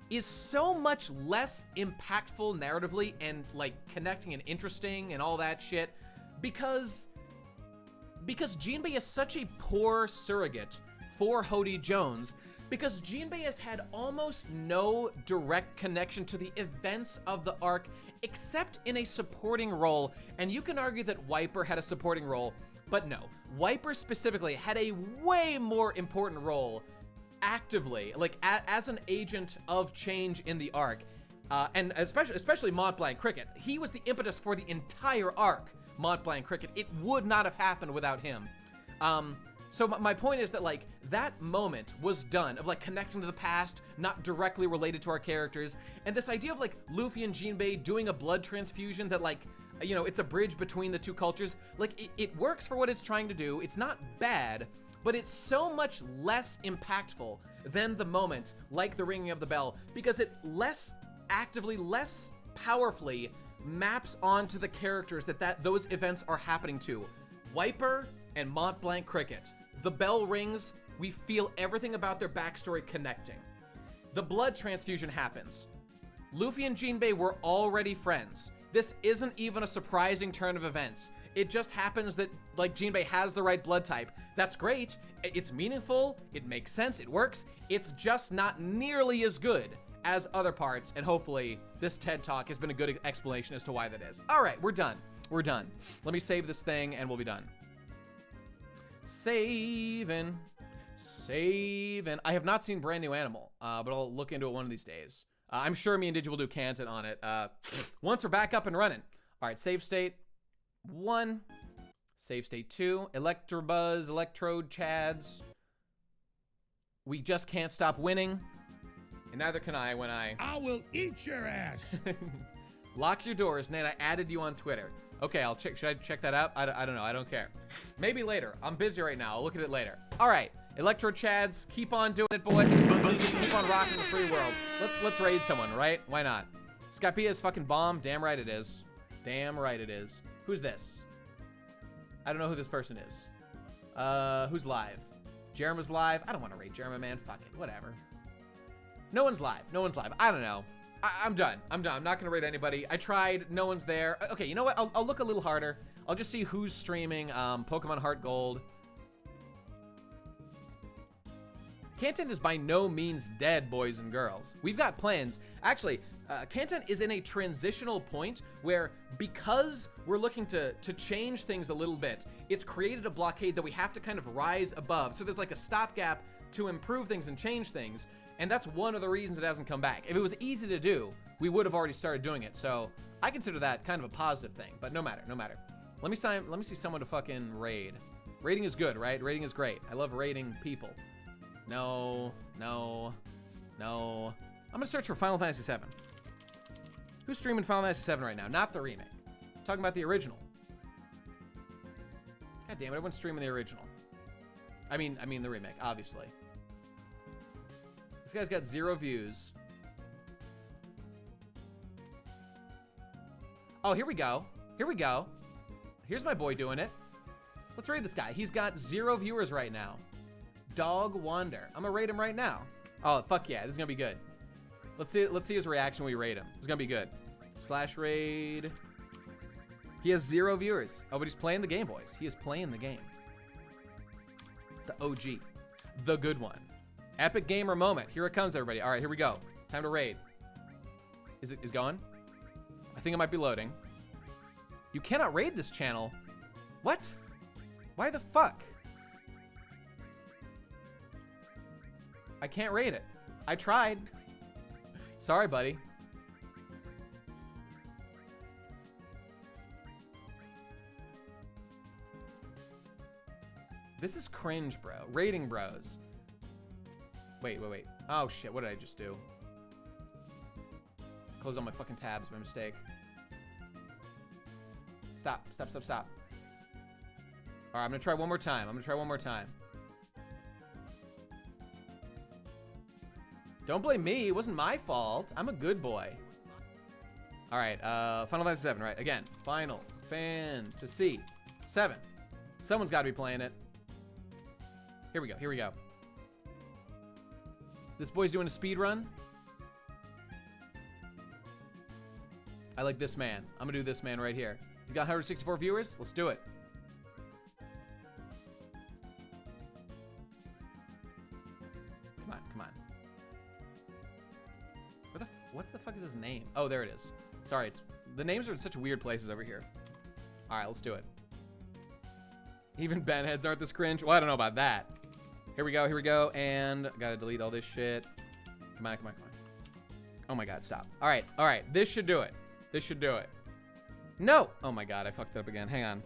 is so much less impactful narratively and like connecting and interesting and all that shit because Jinbei is such a poor surrogate for Hody Jones, because Jinbei has had almost no direct connection to the events of the arc except in a supporting role. And you can argue that Wiper had a supporting role, but no, Wiper specifically had a way more important role actively, like as an agent of change in the arc, and especially Mont Blanc Cricket. He was the impetus for the entire arc. Mont Blanc Cricket, it would not have happened without him. So my point is that like that moment was done of like connecting to the past, not directly related to our characters, and this idea of like Luffy and Jinbei doing a blood transfusion that like, you know, it's a bridge between the two cultures. Like it works for what it's trying to do. It's not bad, but it's so much less impactful than the moment like the ringing of the bell, because it less powerfully maps onto the characters that those events are happening to. Wiper and Mont Blanc Cricket. The bell rings, we feel everything about their backstory connecting. The blood transfusion happens. Luffy and Jinbei were already friends. This isn't even a surprising turn of events. It just happens that, like, Jinbei has the right blood type. That's great. It's meaningful. It makes sense. It works. It's just not nearly as good as other parts, and hopefully this TED Talk has been a good explanation as to why that is. All right, we're done. We're done. Let me save this thing, and we'll be done. Saving. I have not seen Brand New Animal, but I'll look into it one of these days. I'm sure me and Digi will do content on it once we're back up and running. All right, save state 1, save state 2, Electrobuzz, Electrode, Chads. We just can't stop winning, and neither can I when I will eat your ass. Lock your doors, Nate. I added you on Twitter. Okay, I'll check. Should I check that out? I don't know. I don't care. Maybe later. I'm busy right now. I'll look at it later. All right, Electro Chads, keep on doing it, boys. Keep on rocking the free world. Let's raid someone, right? Why not? Skypea is fucking bomb. Damn right it is. Damn right it is. Who's this? I don't know who this person is. Who's live? Jeremy's live. I don't want to raid Jeremy, man. Fuck it. Whatever. No one's live. No one's live. I don't know. I'm done. I'm done. I'm not gonna raid anybody. I tried. No one's there. Okay, you know what? I'll look a little harder. I'll just see who's streaming Pokemon Heart Gold. Canton is by no means dead, boys and girls. We've got plans. Actually, Canton is in a transitional point where, because we're looking to change things a little bit, it's created a blockade that we have to kind of rise above. So there's like a stopgap to improve things and change things. And that's one of the reasons it hasn't come back. If it was easy to do, we would have already started doing it. So I consider that kind of a positive thing, but no matter, no matter. Let me see someone to fucking raid. Raiding is good, right? Raiding is great. I love raiding people. No, no, no. I'm gonna search for Final Fantasy VII. Who's streaming Final Fantasy VII right now? Not the remake. I'm talking about the original. God damn it, everyone's streaming the original. I mean the remake, obviously. This guy's got 0 views. Oh, here we go. Here we go. Here's my boy doing it. Let's raid this guy. He's got 0 viewers right now. Dog Wander. I'm gonna raid him right now. Oh, fuck yeah. This is gonna be good. Let's see his reaction when we raid him. It's gonna be good. /raid. He has 0 viewers. Oh, but he's playing the game, boys. He is playing the game. The OG. The good one. Epic gamer moment. Here it comes, everybody. All right, here we go. Time to raid. Is going? I think it might be loading. You cannot raid this channel. What? Why the fuck? I can't raid it. I tried. Sorry, buddy. This is cringe, bro. Raiding bros. Wait. Oh, shit. What did I just do? Close all my fucking tabs. My mistake. Stop. All right, I'm gonna try one more time. Don't blame me. It wasn't my fault. I'm a good boy. All right, Final Fantasy VII, right? Again, Final Fantasy VII. Someone's got to be playing it. Here we go. This boy's doing a speed run. I like this man. I'm gonna do this man right here. You got 164 viewers? Let's do it. Come on. What the fuck is his name? Oh, there it is. Sorry, the names are in such weird places over here. All right, let's do it. Even Ben heads aren't this cringe. Well, I don't know about that. Here we go, and I gotta delete all this shit. Come on. Oh my God, stop. All right, this should do it. No! Oh my God, I fucked it up again. Hang on.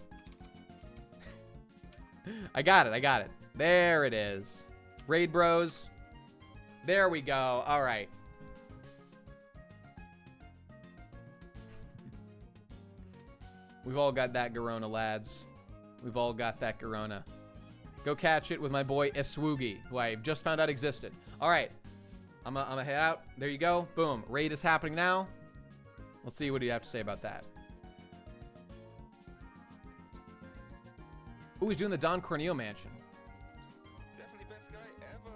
I got it. There it is. Raid bros. There we go. All right. We've all got that Garona, lads. We've all got that Garona. Go catch it with my boy Eswoogie, who I just found out existed. All right. I'm gonna head out. There you go. Boom. Raid is happening now. Let's see what you have to say about that. Ooh, he's doing the Don Corneo mansion. Definitely best guy ever.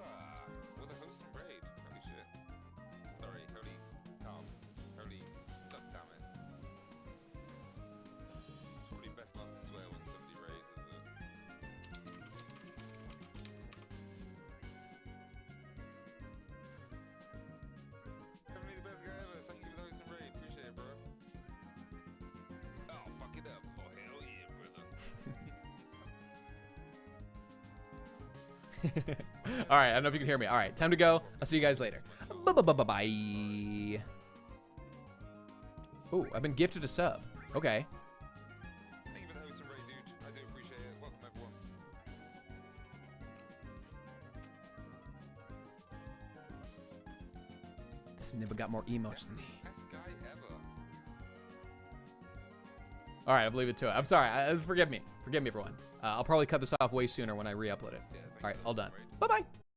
With a host and raid. Holy shit. Sorry, holy calm. Holy god damn it. It's probably best not to swear when somebody raids, is it? Definitely the best guy ever. Thank you for the host and raid. Appreciate it, bro. Oh, fuck it up. Oh, hell yeah, brother. All right, I don't know if you can hear me. All right, time to go. I'll see you guys later. Bye. Ooh, I've been gifted a sub. Okay. Thank you for the host and raid, dude. I do appreciate it. Welcome, everyone. This nibba got more emotes than me. Best guy ever. All right, I'll leave it to it. I'm sorry. Forgive me. Forgive me, everyone. I'll probably cut this off way sooner when I re-upload it. Yeah, All right, you for all the done. raid. Bye-bye.